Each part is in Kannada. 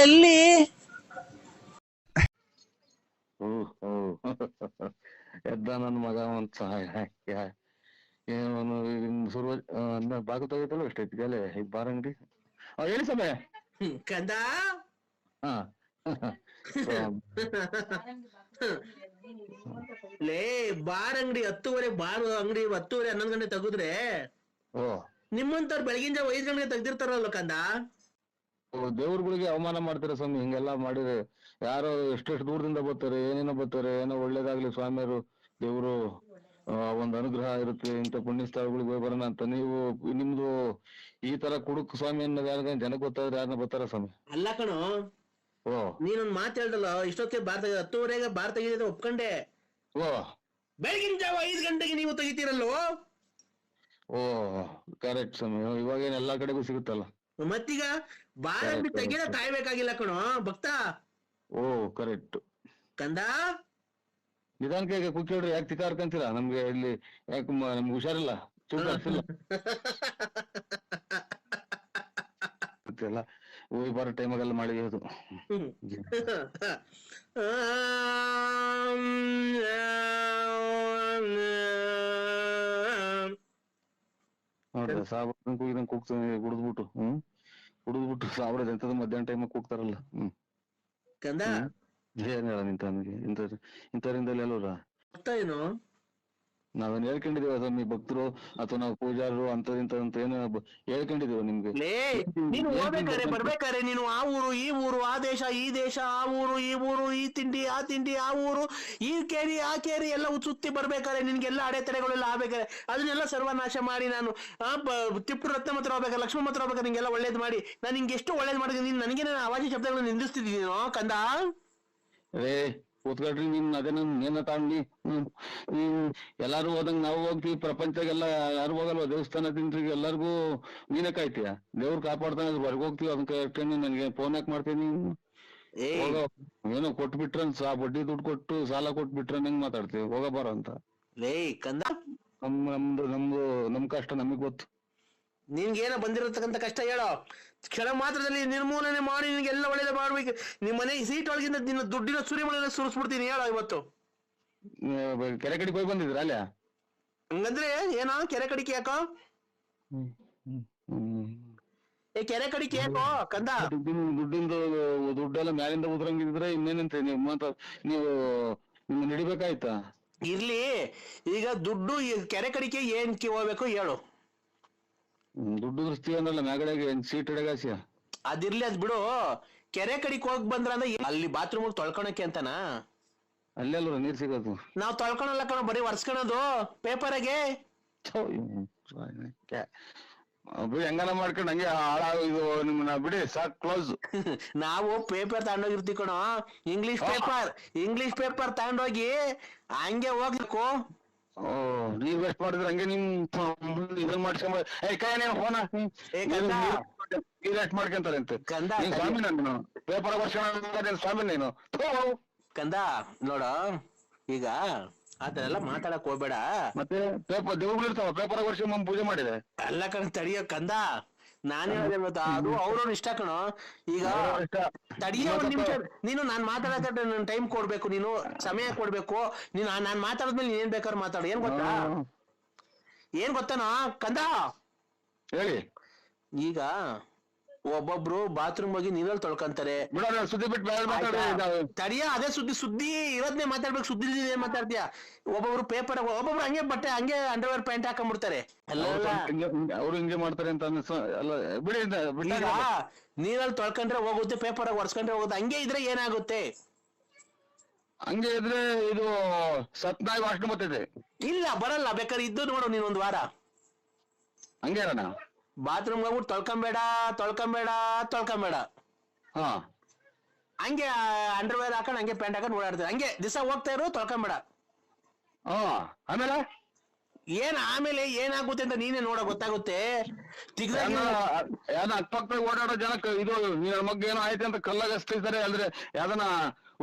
ಎಲ್ಲಿ? ಎದ್ದ ನನ್ನ ಮಗ ಅಂತ ಏನು ಸುರ್ವ ಬಾಕು ತೆಗಿತಲ್ಲ ಎಷ್ಟೈತಿಗಲೆ ಈಗ ಬಾರಂಗಡಿ ಹೇಳಿ ಸಮಯ ಕಂದ ಹಾ ಲೇ ಬಾರ್ ಅಂಗಡಿ 10:30 ಬಾರ್ ಅಂಗಡಿ 10:30 11 ಗಂಟೆ ತೆಗೆದ್ರೆ ಓ ನಿಮ್ಮಂತವ್ರು ಬೆಳಗಿನ ಜಾವ 5 ಗಂಟೆಗೆ ತೆಗ್ದಿರ್ತಾರಲ್ಲ ಕಂದ. ದೇವ್ರಗಳಿಗೆ ಅವಮಾನ ಮಾಡ್ತಾರೆ ಸ್ವಾಮಿ. ಹಿಂಗೆಲ್ಲಾ ಮಾಡಿದ್ರೆ ಯಾರೋ ಎಷ್ಟೆಷ್ಟು ದೂರದಿಂದ ಬರ್ತಾರೆ, ಏನೇನೋ ಬರ್ತಾರೆ. ಏನೋ ಒಳ್ಳೇದಾಗ್ಲಿ ಸ್ವಾಮಿಯವರು ದೇವ್ರು ಒಂದ್ ಅನುಗ್ರಹ ಇರುತ್ತೆ, ಇಂಥ ಪುಣ್ಯ ಸ್ಥಳಗಳಿಗೆ ಹೋಗಿ ಬರೋಣ ಅಂತ. ನೀವು ನಿಮ್ದು ಈ ತರ ಕುಡುಕ್ ಸ್ವಾಮಿ ಅನ್ನೋದು ಯಾರ ಜನಕ್ಕೆ ಗೊತ್ತಾದ್ರೆ ಯಾರನ್ನ ಬರ್ತಾರ ಸ್ವಾಮಿ? ಅಲ್ಲ ಕಣೋ, ಓ ನೀನೊಂದ್ ಮಾತು ಹೇಳ್ದಲ್ಲ, ಇಷ್ಟೊತ್ತಿಗೆ ಬಾರ್ ತೆಗೆದ 10:30 ಬಾರ್ ತೆಗಿದೆ ಒಪ್ಕೊಂಡೆ. ಓ ಬೆಳಗಿನ ಜಾವ 5 ಗಂಟೆಗೆ ನೀವು ತೆಗಿತೀರಲ್ಲೋ. ಓ ಕರೆಕ್ಟ್ ಸ್ವಾಮಿ. ಇವಾಗೇನ್ ಎಲ್ಲಾ ಕಡೆಗೂ ಸಿಗುತ್ತಲ್ಲ. ಮತ್ತೀಗ ಬಾರ್ ಅಂಗಡಿ ತೆಗಿದ ಕಾಯ್ಬೇಕಾಗಿಲ್ಲ ಕಣೋ ಭಕ್ತ. ಓ ಕರೆಕ್ಟ್ ಕಂದ. ನಿಧಾನಕ್ಕೆ ಕೂತ್ಕೊಳ್ರಿ, ಯಾಕೆ ತಿಕ್ಕಾರ್ಕಂತೀರಾ? ನಮ್ಗೆ ಇಲ್ಲಿ ಯಾಕೆ ನಮ್ಗೆ ಹುಷಾರಿಲ್ಲ, ಚೂಕಾಡ್ಸಿಲ್ಲ ಎಲ್ಲ ಹೋಗಿ ಬರೋ ಟೈಮಾಗೆಲ್ಲ ಮಾಡಿ ಅದು ನೋಡ್ರಿ ಸಾಬ್ರ ಕೂಗಿದಂಗ್ ಕೂಗ್ತಾನೆ ಕುಡಿದ್ಬಿಟ್ಟು. ಕುಡಿದ್ಬಿಟ್ಟು ಸಾಬ್ರದ ಎಂತದ ಮಧ್ಯಾಹ್ನ ಟೈಮ್ ಕೂಗ್ತಾರಲ್ಲ. ಕಂದ ಏನ್ ಹೇಳ ನಿಂತವನಿಗೆ ಇಂಥವ್ರಿಂದಲೇ ಅಲ್ವರ ಏನು ನಾವೇನ್ ಹೇಳ್ಕೊಂಡಿದೀವ ಸ್ವಾಮಿ? ಭಕ್ತರು ಅಥವಾ ನಾವು ಪೂಜಾರರು ಅಂತ ಏನು ಹೇಳ್ಕೊಂಡಿದೀವ ನಿಮ್ಗೆ? ನೀನು ಹೋಗ್ಬೇಕಾರೆ ಬರ್ಬೇಕಾರೆ ನೀನು ಆ ಊರು ಈ ಊರು, ಆ ದೇಶ ಈ ದೇಶ, ಆ ಊರು ಈ ಊರು, ಈ ತಿಂಡಿ ಆ ತಿಂಡಿ, ಆ ಊರು ಈ ಕೇರಿ ಆ ಕೇರಿ ಎಲ್ಲ ಸುತ್ತಿ ಬರ್ಬೇಕಾರೆ ನಿನ್ಗೆಲ್ಲ ಅಡೆತಡೆಗಳೆಲ್ಲ ಆಗ್ಬೇಕಾರೆ ಅದನ್ನೆಲ್ಲ ಸರ್ವನಾಶ ಮಾಡಿ ನಾನು ತಿಪ್ಪು ರತ್ನ ಮಾತ್ರ ಹೋಗ್ಬೇಕಾರೆ, ಲಕ್ಷ್ಮಣ ಮಾತ್ರ ಹೋಗ್ಬೇಕಾರೆ ನಿಂಗೆಲ್ಲ ಒಳ್ಳೇದ್ ಮಾಡಿ ನಾನು ನಿಂಗೆ ಎಷ್ಟು ಒಳ್ಳೇದ್ ಮಾಡಿದ್ದೀನಿ. ನೀನ್ ನನಗೆ ನಾನು ಅವಾಜಿ ಶಬ್ದಗಳನ್ನ ನಿಂದಿಸ್ತಿದ್ದೀನೋ ಕಂದ. ರೇ ಕೂತ್ಕೊಳ್ರಿ, ನಿಮ್ ಅದೇನ ಏನ ತಾಂಡಿ ಎಲ್ಲಾರು ಹೋದಂಗ ನಾವು ಹೋಗ್ತೀವಿ. ಪ್ರಪಂಚಗೆಲ್ಲ ಯಾರು ಹೋಗಲ್ವ ದೇವಸ್ಥಾನ ತಿಂಟ್ರಿಗೆ ಎಲ್ಲಾರ್ಗು ನೀನೇ ಕಾಯ್ತೀಯ. ದೇವ್ರು ಕಾಪಾಡ್ತಾನೆ ಹೊರಗೆ ಹೋಗ್ತೀವಿ. ಅದಕ್ಕೆ ನನ್ಗೆ ಫೋನ್ ಯಾಕೆ ಮಾಡ್ತೀನಿ? ಏನೋ ಕೊಟ್ಬಿಟ್ರ ಬಡ್ಡಿ ದುಡ್ಡು ಕೊಟ್ಟು ಸಾಲ ಕೊಟ್ಬಿಟ್ರೆ ಹೆಂಗ್ ಮಾತಾಡ್ತೀವಿ? ಹೋಗಬಾರ ಅಂತ ನಮ್ ಕಷ್ಟ ನಮಗ್ ಗೊತ್ತು. ನಿನ್ಗೇನೋ ಬಂದಿರತಕ್ಕಂತ ಕಷ್ಟ ಹೇಳೋ, ಕ್ಷಣ ಮಾತ್ರದಲ್ಲಿ ನಿರ್ಮೂಲನೆ ಮಾಡಿ ನಿನ್ಗೆಲ್ಲ ಒಳ್ಳೇದ ಮಾಡ್ಬೇಕು. ನಿಮ್ ಮನೆ ಸೀಟ್ ಒಳಗಿಂದ ನಿನ್ನ ದುಡ್ಡಿನ ಸುರಿಮಳೆಲ್ಲ ಸುರಿಸ್ಬಿಡ್ತೀನಿ ಹೇಳೋ ಇವತ್ತು. ಕೆರೆ ಕಡೆಗೆ ಹೋಗಿ ಬಂದಿದ್ರ ಅಲ್ಲ? ಹಂಗಂದ್ರೆ ಏನೋ ಕೆರೆ ಕಡಿಕೆ ಯಾಕೋ? ಕೆರೆ ಕಡಿಕೆ ಯಾಕೋ ಕಂದ? ದುಡ್ಡೆಲ್ಲ ಮ್ಯಾಲಿಂದ ಉದ್ರಂಗಿದ್ರೆ ಇನ್ನೇನಂತ ನೀವು ನಿಮ್ ನಡಿಬೇಕಾಯ್ತಾ? ಇರ್ಲಿ, ಈಗ ದುಡ್ಡು ಕೆರೆ ಕಡಿಕೆ ಏನ್ ಹೋಗ್ಬೇಕು ಹೇಳು? ದುಡ್ಡು ದೃಷ್ಟಿ ಅಂದ್ರಲ್ಲ ಮ್ಯಾಗಡೆಗೆ ಸೀಟ್ ಹಿಡಗಾಸಿಯ. ಅದಿರ್ಲಿ, ಅದ್ ಬಿಡು. ಕೆರೆ ಕಡಿಗೆ ಹೋಗ್ ಬಂದ್ರ ಅಂದ್ರೆ ಅಲ್ಲಿ ಬಾತ್ರೂಮ್ ತೊಳ್ಕೊಳಕ್ಕೆ ಅಂತನಾ? ಅಲ್ಲೆಲ್ಲ ನೀರ್ ಸಿಗೋದು. ನಾವ್ ತೊಳ್ಕೊಳಲ್ಲ ಕಣ, ಬರೀ ಒರ್ಸ್ಕೊಳೋದು ಪೇಪರ್ಗೆ. ಹೆಂಗನ ಮಾಡ್ಕೊಂಡು ಹಂಗೆ ಇದು ನಿಮ್ಮನ್ನ ಬಿಡಿ ಸಾಕ್, ಕ್ಲೋಸ್. ನಾವು ಪೇಪರ್ ತಗೊಂಡೋಗಿರ್ತೀವಿ ಕಣೋ, ಇಂಗ್ಲಿಷ್ ಪೇಪರ್ ತಗೊಂಡೋಗಿ ಹಂಗೆ ಹೋಗ್ಬೇಕು. ನೀವ್ ವೇಸ್ಟ್ ಮಾಡಿದ್ರೆ ಹಂಗೆ ನಿಮ್ ಇದನ್ ಮಾಡ್ಸ್ಕೊಂಬ ಫೋನ ವೇಸ್ಟ್ ಮಾಡ್ಕೊಂತಾರೆ ಅಂತ. ಸ್ವಾಮಿ ನಾನು ಪೇಪರ್ ವರ್ಷ ಸ್ವಾಮಿ ನೀನು ಕಂದ. ನೋಡ, ಈಗ ಆತರ ಎಲ್ಲ ಮಾತಾಡಕ್ ಹೋಗ್ಬೇಡ. ಮತ್ತೆ ಪೇಪರ್ ದೇವ್ಗಳು ಇರ್ತಾವ, ಪೇಪರ್ ವರ್ಷ ಪೂಜೆ ಮಾಡಿದೆ ಎಲ್ಲ ಕಣ್ ತಡಿಯೋ ಕಂದ. ನಾನ್ ಹೇಳೋದೇ ಗೊತ್ತಾ, ಅದು ಅವ್ರವ್ರ ಇಷ್ಟ ಕಣೋ. ಈಗ ತಡಿಯೋ ಒಂದ್ ನಿಮಿಷ, ನೀನು ನಾನ್ ಮಾತಾಡಕ ನನ್ ಟೈಮ್ ಕೊಡ್ಬೇಕು, ನೀನು ಸಮಯ ಕೊಡ್ಬೇಕು. ನೀನು ನಾನ್ ಮಾತಾಡಿದ್ಮೇಲೆ ನೀನ್ ಏನ್ ಬೇಕಾದ್ರು ಮಾತಾಡು. ಏನ್ ಗೊತ್ತಾನೋ ಕಂದ? ಹೇಳಿ. ಈಗ ಒಬ್ಬೊಬ್ರು ಬಾತ್ರೂಮ್ ಹೋಗಿ ನೀರಲ್ಲಿ ತೊಳ್ಕೊಂತಾರೆ. ಸುದ್ದಿ ಬಿಟ್ಟು ತಡಿಯ, ಅದೇ ಸುದ್ದಿ ಇರೋದ್ನೇ ಮಾತಾಡ್ಬೇಕು. ಸುದ್ದಿ ಏನ್ ಮಾತಾಡ್ತೀಯ? ಒಬ್ಬೊಬ್ರು ಪೇಪರ್, ಒಬ್ಬೊಬ್ರು ಹಂಗೆ ಬಟ್ಟೆ ಹಂಗೆ ಅಂಡರ್ವೇರ್ ಪ್ಯಾಂಟ್ ಹಾಕೊಂಡ್ಬಿಡ್ತಾರೆ. ಅವ್ರು ಹಿಂಗೆ ಮಾಡ್ತಾರೆ ಅಂತ ಬಿಡಿ. ನೀರಲ್ಲಿ ತೊಳ್ಕೊಂಡ್ರೆ ಹೋಗುತ್ತೆ, ಪೇಪರ್ ಒರ್ಸ್ಕೊಂಡ್ರೆ ಹೋಗುತ್ತೆ. ಹಂಗೆ ಇದ್ರೆ ಏನಾಗುತ್ತೆ? ಹಂಗೆ ಇದ್ರೆ ಇದು ಸತ್ನಾಯಿ ವಾಸನೆ ಬರ್ತಿದೆ. ಇಲ್ಲ ಬರಲ್ಲ, ಬೇಕಾದ್ರೆ ಇದ್ದು ನೋಡು ನೀನ್ ಒಂದ್ ವಾರ ಹಂಗೆ ಇರೋಣ. ಬಾತ್ರೂಮ್ ಹೋಗ್ಬಿಟ್ಟು ತೊಳ್ಕೊಂಬೇಡ. ಹಾ, ಹಂಗೆ ಅಂಡರ್ವೇರ್ ಹಾಕೊಂಡ್ ಹಂಗೆ ಪ್ಯಾಂಟ್ ಹಾಕೊಂಡ್ ಓಡಾಡ್ತಾರೆ. ಹಂಗೆ ದಿವಸ ಹೋಗ್ತಾ ಇರೋ, ತೊಳ್ಕೊಂಬೇಡ. ಆಮೇಲೆ ಏನಾಗುತ್ತೆ ಅಂತ ನೀನೇ ನೋಡ, ಗೊತ್ತಾಗುತ್ತೆ. ಅಕ್ಕಪಕ್ಕ ಓಡಾಡೋ ಜನಕ್ಕೆ ಇದು ನಿನ್ನ ಮಗ್ಗೆ ಏನೋ ಆಯ್ತು ಅಂತ ಕಲ್ಲಾಗ ಹಚ್ತಿದ್ದಾರೆ, ಅಲ್ದ್ರೆ ಯಾವ್ದನ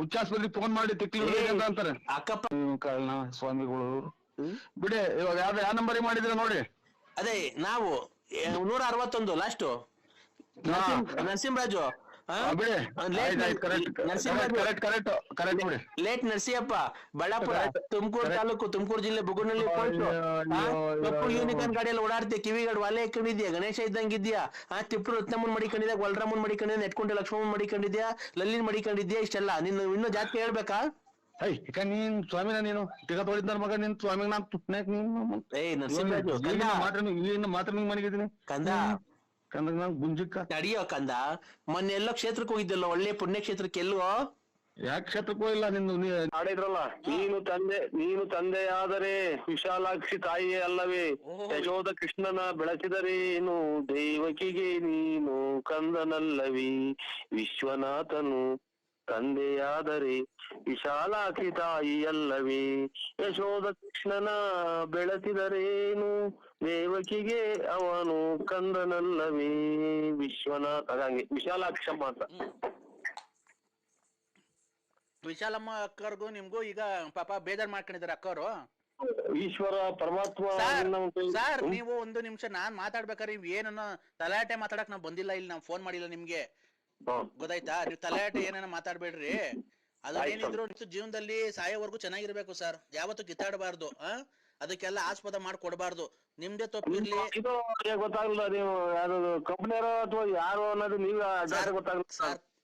ಉಚ್ಚಾಸ್ಪತ್ರೆ ಫೋನ್ ಮಾಡಿ ತಿಕ್ಲಿ ಅಂತಾರೆ ಅಕ್ಕಪ್ಪ ಸ್ವಾಮಿಗಳು. ಬಿಡಿ, ಇವಾಗ ಯಾವ ನಂಬರಿಗೆ ಮಾಡಿದ್ರೆ ನೋಡಿ. ಅದೇ ನಾವು 161 ಲಾಸ್ಟ್ ನರಸಿಂಹರಾಜು ಬಿಡಿ ಕರೆಕ್ಟ್ ಬಿಡಿ. ಲೇಟ್ ನರಸಿಯಪ್ಪ, ಬಳ್ಳಾಪುರ, ತುಮಕೂರು ತಾಲೂಕು, ತುಮಕೂರು ಜಿಲ್ಲೆ, ಬುಗುನಳ್ಳಿ ಪೋಸ್ಟ್. ಕಪ್ಪು ಯೂನಿಕಾರ್ನ್ ಗಾಡಿಯಲ್ಲಿ ಓಡಾಡ್ತೀಯ, ಕಿವಿಗಾಡ್ ವಾಲೆ ಹಾಕೊಂಡಿದ್ಯಾ, ಗಣೇಶ ಇದ್ದಂಗಿದ್ಯಾ, ತಿಪ್ಪರು ರತ್ನಮ್ಮನ್ ಮಡಿಕೊಂಡಿದ್ಯಾ, ಗೊಲ್ರಾಮನ್ ಮಡಿಕೊಂಡಿದ್ಯಾ, ನೆಟ್ಕೊಂಡೆ ಲಕ್ಷ್ಮಣನ್ ಮಡಿಕೊಂಡಿದ್ಯಾ, ಲಲ್ಲಿನ್ ಮಡಿಕೊಂಡಿದ್ಯಾ, ಇಷ್ಟೆಲ್ಲ ನೀನು ಇನ್ನೂ ಜಾಸ್ತಿ ಹೇಳ್ಬೇಕಾ? ಈಗ ನೀನ್ ಸ್ವಾಮಿನ ನೀನು ತಿಗ ತೋಳಿದ್ ನನ್ ಮಗ ನೀನ್ ಸ್ವಾಮಿಗೆ ನಾನ್ ನರಸಿಂಹರಾಜು ಮಾತ್ರ ನಿಂಗ್ ಮನೆಗಿದ್ದೀನಿ ಕಂದ, ಕಂದ ನಾನ್ ಗುಂಜಿಕ್ಕ ನಡಿಯೋ ಕಂದ. ಮೊನ್ನೆ ಎಲ್ಲೋ ಕ್ಷೇತ್ರಕ್ಕೆ ಹೋಗಿದ್ದಲ್ಲ, ಒಳ್ಳೆ ಪುಣ್ಯ ಕ್ಷೇತ್ರಕ್ಕೆ. ಎಲ್ಲೋ ಯಾಕೆ ಕ್ಷೇತ್ರಕ್ಕೂ ಇಲ್ಲ ನಿಂದು ಆಡಿದ್ರಲ್ಲ, ನೀನು ತಂದೆಯಾದರೆ ವಿಶಾಲಾಕ್ಷಿ ತಾಯಿಯೇ ಅಲ್ಲವೇ, ಯಶೋಧ ಕೃಷ್ಣನ ಬೆಳೆಸಿದರೇನು, ದೇವಕಿಗೆ ನೀನು ಕಂದನಲ್ಲವೇ, ವಿಶ್ವನಾಥನು ತಂದೆಯಾದರೆ ವಿಶಾಲಾಕ್ಷಿ ತಾಯಿಯಲ್ಲವೇ, ಯಶೋಧ ಕೃಷ್ಣನ ಬೆಳೆಸಿದರೇನು, ದೇವಕಿಗೆ ಅವನು ಕಂದನಲ್ಲವೇ, ವಿಶ್ವನಾಥ. ಹಂಗೆ ವಿಶಾಲಾಕ್ಷಮ್ಮ ಅಂತ. ವಿಶಾಲಮ್ಮ ಅಕ್ಕರ್ಗೂ ನಿಮ್ಗೂ ಈಗ ಪಾಪ ಬೇಜಾರ್ ಮಾಡ್ಕೊಂಡಿದ್ದಾರೆ ಅಕ್ಕವರು. ಈಶ್ವರ ಪರಮಾತ್ಮ. ಸರ್ ನೀವು ಒಂದು ನಿಮಿಷ ನಾನ್ ಮಾತಾಡ್ಬೇಕಾದ್ರೆ ನೀವ್ ಏನನ್ನ ತಲಾಟೆ ಮಾತಾಡಕ್ ನಾವ್ ಬಂದಿಲ್ಲ, ಇಲ್ಲಿ ನಾವ್ ಫೋನ್ ಮಾಡಿಲ್ಲ ನಿಮ್ಗೆ, ಗೊತ್ತಾಯ್ತಾ? ನೀವ್ ತಲಾಟೆ ಏನೇನ ಮಾತಾಡ್ಬೇಡ್ರಿ. ಅದು ಏನಿದ್ರು ಜೀವನದಲ್ಲಿ ಸಾಯೋವರೆಗೂ ಚೆನ್ನಾಗಿರ್ಬೇಕು ಸರ್, ಯಾವತ್ತು ಕಿತ್ತಾಡಬಾರ್ದು, ಅದಕ್ಕೆಲ್ಲ ಆಸ್ಪದ ಮಾಡ್ಕೊಡ್ಬಾರ್ದು. ನಿಮ್ದೇ ತಪ್ಪಿರ್ಲಿ. ಇದು ಗೊತ್ತಾಗಲ್ಲ, ನೀವು ಯಾರು ಕಂಪ್ನಿಯರೋ ಅಥವಾ ಯಾರು ಅನ್ನೋದು ನೀವೇ ಗೊತ್ತಾಗಲ್ಲ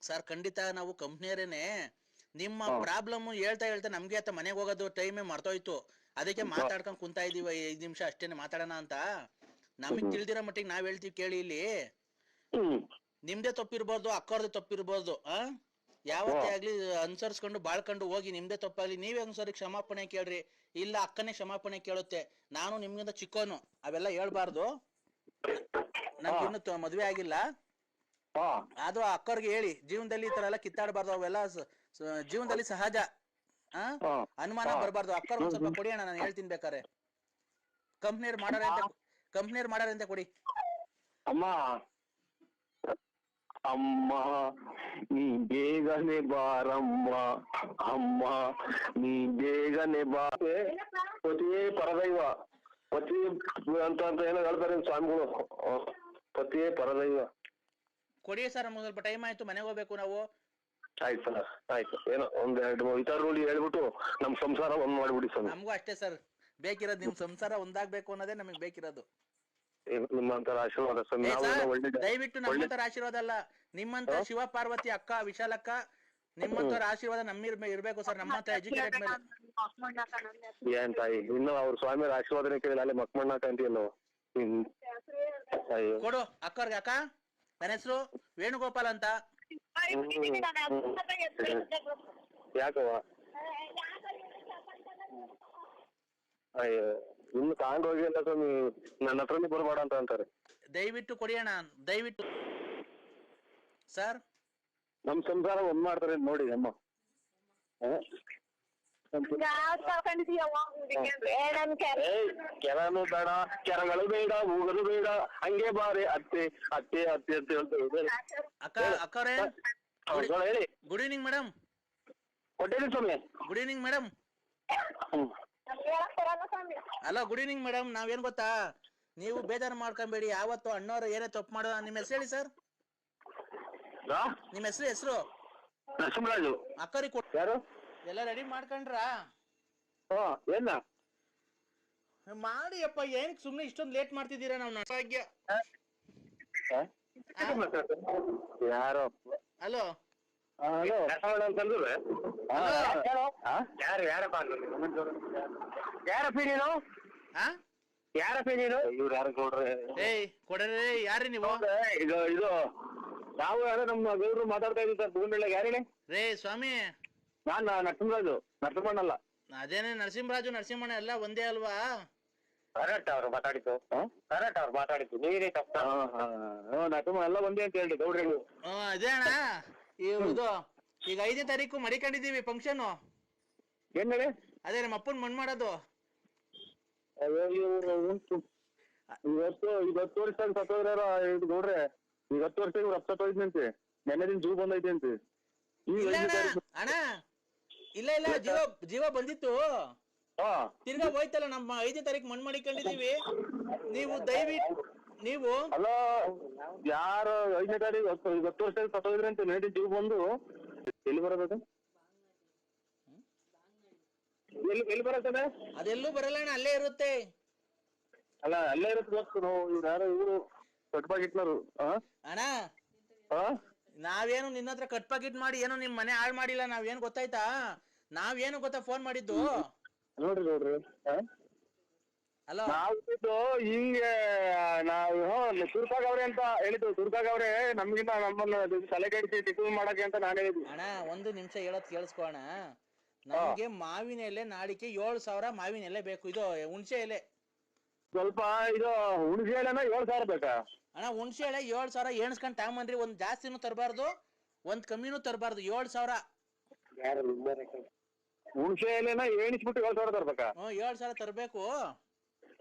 ಸರ್. ಖಂಡಿತ ನಾವು ಕಂಪ್ನಿಯರೇನೆ. ನಿಮ್ಮ ಪ್ರಾಬ್ಲಮ್ ಹೇಳ್ತಾ ನಮ್ಗೆ ಅತ್ತ ಮನೆಗೆ ಹೋಗೋದು ಟೈಮೇ ಮರ್ತೋಯ್ತು, ಅದಕ್ಕೆ ಮಾತಾಡ್ಕೊಂಡ್ ಕುಂತಾ ಇದೀವಿ. 5 ನಿಮಿಷ ಅಷ್ಟೇನೆ ಮಾತಾಡೋಣ ಅಂತ. ನಮಗ್ ತಿಳಿದಿರೋ ಮಟ್ಟಿಗೆ ನಾವ್ ಹೇಳ್ತೀವಿ ಕೇಳಿ. ಇಲ್ಲಿ ನಿಮ್ದೇ ತಪ್ಪಿರ್ಬೋದು, ಅಕ್ಕವ್ರದ್ದು ತಪ್ಪಿರ್ಬೋದು. ಯಾವತ್ತೇ ಆಗ್ಲಿ ಅನುಸರಿಸ್ಕೊಂಡು ಬಾಳ್ಕೊಂಡು ಹೋಗಿ, ನಿಮ್ದೇ ತಪ್ಪಾಗ್ಲಿ ನೀವೇ ಒಂದ್ಸರಿ ಕ್ಷಮಾಪಣೆ ಕೇಳ್ರಿ, ಇಲ್ಲ ಅಕ್ಕನೇ ಕ್ಷಮಾಪಣೆ ಕೇಳುತ್ತೆ. ನಾನು ನಿಮ್ಗಿಂತ ಚಿಕ್ಕೋನು, ಅವೆಲ್ಲ ಹೇಳ್ಬಾರ್ದು. ನಮ್ಗಿನ್ನು ಮದ್ವೆ ಆಗಿಲ್ಲ, ಅದು ಅಕ್ಕವ್ರಿಗೆ ಹೇಳಿ ಜೀವನದಲ್ಲಿ ಈ ತರ ಎಲ್ಲ ಕಿತ್ತಾಡಬಾರ್ದು, ಅವೆಲ್ಲ ಜೀವನದಲ್ಲಿ ಸಹಜ. ಅನುಮಾನ ಬರಬಾರ್ದು. ಅಕ್ಕರ್ ಒಂದ್ ಸ್ವಲ್ಪ ಕೊಡಿ ಅಣ್ಣ, ನಾನು ಹೇಳ್ತೀನಿ ಬೇಕಾರೆ. ಕಂಪ್ನಿಯರ್ ಮಾಡಾರೆ ಅಂತ ಕೊಡಿ. ಅಮ್ಮ ಅಮ್ಮ ನೀ ಬೇಗನೆ ಬಾರಮ್ಮ, ಅಮ್ಮ ನೀ ಬೇಗನೆ ಬಾ. ಪತಿಯೇ ಪರದೈವ, ಪತಿ ಅಂತ ಏನೋ ಹೇಳ್ತಾರೆ ಸ್ವಾಮಿಗಳು, ಪತಿಯೇ ಪರದೈವ. ಕೊಡಿ ಸರ್, ನಮ್ಗೆ ಸ್ವಲ್ಪ ಟೈಮ್ ಆಯ್ತು, ಮನೆಗೆ ಹೋಗ್ಬೇಕು ನಾವು. ಆಯ್ತು ಸರ್, ಆಯ್ತು. ಏನೋ ಒಂದ್ 2 ರೂಢಿ ಹೇಳ್ಬಿಟ್ಟು ನಮ್ ಸಂಸಾರ ಒಂದ್ ಮಾಡ್ಬಿಡಿ ಸರ್. ನಮಗೂ ಅಷ್ಟೇ ಸರ್ ಬೇಕಿರೋದು, ನಿಮ್ ಸಂಸಾರ ಒಂದಾಗ್ಬೇಕು ಅನ್ನೋದೇ ನಮಗ್ ಬೇಕಿರೋದು. ನಿಮ್ಮಂತರ ಆಶೀರ್ವಾದ ಸರ್. ದಯವಿಟ್ಟು ನಮ್ಮಂತರ ಆಶೀರ್ವಾದ ಅಲ್ಲ, ನಿಮ್ಮಂತ ಶಿವ ಪಾರ್ವತಿ ಅಕ್ಕ ವಿಶಾಲಕ್ಕ ನಿಮ್ಮಂತರ ಆಶೀರ್ವಾದ ಇರ್ಬೇಕು ಸರ್. ನಮ್ಮಂತ ಎಜುಕೇಟೆಡ್ ಮೇಲೆ ಏನ್ ತಾಯಿ, ಇನ್ನು ಅವ್ರ ಸ್ವಾಮಿಯರ ಆಶೀರ್ವಾದನೆ ಕೇಳಿಲ್ಲ, ಅಲ್ಲಿ ಮಕ್ಮಣ್ಣ ಅಂತೀಯಲ್ಲ. ಕೊಡು ಅಕ್ಕವ್ರಿಗೆ. ಅಕ್ಕ ನನ್ನ ಹೆಸರು ವೇಣುಗೋಪಾಲ್ ಅಂತ. ಯಾಕವ್ವ? ಅಯ್ಯೋ, ಇನ್ನು ತಗೊಂಡೋಗಿ ಅಂತ ಸ್ವಾಮಿ, ನನ್ನ ಹತ್ರನೇ ಬರ್ಬೇಡ ಅಂತ ಅಂತಾರೆ. ದಯವಿಟ್ಟು ಕೊಡಿ ಅಣ್ಣ, ದಯವಿಟ್ಟು ಸರ್. ನಮ್ ಸಂಸಾರ ಒಂದ್ ಮಾಡ್ತಾರೆ ನೋಡಿ ಅಮ್ಮ. ಕೆರನು ಬೇಡ, ಕೆರಗಳು ಬೇಡ, ಹೂಗಲು ಬೇಡ, ಹಂಗೆ ಬಾರೆ ಅತ್ತೆ ಅತ್ತೆ ಅತ್ತೆ ಅಂತ ಹೇಳ್ತಾರೆ. ಅಕ್ಕವ್ರೆ ಹೇಳಿ. Good evening madam. ಕೊಟ್ಟಿದ್ದೀನಿ ಸ್ವಾಮಿ. Good evening madam. Hello, good evening madam. ನಾವೇನ್ ಗೊತ್ತಾ, ನೀವು ಬೇಜಾರು ಮಾಡ್ಕೊಂಬೇಡಿ. ಯಾವತ್ತು ಅಣ್ಣವ್ರು ಏನೇ ತಪ್ಪು ಮಾಡೋ. ನಿಮ್ಮ ಹೆಸರು ಹೇಳಿ ಸರ್. ನಿಮ್ಮ ಹೆಸರು? ನರಸಿಂಹರಾಜು. ಅಕ್ಕರಿಗೆ ಕೊಟ್ಟು ಯಾರು? ಎಲ್ಲ ರೆಡಿ ಮಾಡ್ಕೊಂಡ್ರಾ? ಏನ ಮಾಡಿ ಅಪ್ಪ, ಏನ್ ಸುಮ್ನೆ ಇಷ್ಟೊಂದು ಲೇಟ್ ಮಾಡ್ತಿದ್ದೀರಾ? ನಾವು ಭಾಗ್ಯ. ಯಾರೋ ಹಲೋ ಯಾರಪ್ಪ ನೀನು? ಯಾರಪ್ಪ ನೀನು? ಇವ್ರು ಯಾರು ಕೊಡ್ರಿ? ಕೊಡ್ರಿ. ಯಾರಿ ನೀವು? ಇದು ನಾವು ಯಾರೋ ನಮ್ಮ ಗೌಡ್ರು ಮಾತಾಡ್ತಾ ಇದ್ದೀವಿ ಸರ್. ಬುಗುಂಡಳ್ಳಿ. ಯಾರೇಳಿ? ರೇ ಸ್ವಾಮಿ, ನಾನ್ ನರಸಿಂಹರಾಜು, ನರಸಿಂಹಣ್ಣಲ್ಲ. ಅದೇನೆ ನರಸಿಂಹರಾಜು ನರಸಿಂಹಣ್ಣ ಎಲ್ಲ ಒಂದೇ ಅಲ್ವಾ? ಕರೆಕ್ಟ್ ಅವ್ರು ಮಾತಾಡಿದ್ದು, ಕರೆಕ್ಟ್ ಅವ್ರು ಮಾತಾಡಿದ್ದು. ನೀವೇ ತಪ್ಪ. ನರಸಿಂಹ ಎಲ್ಲ ಒಂದೇ ಅಂತ ಹೇಳಿ ಗೌಡ್ರಿ. ಅದೇ ಅಣ್ಣ, ಇದು ಈಗ 5ನೇ ತಾರೀಕು ಮಡಿಕೊಂಡಿದೀವಿ ಫಂಕ್ಷನ್. ಏನ್ ಹೇಳಿ? ಅದೇ ನಮ್ಮ ಅಪ್ಪನ್ ಮಣ್ ಮಾಡೋದು. ಇವತ್ತು 10 ವರ್ಷ ಸತ್ತೋದ್ರ ಗೌಡ್ರೆ. 10 ವರ್ಷ ಇವ್ರು ಅಪ್ಸತ್ ಹೋಯ್ತಂತೆ. ನೆನ್ನೆ ದಿನ ಜೂ ಬಂದೈತೆ ಅಂತೆ. ಅಣ್ಣ ಇಲ್ಲ ಜೀವ ಬಂದಿತ್ತು, ತಿರ್ಗಾ ಹೋಯ್ತಲ್ಲ. ನಮ್ಮ 5ನೇ ತಾರೀಕು ಮಣ್ ಮಾಡಿಕೊಂಡಿದೀವಿ. ನೀವು ನೀವು ಅಲ್ಲ ಯಾರು 5ನೇ ತಾರೀಕು 10 ವರ್ಷದಲ್ಲಿ ಸತ್ತೋದ್ರಿ ಅಂತ ನೇಟಿ ಜೀವ ಬಂದು ಎಲ್ಲಿ ಬರೋದು ಎಲ್ಲಿ ಬರುತ್ತದೆ ಅದೆಲ್ಲೂ ಬರಲ್ಲ ಅಣ್ಣ, ಅಲ್ಲೇ ಇರುತ್ತೆ. ಅಲ್ಲ ಅಲ್ಲೇ ಇರುತ್ತೆ ಗೊತ್ತು ಇವ್ರು ಯಾರು ಇವರು ಕಟ್ಪಾಗಿಟ್ನರು ಅಣ್ಣ ನಾವೇನು ನಿನ್ನ ಹತ್ರ ಕಟ್ ಪಾಕೆಟ್ ಮಾಡಿ ಏನೋ ನಿಮ್ ಮನೆ ಹಾಳು ಮಾಡಿಲ್ಲ. ನಾವೇನು ಗೊತ್ತಾಯ್ತಾ, ನಾವೇನು ಗೊತ್ತಾ ಫೋನ್ ಮಾಡಿದ್ದು ನೋಡ್ರಿ ಅಲೋ ನಾವು ಹಿಂಗೆ ನಾವು ತುರ್ಕಾಗವ್ರೆ ಅಂತ ಹೇಳಿದ್ದು. ತುರ್ಕಾಗವ್ರೆ ನಮ್ಗಿಂತ ನಮ್ಮನ್ನ ತಲೆ ಕೆಡಿಸಿ ಟಿಫಿನ್ ಮಾಡಕ್ಕೆ ಅಂತ ನಾನು ಹೇಳಿದ್ವಿ. ಅಣ್ಣ ಒಂದು ನಿಮಿಷ ಹೇಳೋದ್ ಕೇಳಿಸ್ಕೋಣ. ನಮ್ಗೆ ಮಾವಿನ ಎಲೆ ನಾಳಿಕೆ 7,000 ಮಾವಿನ ಎಲೆ ಬೇಕು. ಇದು ಹುಣಸೆ ಎಲೆ ಸ್ವಲ್ಪ ಇದು ಹುಣಸೆ ಎಲೆನ 7,000 ಬೇಕಾ ಅಣ್ಣ? ಹುಣಸೆ ಎಲೆ 7,000 ಎಣ್ಸ್ಕೊಂಡ್ ತಗೊಂಬಂದ್ರಿ. ಒಂದ್ ಜಾಸ್ತಿನೂ ತರಬಾರ್ದು, ಒಂದ್ ಕಮ್ಮಿನೂ ತರಬಾರ್ದು. 7,000. ಹುಣಸೆ ಎಲೆನ ಎಣಿಸ್ಬಿಟ್ಟು 7,000 ತರ್ಬೇಕಾ? 7,000 ತರಬೇಕು.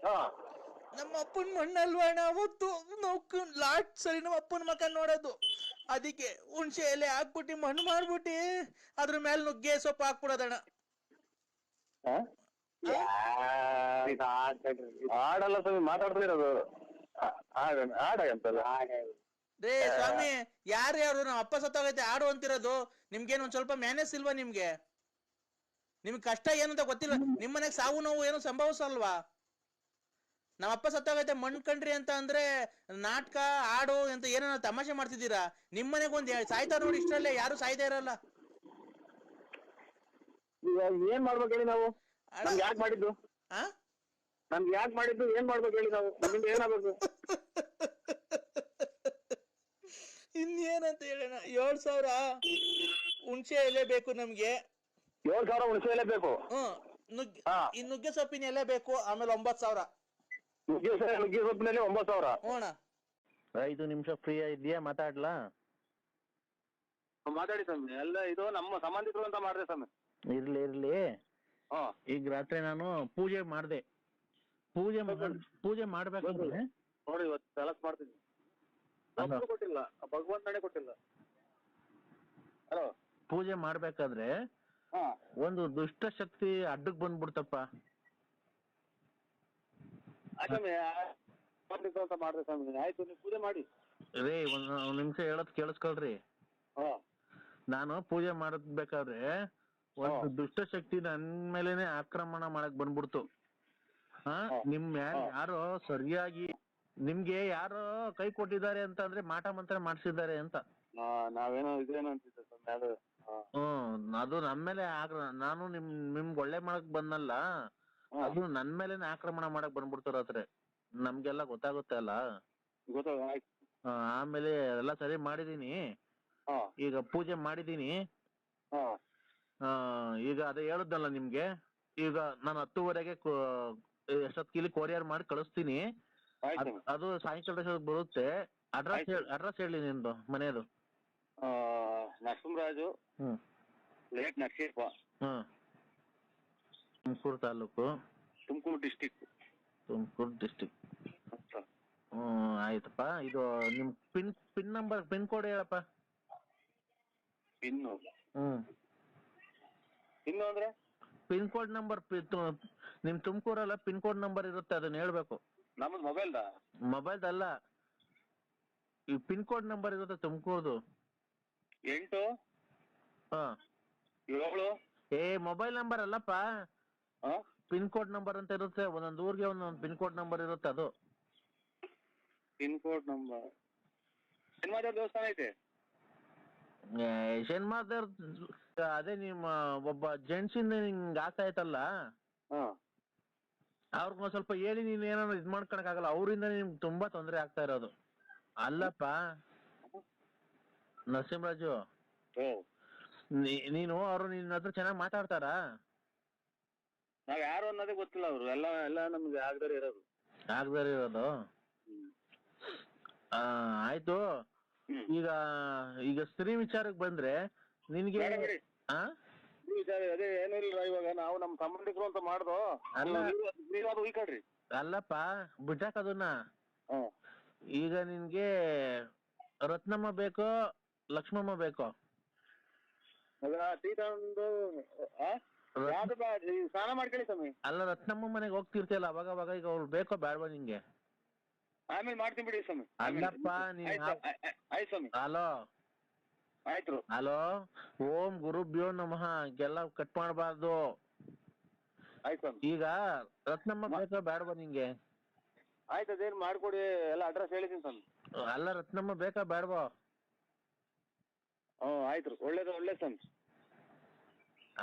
ನಮ್ಮ ಅಪ್ಪನ ಮಣ್ಣಲ್ವಣ್ಣ ಅವತ್ತು ನಾವು ಲಾಸ್ಟ್ ಸರಿ ನಮ್ಮ ಅಪ್ಪನ ಮಕ್ಕ ನೋಡೋದು. ಅದಕ್ಕೆ ಹುಣಸೆ ಎಲೆ ಹಾಕ್ಬಿಟ್ಟು ಮಣ್ಣು ಮಾಡ್ಬಿಟ್ಟು ಅದ್ರ ಮೇಲೆ ನುಗ್ಗೆ ಸೊಪ್ಪು ಹಾಕ್ಬಿಡೋದಣ್ಣ. ಆಡಲ್ಲ ಸ್ವಾಮಿ, ಮಾತಾಡ್ತಿರೋದು ಆಡ ಅಂತಲ್ಲ ರೇ ಸ್ವಾಮಿ, ಯಾರು ನಮ್ಮ ಅಪ್ಪ ಸತ್ತೋಗೈತೆ ಆಡು ಅಂತಿರೋದು. ನಿಮ್ಗೇನು ಒಂದ್ ಸ್ವಲ್ಪ ಮ್ಯಾನೇಜ್ ಇಲ್ವಾ? ನಿಮ್ಗೆ ಕಷ್ಟ ಏನಂತ ಗೊತ್ತಿಲ್ಲ? ನಿಮ್ ಮನೆಗ್ ಸಾವು ನೋವು ಏನು ಸಂಭವಿಸಲ್ವಾ? ನಮ್ಮ ಅಪ್ಪ ಸತ್ತೋಗೈತೆ ಮಣ್ಣು ಕಂಡ್ರಿ ಅಂತ ಅಂದ್ರೆ ನಾಟಕ ಆಡು ಅಂತ ಏನೋ ತಮಾಷೆ ಮಾಡ್ತಿದ್ದೀರಾ. ನಿಮ್ ಮನೆಗ್ ಒಂದ್ ಸಾಯ್ತಾರ ನೋಡಿ, ಇಷ್ಟರಲ್ಲೇ ಯಾರು ಸಾಯ್ತಾ ಇರಲ್ಲ. ಏನ್ ಮಾಡ್ಬೇಕು ಹೇಳಿ ನಾವು? ನಮ್ಗೆ ಯಾಕೆ ಮಾಡಿದ್ದು? ನಮ್ಗೆ ಯಾಕೆ ಮಾಡಿದ್ದು? ಏನ್ ಮಾಡ್ಬೇಕು ಹೇಳಿ ನಾವು? ನಮ್ಮಿಂದ ಏನಾಗ್ಬೇಕು? ಇನ್ನೇನಂತ ಹೇಳೋಣ? 7,000 ಹುಣಸೆ ಎಲೆ ಬೇಕು ನಮ್ಗೆ. 7,000 ಹುಣಸೆ ಎಲೆ ಬೇಕು. ಈ ನುಗ್ಗೆ ಸೊಪ್ಪಿನ ಎಲೆ ಬೇಕು. ಆಮೇಲೆ 9,000 ನುಗ್ಗೆ ಸೊಪ್ಪಿನಲ್ಲಿ 9,000. ಹೋಣ 5 ನಿಮಿಷ ಫ್ರೀ ಇದೆಯಾ? ಮಾತಾಡ್ಲಾ? ಮಾತಾಡಿ ಸ್ವಾಮಿ. ಎಲ್ಲ ಇದು ನಮ್ಮ ಸಂಬಂಧಿಕರು ಅಂತ ಮಾಡಿದೆ ಸ್ವಾಮಿ. ಇರ್ಲಿ. ಈಗ ರಾತ್ರಿ ನಾನು ಪೂಜೆ ಮಾಡ್ದೆ. ಪೂಜೆ ಮಾಡ್ಬೇಕಂದ್ರೆ ನೋಡಿ ಇವತ್ತು ಕೆಲಸ ಮಾಡ್ತೀನಿ. ಕೊಟ್ಟಿಲ್ಲ, ಭಗವಂತನೇ ಕೊಟ್ಟಿಲ್ಲ. ಹಲೋ, ಪೂಜೆ ಮಾಡ್ಬೇಕಾದ್ರೆ ಒಂದು ದುಷ್ಟ ಶಕ್ತಿ ಅಡ್ಡಕ್ ಬಂದ್ಬಿಡ್ತಪ್ಪ. ಅಂತ ಮಾಡಿದೆ ಸ್ವಾಮಿ. ಆಯ್ತು, ನೀವು ಪೂಜೆ ಮಾಡಿ ರೇ. ಒಂದ್ ನಿಮಿಷ ಹೇಳೋದ್ ಕೇಳಿಸ್ಕೊಳ್ರಿ. ನಾನು ಪೂಜೆ ಮಾಡಬೇಕಾದ್ರೆ ಒಂದು ದುಷ್ಟ ಶಕ್ತಿ ನನ್ ಮೇಲೆನೆ ಆಕ್ರಮಣ ಮಾಡಕ್ ಬಂದ್ಬಿಡ್ತು. ನಿಮ್ ಯಾರೋ ಸರಿಯಾಗಿ ನಿಮ್ಗೆ ಯಾರೋ ಕೈ ಕೊಟ್ಟಿದ್ದಾರೆ ಅಂತ ಅಂದ್ರೆ ಮಾಟ ಮಂತ್ರ ಮಾಡ್ಸಿದ್ದಾರೆ ಅಂತ. ನಾವೇನೋ ಇದೇನೋ ಅಂತಿದ್ದೆ ಸ್ವಾಮಿ. ಅದು ಅದು ನನ್ ಮೇಲೆ ನಾನು ನಿಮ್ಗೆ ಒಳ್ಳೆ ಮಾಡಕ್ ಬಂದಲ್ಲ, ಅದು ನನ್ ಮೇಲೆನೆ ಆಕ್ರಮಣ ಮಾಡಕ್ ಬಂದ್ಬಿಡ್ತು ರಾತ್ರಿ. ನಮ್ಗೆಲ್ಲ ಗೊತ್ತಾಗುತ್ತೆ ಅಲ್ಲ. ಆಮೇಲೆ ಎಲ್ಲ ಸರಿ ಮಾಡಿದೀನಿ. ಈಗ ಪೂಜೆ ಮಾಡಿದೀನಿ. ಈಗ ಅದೇ ಹೇಳುದಲ್ಲ ನಿಮ್ಗೆ. ಈಗ ನಾನು 10:30ಗೆ ಎಷ್ಟೊತ್ತಿಗೆ ಕೊರಿಯರ್ ಮಾಡಿ ಕಳಿಸ್ತೀನಿ. ಅದು ಸಾಯಂಕಾಲ ಬರುತ್ತೆ. ಅಡ್ರೆಸ್ ಹೇಳಿ ನಿಂದು ಮನೆಯದು. Narasimharaju, late Narasipa, Tumakuru taluk, Tumakuru district. ಆಯ್ತಪ್ಪ. ಇದು ನಿಮ್ ಪಿನ್ ನಂಬರ್, ಪಿನ್ ಕೋಡ್ ಹೇಳಪ್ಪ. ಇನ್ನು ಅಂದ್ರೆ ಪಿನ್ ಕೋಡ್ ನಂಬರ್. ನಿಮ್ ತುಮಕೂರಲ್ಲ ಪಿನ್ ಕೋಡ್ ನಂಬರ್ ಇರುತ್ತೆ, ಅದನ್ನ ಹೇಳ್ಬೇಕು. ನಮ್ಮದು ಮೊಬೈಲ್ದಲ್ಲ, ಈ ಪಿನ್ ಕೋಡ್ ನಂಬರ್ ಇರುತ್ತೆ ತುಮಕೂರ್ದು. 8 7 ಮೊಬೈಲ್ ನಂಬರ್ ಅಲ್ಲಪ್ಪ, ಪಿನ್ ಕೋಡ್ ನಂಬರ್ ಅಂತ ಇರುತ್ತೆ. ಒಂದೊಂದು ಊರಿಗೆ ಒಂದೊಂದು ಪಿನ್ ಕೋಡ್ ನಂಬರ್ ಇರುತ್ತೆ. ಅದು ಪಿನ್ ಕೋಡ್ ನಂಬರ್. ಶನಿವಾರ ದೇವಸ್ಥಾನ ಐತೆ. ಶನಿವಾರ ಅದೇ ನಿಮ್ಮ ಒಬ್ಬ ಜೆಂಟ್ಸ್ ಇಂದ ನಿಂಗೆ ಆಗ್ತಾ ಆಯ್ತಲ್ಲ, ಅವ್ರಿಗೊಂದ್ ಸ್ವಲ್ಪ ಹೇಳಿ. ನೀನ್ ಏನಾದ್ರು ಇದ್ ಮಾಡ್ಕೊಳಕ್ ಆಗಲ್ಲ, ಅವರಿಂದ ನಿಮ್ಗೆ ತುಂಬಾ ತೊಂದರೆ ಆಗ್ತಾ ಇರೋದು. ಅಲ್ಲಪ್ಪ ನರಸಿಂಹರಾಜು, ನೀನು ಅವರು ನಿನ್ನ ಹತ್ರ ಚೆನ್ನಾಗಿ ಮಾತಾಡ್ತಾರ? ನಾವ್ ಯಾರು ಅನ್ನೋದೇ ಗೊತ್ತಿಲ್ಲ. ಅವ್ರು ಎಲ್ಲ ನಮ್ಗೆ ಆಗದೇ ಇರೋದು. ಆಯ್ತು. ಈಗ ಸ್ತ್ರೀ ವಿಚಾರಕ್ಕೆ ಬಂದ್ರೆ ನಿನ್ಗೆ ಅದೇ ಏನಿಲ್ಲ. ಇವಾಗ ನಾವು ನಮ್ ಸಂಬಂಧಿಕರು ಅಂತ ಮಾಡ್ದೋ. ಅಲ್ಲಪ್ಪ ಬಿಟ್ಟಾಕ ಅದನ್ನ. ಈಗ ನಿನ್ಗೆ ರತ್ನಮ್ಮ ಬೇಕೋ ಲಕ್ಷ್ಮಮ್ಮ ಬೇಕೋ? ಸ್ನಾನ ಮಾಡ್ಕೊಳ್ಳಿ ಸ್ವಾಮಿ. ಅಲ್ಲ, ರತ್ನಮ್ಮ ಮನೆಗೆ ಹೋಗ್ತಿರ್ತಿಯಲ್ಲ ಅವಾಗ. ಈಗ ಅವ್ರು ಬೇಕೋ ಬೇಡವಾ ನಿಂಗೆ? ಆಮೇಲೆ ಮಾಡ್ತೀನಿ ಬಿಡಿ ಸ್ವಾಮಿ. ಅಲ್ಲಪ್ಪ ನೀನ್ ಆಯ್ತು ಸ್ವಾಮಿ. ಹಲೋ ಆಯ್ತು. ಹಲೋ, ಓಂ ಗುರುಭ್ಯೋ ನಮಃ ಎಲ್ಲ ಕಟ್ ಮಾಡಬಾರ್ದು. ಆಯ್ತು ಸ್ವಾಮಿ. ಈಗ ರತ್ನಮ್ಮ ಬೇಕಾ ಬೇಡವಾ ನಿಂಗೆ? ಆಯ್ತು, ಅದೇನು ಮಾಡ್ಕೊಡಿ, ಎಲ್ಲ ಅಡ್ರೆಸ್ ಹೇಳಿದ್ದೀನಿ ಸ್ವಾಮಿ. ಅಲ್ಲ ರತ್ನಮ್ಮ ಬೇಕಾ ಬೇಡವಾ? ಆಯ್ತು, ಒಳ್ಳೇದು ಸ್ವಾಮಿ.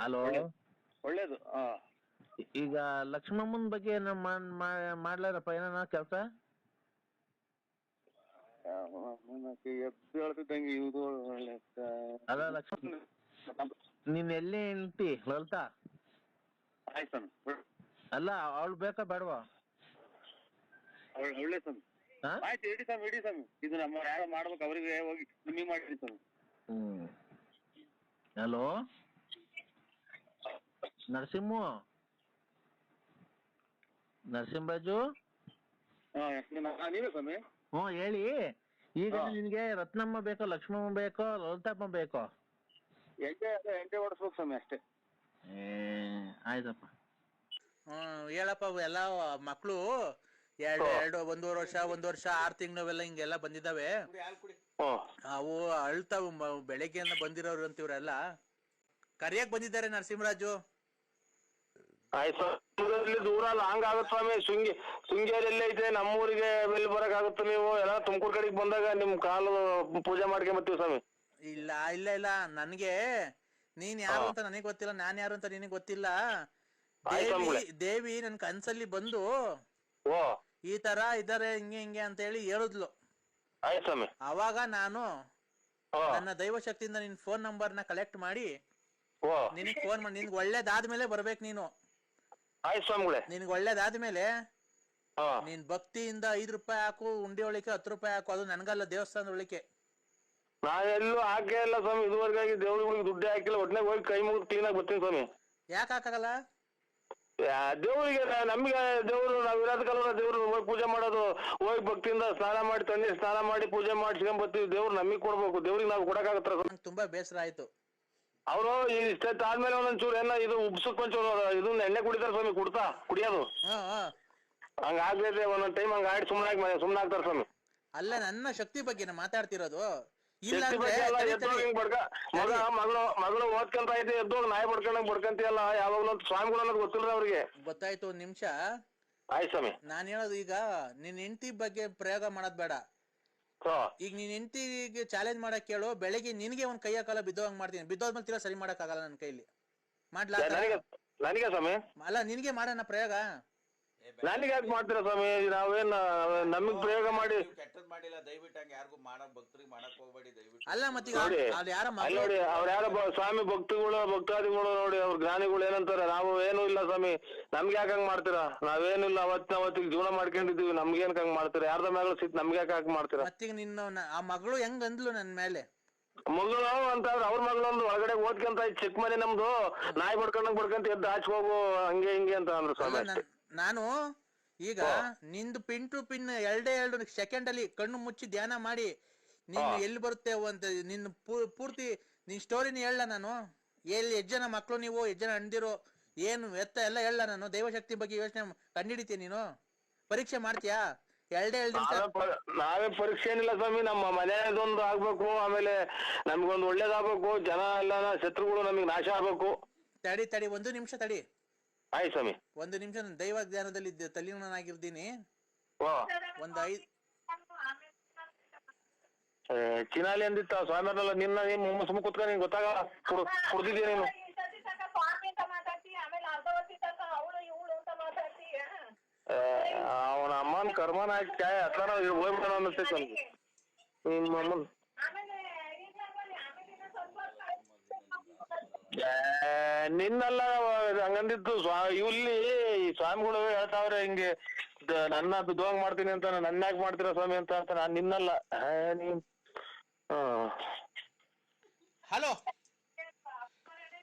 ಹಲೋ, ಒಳ್ಳೇದು. ಈಗ ಲಕ್ಷ್ಮಮ್ಮನ ಬಗ್ಗೆ ಮಾಡ್ಲಾರಪ್ಪ ಏನ ಕೆಲ್ಸ? ಎದ್ದು ಹೇಳ್ತಿದ್ದಂಗೆ ಇದು ಅಲ್ಲ ಲಕ್ಷ್ಮಿ, ನೀನ್ ಎಲ್ಲಿ ಹೆಂಡ್ತಿ ಲಲಿತಾ? ಆಯ್ತು ಸ್ವಾಮಿ. ಅಲ್ಲ ಅವಳು ಬೇಕಾ ಬೇಡವಾ? ಒಳ್ಳೆ ಸ್ವಾಮಿ. ಆಯ್ತು, ಇಡಿ ಸ್ವಾಮಿ. ಇದು ನಮ್ಮ ಯಾರೋ ಮಾಡ್ಬೇಕು, ಅವರಿಗೆ ಹೋಗಿ ನಿಮಗೆ ಮಾಡಿರಿ ಸ್ವಾಮಿ. ಹಲೋ ನರಸಿಂಹರಾಜು, ನೀವೇ ಸ್ವಾಮಿ? ಹೇಳಿ. ಈಗ ನಿನ್ಗೆ ರತ್ನಮ್ಮ ಬೇಕೋ, ಲಕ್ಷ್ಮಮ್ಮ ಬೇಕೋ, ಲಲಿತಮ್ಮ ಬೇಕೋ? ಎಂಟೆ ಓಡಿಸ್ಬೇಕು ಸ್ವಾಮಿ, ಅಷ್ಟೇ. ಆಯ್ತಪ್ಪ. ಹೇಳಪ್ಪ, ಎಲ್ಲ ಮಕ್ಳು ಒಂದೂವರೆ ವರ್ಷ 6 ತಿಂಗಳು ಹಿಂಗೆಲ್ಲ ಬಂದಿದ್ದಾವೆ. ಅವು ಅಳ್ತಾವ್, ಬೆಳಗ್ಗೆಯಿಂದ ಬಂದಿರೋರು ಅಂತ ಇವ್ರೆಲ್ಲ ಕರಿಯಕ್ ಬಂದಿದ್ದಾರೆ ನರಸಿಂಹರಾಜು. ಆಯ್ತು, ದೂರ ಲಾಂಗ್ ಆಗುತ್ತೆ ಸ್ವಾಮಿ. ಶೃಂಗೇರಿಯಲ್ಲೇ ಐತೆ, ನಮ್ಮೂರಿಗೆ ಬೆಲ್ಲಿ ಬರಕ್ ಆಗುತ್ತೆ. ನೀವು ಎಲ್ಲ ತುಮಕೂರು ಕಡೆಗೆ ಬಂದಾಗ ನಿಮ್ ಕಾಲು ಪೂಜೆ ಮಾಡ್ಕೊಂಬತ್ತೀವಿ ಸ್ವಾಮಿ. ಇಲ್ಲ ನನ್ಗೆ ನೀನ್ ಯಾರು ಅಂತ ನನಗ್ ಗೊತ್ತಿಲ್ಲ, ನಾನ್ ಯಾರು ಅಂತ ನಿನಗ್ ಗೊತ್ತಿಲ್ಲ. ದೇವಿ ನನ್ ಕನ್ಸಲ್ಲಿ ಬಂದು ಈ ತರ ಇದಾರೆ ಹಿಂಗೆ ಅಂತ ಹೇಳಿ ಹೇಳಿದ್ಲು. ಅವಾಗ ನಾನು ನನ್ನ ದೈವ ಶಕ್ತಿಯಿಂದ ನಿನ್ ಫೋನ್ ನಂಬರ್ ನ ಕಲೆಕ್ಟ್ ಮಾಡಿ ನಿನಗ್ ಫೋನ್ ಮಾಡಿ, ನಿನ್ಗೆ ಒಳ್ಳೇದಾದ್ಮೇಲೆ ಬರ್ಬೇಕು ನೀನು. ನಿನ್ಗೆ ಒಳ್ಳೇದಾದ್ಮೇಲೆ ನೀನ್ ಭಕ್ತಿಯಿಂದ 5 ರೂಪಾಯಿ ಹಾಕು, ಉಂಡಿ ಒಳಿಕೆ 10 ರೂಪಾಯಿ ಹಾಕು. ಅದು ನನ್ಗಲ್ಲ, ದೇವಸ್ಥಾನದ ಒಳಿಕೆ. ನಾವೆಲ್ಲೂ ಹಾಕೇ ಇಲ್ಲ ಸ್ವಾಮಿ, ಇದುವರೆಗಾಗಿ ದೇವ್ರಿಗೆ ದುಡ್ಡೇ ಹಾಕಿಲ್ಲ. ಒಟ್ನಾಗ ಹೋಗಿ ಕೈ ಮುಗಿದು ಕ್ಲೀನ್ ಆಗಿ ಬರ್ತೀನಿ ಸ್ವಾಮಿ. ಯಾಕೆ ಹಾಕಾಗಲ್ಲ? ದೇವ್ರಿಗೆ ನಮ್ಗೆ ದೇವ್ರು, ನಾವ್ ಇರೋದ್ ಕಾಲ ದೇವ್ರು ಹೋಗಿ ಪೂಜೆ ಮಾಡೋದು. ಹೋಗಿ ಭಕ್ತಿಯಿಂದ ಸ್ನಾನ ಮಾಡಿ, ತಣ್ಣೀರ್ ಸ್ನಾನ ಮಾಡಿ ಪೂಜೆ ಮಾಡಿಸ್ಕೊಂಡ್ ಬರ್ತೀವಿ. ದೇವ್ರು ನಮಗ್ ಕೊಡ್ಬೇಕು, ದೇವ್ರಿಗೆ ನಾವು ಕೊಡಕ್ಕಾಗತ್ತ? ತುಂಬಾ ಬೇಸರ ಆಯ್ತು. ಅವರು ಇಷ್ಟಾದ್ಮೇಲೆ ಒಂದೊಂಚೂರು ಏನೋ ಇದು ಉಬ್ಸಕ್ ಒಂಚೂರು ಇದನ್ನ ಎಣ್ಣೆ ಕುಡಿತಾರ ಸ್ವಾಮಿ, ಕುಡಿಯೋದು ಹಂಗಾಗ್ತೈತೆ. ಒಂದೊಂದ್ ಟೈಮ್ ಹಂಗ ಆಡಿ ಸುಮ್ಮನೆ ಆಗ್ತಾರ ಸ್ವಾಮಿ. ಅಲ್ಲ, ನನ್ನ ಶಕ್ತಿ ಬಗ್ಗೆ ಮಾತಾಡ್ತಿರೋದು. ಮಗಳು ಓದ್ಕೊಂತ ಐತಿ, ಎದ್ದೋಗ ನಾಯಿ ಬಡ್ಕೊಂತೀಯಲ್ಲ ಯಾವಾಗ್ಲೂ ಸ್ವಾಮಿಗಳು ಅನ್ನೋದು ಗೊತ್ತಿಲ್ಲ ಅವ್ರಿಗೆ. ಗೊತ್ತಾಯ್ತು, ಒಂದ್ ನಿಮಿಷ. ಆಯ್ತು ಸ್ವಾಮಿ. ನಾನ್ ಹೇಳೋದು, ಈಗ ನಿನ್ ಹೆಂಡತಿ ಬಗ್ಗೆ ಪ್ರಯೋಗ ಮಾಡೋದ್ ಬೇಡ. ಈಗ ನೀನ್ ಹೆಂಡತಿಗೆ ಚಾಲೆಂಜ್ ಮಾಡಕ್ ಕೇಳು, ಬೆಳಿಗ್ಗೆ ನಿನ್ಗೆ ಒಂದ್ ಕೈಯ ಕಾಲ ಬಿದ್ದೋಂಗ್ ಮಾಡ್ತೀನಿ. ಬಿದ್ದೋದ್ಮೇಲೆ ತೀರಾ ಸರಿ ಮಾಡಕ್ ಆಗಲ್ಲ ನನ್ನ ಕೈಲಿ. ಮಾಡ್ಲಾ? ನನಗೆ ಸ್ವಾಮಿ? ಅಲ್ಲ, ನಿನ್ಗೆ ಮಾಡೋಣ ಪ್ರಯೋಗ. ನನಗೆ ಯಾಕೆ ಮಾಡ್ತೀರಾ ಸ್ವಾಮಿ? ನಾವೇನ್ ನಮಗ್ ಪ್ರಯೋಗ ಮಾಡಿ ಕೆಟ್ಟದ್ ಮಾಡಿಲ್ಲ, ದಯವಿಟ್ಟು ಹಂಗ ಯಾರಿಗೂ ಮಾಡಕ್ ಭಕ್ತರಿಗೆ ಮಾಡಕ್ ಹೋಗ್ಬೇಡಿ ದಯವಿಟ್ಟು. ಅಲ್ಲ ಮತ್ತೆ ನೋಡಿ, ಅವ್ರ ಯಾರ ಸ್ವಾಮಿ ಭಕ್ತಾದಿಗಳು ನೋಡಿ, ಅವ್ರ ಜ್ಞಾನಿಗಳು ಏನಂತಾರೆ, ನಾವು ಏನು ಇಲ್ಲ ಸ್ವಾಮಿ, ನಮ್ಗೆ ಯಾಕೆ ಹಂಗ್ ಮಾಡ್ತೀರಾ? ನಾವೇನಿಲ್ಲ, ಅವತ್ತಿಗೆ ಜೀವನ ಮಾಡ್ಕೊಂಡಿದೀವಿ, ನಮ್ಗೆ ಏನಕ್ಕೆ ಹಂಗ್ ಮಾಡ್ತೀರಾ? ಯಾರ್ದ ಮ್ಯಾಗ ಸಿಟ್ ನಮ್ಗೆ ಯಾಕೆ ಹಾಕಿ ಮಾಡ್ತೀರಾ? ಮತ್ತೀಗ ನಿನ್ನ ಆ ಮಗಳು ಹೆಂಗ್ ಅಂದ್ಲು ನನ್ ಮೇಲೆ? ಮಗಳು ಅಂತಂದ್ರೆ ಅವ್ರ ಮಗಳೊಂದು ಒಳಗಡೆ ಓದ್ಕೊಂತ ಚಿಕ್ಕ ಮನೆ ನಮ್ದು, ನಾಯಿ ಬಡ್ಕೊಂತ ಎದ್ದು ಆಚೆ ಹೋಗು ಹಂಗೆ ಹಿಂಗೆ ಅಂತ ಅಂದ್ರು ಸ್ವಾಮಿ. ನಾನು ಈಗ ನಿಂದು ಪಿನ್ ಟು ಪಿನ್ 2 ಸೆಕೆಂಡ್ ಅಲ್ಲಿ ಕಣ್ಣು ಮುಚ್ಚಿ ಧ್ಯಾನ ಮಾಡಿ ನೀನು ಎಲ್ಲಿ ಬರುತ್ತೆ ಅಂತ ನಿನ್ನ ಪೂರ್ತಿ ನಿನ್ ಸ್ಟೋರಿನ ಹೇಳ. ನಾನು ಎಲ್ಲಿ ಎಷ್ಟು ಜನ ಮಕ್ಳು, ನೀವು ಎಷ್ಟು ಜನ ಅಂದಿರೋ, ಏನು ಎತ್ತ ಎಲ್ಲ ಹೇಳ. ನಾನು ದೈವಶಕ್ತಿ ಬಗ್ಗೆ ಯೋಚನೆ ಕಂಡಿಡಿತೀನಿ. ನೀನು ಪರೀಕ್ಷೆ ಮಾಡ್ತೀಯಾ? 2 ನಿಮಿಷ. ನಾವೇ ಪರೀಕ್ಷೆ ಏನಿಲ್ಲ ಸ್ವಾಮಿ, ನಮ್ಮ ಮನೆಯದೊಂದು ಆಗ್ಬೇಕು, ಆಮೇಲೆ ನಮ್ಗೊಂದು ಒಳ್ಳೇದಾಗ್ಬೇಕು, ಜನ ಎಲ್ಲ ಶತ್ರುಗಳು ನಮಗ್ ನಾಶ ಆಗ್ಬೇಕು. ತಡಿ 1 ನಿಮಿಷ ತಡಿ. ಆಯ್ತು ಸ್ವಾಮಿ. 1 ನಿಮಿಷ. ನಾನು ದೈವ ಧ್ಯಾನದಲ್ಲಿ ತಲ್ಲೀನನಾಗಿರ್ತೀನಿ. ಒಂದು 5 ಚಿನಾಲಿ ಅಂದಿತ್ತ ಸ್ವಾಮಿ ನಿನ್ನ ಸುಮ್ಮ ಕುತ್ಕ, ನಿನ್ ಗೊತ್ತಾಗ ಕುಡ್ದಿದ್ಯಾ ನೀನು? ಅವನ ಅಮ್ಮನ್ ಕರ್ಮನ ಹಾಕಿ ಹತ್ರ ಹೋಗ್ಬಿಟ್ಟಾನ ಅನ್ನಿಸ್ತೈತೆ ನನ್ಗೆ. ನಿಮ್ಮ ಅಮ್ಮನ್ ನಿನ್ನೆಲ್ಲ ಹಂಗಂದಿತ್ತು ಇಲ್ಲಿ ಸ್ವಾಮಿಗಳು ಹೇಳ್ತಾವ್ರೆ ಹಿಂಗೆ ನನ್ನ ದುಡ್ಡುವಂಗ್ ಮಾಡ್ತೀನಿ ಅಂತ. ನನ್ನ ಯಾಕೆ ಮಾಡ್ತೀರಾ ಸ್ವಾಮಿ ಅಂತ ನಾನ್ ನಿನ್ನಲ್ಲ. ನೀನ್ ಹಲೋ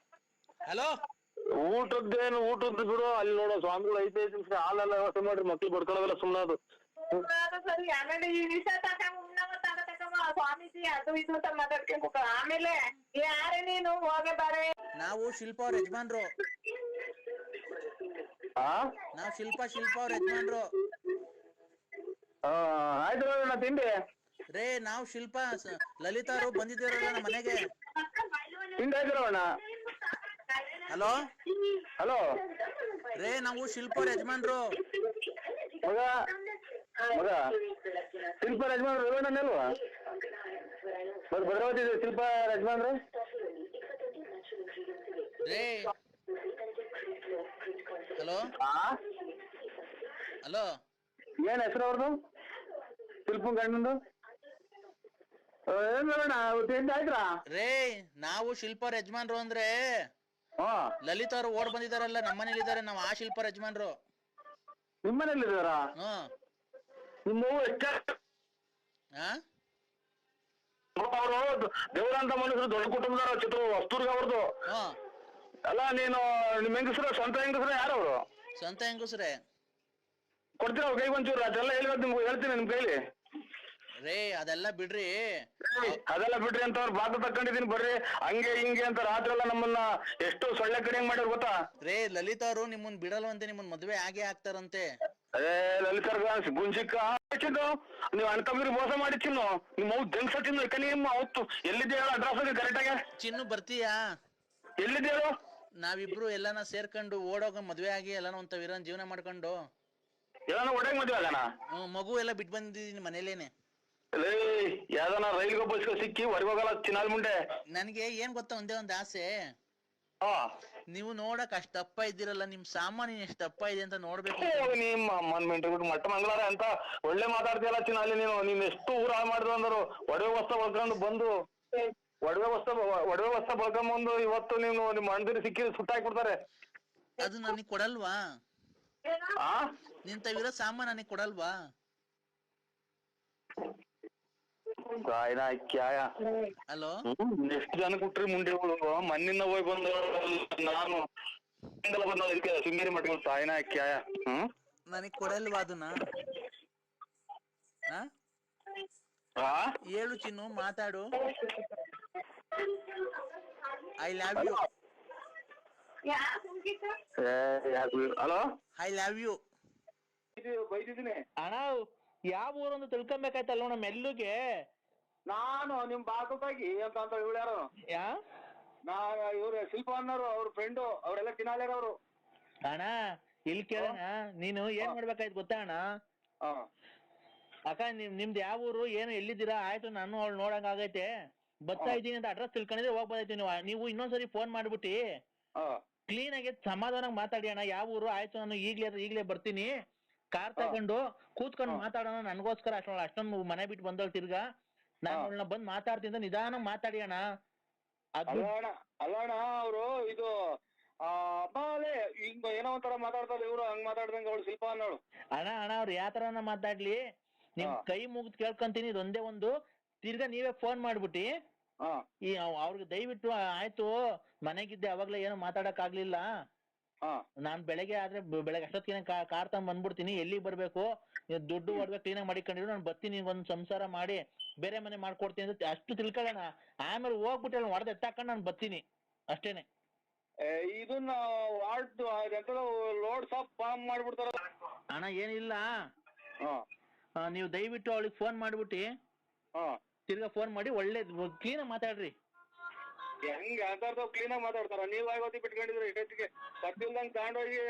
ಊಟದ್ದು ಬಿಡು, ಅಲ್ಲಿ ನೋಡೋ ಸ್ವಾಮಿಗಳು 5 ನಿಮಿಷ ಹಾಲೆಲ್ಲ ವ್ಯವಸ್ಥೆ ಮಾಡ್ರಿ, ಮಕ್ಳು ಬಡ್ಕೊಳ್ಳೋದಲ್ಲ ಸುಮ್ಮನೆ. ಅದು ಸರಿ, ಆಮೇಲೆ ಈ ವಿಷಯ ಸ್ವಾಮೀಜಿ ಅದು ಇದು ಅಂತ ಮಾತಾಡ್ಕೊಂಡ್ಬಿಟ್ಟು ಆಮೇಲೆ ಯಾರೇ ನೀನು ಹೋಗೆ ಬಾರೆ. ನಾವು ಶಿಲ್ಪ ಅವ್ರ ಯಜಮಾನ್ರು. ನಾವು ಶಿಲ್ಪ ಅವ್ರ ಯಜಮಾನ್ರು. ಆಯ್ತು ಅಣ್ಣ ತಿಂಡಿ ರೇ ನಾವು ಶಿಲ್ಪ ಲಲಿತಾರು ಬಂದಿದ್ದೀರಲ್ಲ ನಮ್ಮ ಮನೆಗೆ. ತಿಂಡಿ ಆಯ್ತು ಅಣ್ಣ. ಹಲೋ ಹಲೋ ರೇ ನಾವು ಶಿಲ್ಪ ಅವ್ರ ಯಜಮಾನ್ರು. ಮಗ ಮಗ ಶಿಲ್ಪ ಯಜಮಾನ್ರು ರೇವಣ್ಣನೇ ಅಲ್ವಾ? ಭದ್ರಾವತಿ ಶಿಲ್ಪ ಯಜಮಾನ್ರು. ರೇ ಹಲೋ ಹಲೋ ಏನ್ ಹೆಸರು ಅವ್ರದ್ದು? ಶಿಲ್ಪನ್ ಗಂಡಂದು ಏನ್ ಅಣ್ಣ ತಿಂಡಿ ಆಯ್ತಾ? ರೇ ನಾವು ಶಿಲ್ಪ ಅವ್ರ ಯಜಮಾನ್ರು ಅಂದ್ರೆ ಹಾ ಲಲಿತಾ ಅವ್ರು ಓಡ್ ಬಂದಿದಾರಲ್ಲ ನಮ್ಮ ಮನೇಲಿ ಇದಾರೆ. ನಾವು ಆ ಶಿಲ್ಪ ಅವ್ರ ಯಜಮಾನ್ರು. ನಿಮ್ಮನೇಲಿ ಇದಾರ? ಹ್ಮ್ ನಿಮ್ಮ ಎಷ್ಟ ಹಾ ಅವರು ದೇವರಂತ ಮನುಷ್ಯರು ದೊಡ್ಡ ಕುಟುಂಬದವ್ರು ಚಿತ್ರ ವಸ್ತೂರ್ಗ ಅವ್ರದ್ದು. ಹ್ಮ್ ಅಲ್ಲ ನೀನು ನಿಮ್ ಹೆಂಗಸ್ರ ಸ್ವಂತ ಹೆಂಗಸ್ರ ಯಾರವ್ರು? ಸ್ವಂತ ಹೆಂಗುಸ್ರೆ. ಕೊಡ್ತೀರ ಕೈ ಒಂಚೂರು ಅದೆಲ್ಲ ಹೇಳ್ಬೇಕು ನಿಮ್ಗೆ ಹೇಳ್ತೀನಿ ನಿಮ್ ಕೈಲಿ. ರೇ ಅದೆಲ್ಲ ಬಿಡ್ರಿ. ಅದೆಲ್ಲ ಬಿಡ್ರಿ ಅಂತ ಅವ್ರು ಬಾಕ ತಕೊಂಡಿದೀನಿ ಬರ್ರಿ ಹಂಗೆ ಹಿಂಗೆ ಅಂತ ರಾತ್ರಿ ಎಲ್ಲ ನಮ್ಮನ್ನ ಎಷ್ಟು ಸೊಳ್ಳೆ ಕಡೆ ಹೆಂಗ್ ಮಾಡ್ಯಾರ ಗೊತ್ತಾ? ರೇ ಲಲಿತಾ ಅವರು ನಿಮ್ಮನ್ ಬಿಡಲ್ವಂತೆ, ನಿಮ್ಮನ್ ಮದ್ವೆ ಆಗೇ ಆಗ್ತಾರಂತೆ. ಅದೇ ಲಲಿತಾರ್ಗ ಗುಂಜಿಕ್ಕ ಚಿನ್ನು ನೀವು ಅಣ್ಣ ತಮ್ಮರಿಗೆ ಮೋಸ ಮಾಡಿ ಚಿನ್ನು ನಿಮ್ಮ ಅವ್ ಜಂಕ್ಸ ಚಿನ್ನು ಯಾಕೆ ನಿಮ್ಮ ಅವತ್ತು ಎಲ್ಲಿದ್ದೆ ಹೇಳು ಅಡ್ರೆಸ್ ಕರೆಕ್ಟ್ ಆಗಿ ಚಿನ್ನು ಬರ್ತೀಯಾ? ಎಲ್ಲಿದ್ದೆ ಹೇಳು? ನಾವಿಬ್ರು ಎಲ್ಲಾನ ಸೇರ್ಕೊಂಡು ಓಡೋಗ ಮದ್ವೆ ಆಗಿ ಎಲ್ಲಾನ ಒಂತ ವಿರನ್ ಜೀವನ ಮಾಡ್ಕೊಂಡು ಎಲ್ಲಾನ ಒಡೆಗ್ ಮದ್ವೆ ಆಗೋಣ. ಮಗು ಎಲ್ಲ ಬಿಟ್ ಬಂದಿದ್ದೀನಿ ಮನೇಲೇನೆ. ಲೇ ಯಾವ್ದಾನ ರೈಲ್ಗೆ ಬಸ್ಗೆ ಸಿಕ್ಕಿ ಹೊರಗೆ ಹೋಗಲ್ಲ ಚಿನ್ನಾಲ್ ಮುಂಡೆ. ನನ್ಗೆ ಏನ್ ಗೊತ್ತಾ ಒಂದೇ ಒಂದ್ ಆಸೆ. ಹಾ ನೀವು ನೋಡಕ್ ಅಷ್ಟ್ ದಪ್ಪ ಇದ್ದೀರಲ್ಲ, ನಿಮ್ ಸಾಮಾನ್ಯ ಎಷ್ಟ್ ದಪ್ಪ ಇದೆ ಅಂತ ನೋಡ್ಬೇಕು. ನಿಮ್ಮ ಅಮ್ಮನ್ ಮೆಂಟ್ರಿ ಬಿಟ್ಟು ಮಟ್ಟ ಮಂಗಳಾರ ಅಂತ ಒಳ್ಳೆ ಮಾತಾಡ್ತೀಯಲ್ಲ ಚಿನ್ನ. ಅಲ್ಲಿ ನೀನ್ ಎಷ್ಟು ಊರ ಹಾಳು ಮಾಡಿದ್ರು ಅಂದರು. ಒಡವೆ ವಸ್ತ್ರ ಬಳ್ಕೊಂಡು ಬಂದು ಒಡವೆ ವಸ್ತ್ರ ಬಳ್ಕೊಂಬಂದು ಇವತ್ತು ನೀವು ನಿಮ್ಮ ಅಣ್ಣದಿರಿ ಸಿಕ್ಕಿ ಸುಟ್ಟಾಕ್ಬಿಡ್ತಾರೆ. ಅದು ನನಗ್ ಕೊಡಲ್ವಾ? ಆ ನಿಂತವಿರೋ ಸಾಮಾನ್ ನನಗ್ ಕೊಡಲ್ವಾ? ಹಲೋ ಎಷ್ಟು ಜನ ಕೊಟ್ರಿ ಮುಂಡೆಗಳು ಮಣ್ಣಿನ ಹೋಗಿ ಬಂದ ನಾನು ಬಂದ ಅದಕ್ಕೆ ಶೃಂಗೇರಿ ಮಟ್ಗಳು ತಾಯಿನ ಕ್ಯಾಯ. ನನಗ್ ಕೊಡಲ್ವಾ ಅದನ್ನ? ಹೇಳು ಚಿನ್ನು, ಮಾತಾಡು. I love you. Hello I love you. ಬೈದಿದ್ದೀನಿ ಅಣ್ಣ ಯಾವ ಊರೊಂದು ತಿಳ್ಕೊಬೇಕಾಯ್ತಲ್ಲ ನಮ್ಮ ಮೆಲ್ಲುಗೆ. ನಾನು ನಿಮ್ ಬಾಕುಕಾಗಿ ಅಂತ ಇವಳು ಯಾರು? ಇವ್ರು ಶಿಲ್ಪ ಅನ್ನೋರು ಅವ್ರ ಫ್ರೆಂಡು ಅವ್ರೆಲ್ಲ ತಿನ್ನಾಲೇರ ಅವರು. ಅಣ್ಣ ಇಲ್ಲಿ ಕೇಳೋಣ, ನೀನು ಏನ್ ಮಾಡ್ಬೇಕಾಯ್ತು ಗೊತ್ತಾ ಅಣ್ಣ? ಅಕ್ಕ ನಿಮ್ದು ಯಾವ ಊರು, ಏನು ಎಲ್ಲಿದ್ದೀರಾ? ಆಯ್ತು ನಾನು ಅವ್ಳು ನೋಡಂಗ ಆಗೈತೆ, ಬರ್ತಾ ಇದ್ದೀನಿ ಅಂತ ಅಡ್ರೆಸ್ ತಿಳ್ಕೊಂಡಿದ್ರೆ ಹೋಗ್ಬೋದೈತಿ. ನೀವು ಇನ್ನೊಂದ್ಸರಿ ಫೋನ್ ಮಾಡ್ಬಿಟ್ಟು ಕ್ಲೀನ್ ಆಗಿ ಸಮಾಧಾನ ಮಾತಾಡಿ ಅಣ್ಣ. ಯಾವ ಊರು? ಆಯ್ತು ನಾನು ಈಗ್ಲೇ ಬರ್ತೀನಿ, ಕಾರ್ ತಗೊಂಡು ಕೂತ್ಕೊಂಡು ಮಾತಾಡೋಣ. ನನ್ಗೋಸ್ಕರ ಅಷ್ಟೊಂದು ಮನೆ ಬಿಟ್ಟು ಬಂದಳು ತಿರ್ಗಾ. ನಾನು ಅವಳನ್ನ ಬಂದ್ ಮಾತಾಡ್ತೀನಿ, ನಿಧಾನ ಮಾತಾಡಿ ಅಣ್ಣ. ಅಲ್ಲಣ್ಣ ಅವರು ಇದು ಹಿಂಗ ಏನೋ ಒಂಥರ ಮಾತಾಡ್ತಾರೆ ಇವ್ರು, ಹಂಗ್ ಮಾತಾಡ್ದಂಗ ಅವಳು ಶಿಲ್ಪ ಅನ್ನೋಳು. ಅಣ್ಣ ಅವ್ರು ಯಾವ ತರನ ಮಾತಾಡ್ಲಿ, ನಿಮ್ ಕೈ ಮುಗಿದ್ ಕೇಳ್ಕೊಂತೀನಿ. ಇದೊಂದೇ ಒಂದು, ತಿರ್ಗಾ ನೀವೇ ಫೋನ್ ಮಾಡ್ಬಿಟ್ಟಿ ಈ ಅವ್ರಿಗೆ ದಯವಿಟ್ಟು ಆಯ್ತು ಮನೆಗಿದ್ದೆ ಅವಾಗ್ಲೇ ಏನೋ ಮಾತಾಡಕ್ ಆಗ್ಲಿಲ್ಲ, ನಾನ್ ಬೆಳಗ್ಗೆ ಆದ್ರೆ ಬೆಳಗ್ಗೆ ಅಷ್ಟೊತ್ತಿಗೆ ಕಾರ್ ತಗೊಂಡ್ ಬಂದ್ಬಿಡ್ತೀನಿ, ಎಲ್ಲಿಗೆ ಬರ್ಬೇಕು, ದುಡ್ಡು ಹೊಡ್ಬೇಕು, ಕ್ಲೀನಾಗಿ ಮಾಡಿಕೊಂಡಿರು, ನಾನು ಬರ್ತೀನಿ, ಒಂದ್ ಸಂಸಾರ ಮಾಡಿ ಬೇರೆ ಮನೆ ಮಾಡ್ಕೊಡ್ತೀನಿ ಅಂತ ಅಷ್ಟು ತಿಳ್ಕೊಳ್ಳೋಣ. ಆಮೇಲೆ ಹೋಗ್ಬಿಟ್ಟು ಹೊಡೆದ್ ಎತ್ತಾಕೊಂಡು ನಾನು ಬರ್ತೀನಿ ಅಷ್ಟೇನೆ. ಇದನ್ನ ಲೋಡ್ ಸಾಫ್ ಫಾರ್ಮ್ ಮಾಡ್ಬಿಡ್ತಾರ ಅಣ್ಣ. ಏನಿಲ್ಲ, ನೀವು ದಯವಿಟ್ಟು ಅವಳಿಗೆ ಫೋನ್ ಮಾಡ್ಬಿಟ್ಟು ತಿರ್ಗಾ ಫೋನ್ ಮಾಡಿ ಒಳ್ಳೆ ಕ್ಲೀನಾಗಿ ಮಾತಾಡ್ರಿ. ಹೆಂಗ್ ಅಂತ ಕ್ಲೀನಾಗಿ ಮಾತಾಡ್ತಾರ? ನೀವ್ ಆಗೋತಿ ಬಿಟ್ಕೊಂಡಿದ್ರಿ ಇಷ್ಟೊತ್ತಿಗೆ ಬರ್ತಿಲ್ದಂಗ್ ತಗೊಂಡೋಗಿ